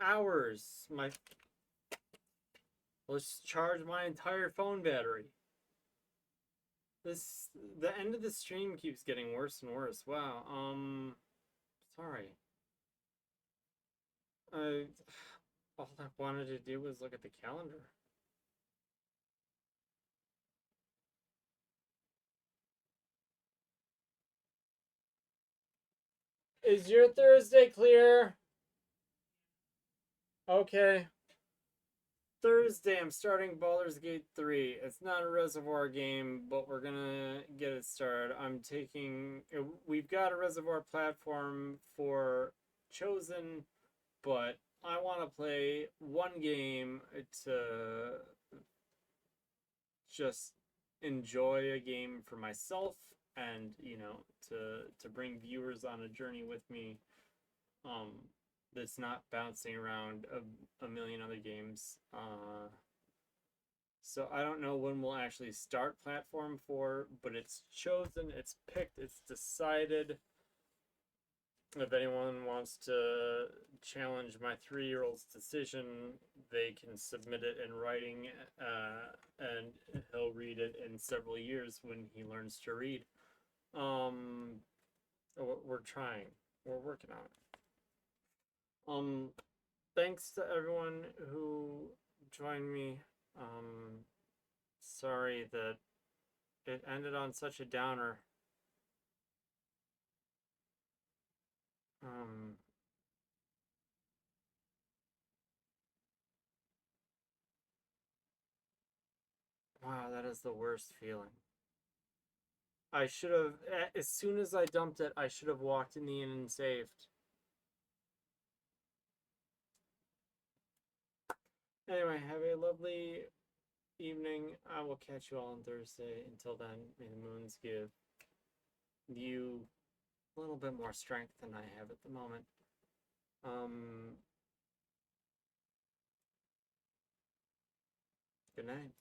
Hours. Let's charge my entire phone battery. The end of the stream keeps getting worse and worse. Wow. Sorry. All I wanted to do was look at the calendar. Is your Thursday clear? Okay. Thursday, I'm starting Baldur's Gate 3. It's not a Reservoir game, but we're gonna get it started. We've got a Reservoir platform for Chosen, but I want to play one game to just enjoy a game for myself, and to bring viewers on a journey with me. That's not bouncing around a million other games. So I don't know when we'll actually start Platform 4, but it's chosen, it's picked, it's decided. If anyone wants to challenge my 3-year-old's decision, they can submit it in writing, and he'll read it in several years when he learns to read. We're trying. We're working on it. Thanks to everyone who joined me. Sorry that it ended on such a downer. Wow, that is the worst feeling. I should have, as soon as I dumped it, I should have walked in the inn and saved. Anyway, have a lovely evening. I will catch you all on Thursday. Until then, may the moons give you a little bit more strength than I have at the moment. Good night.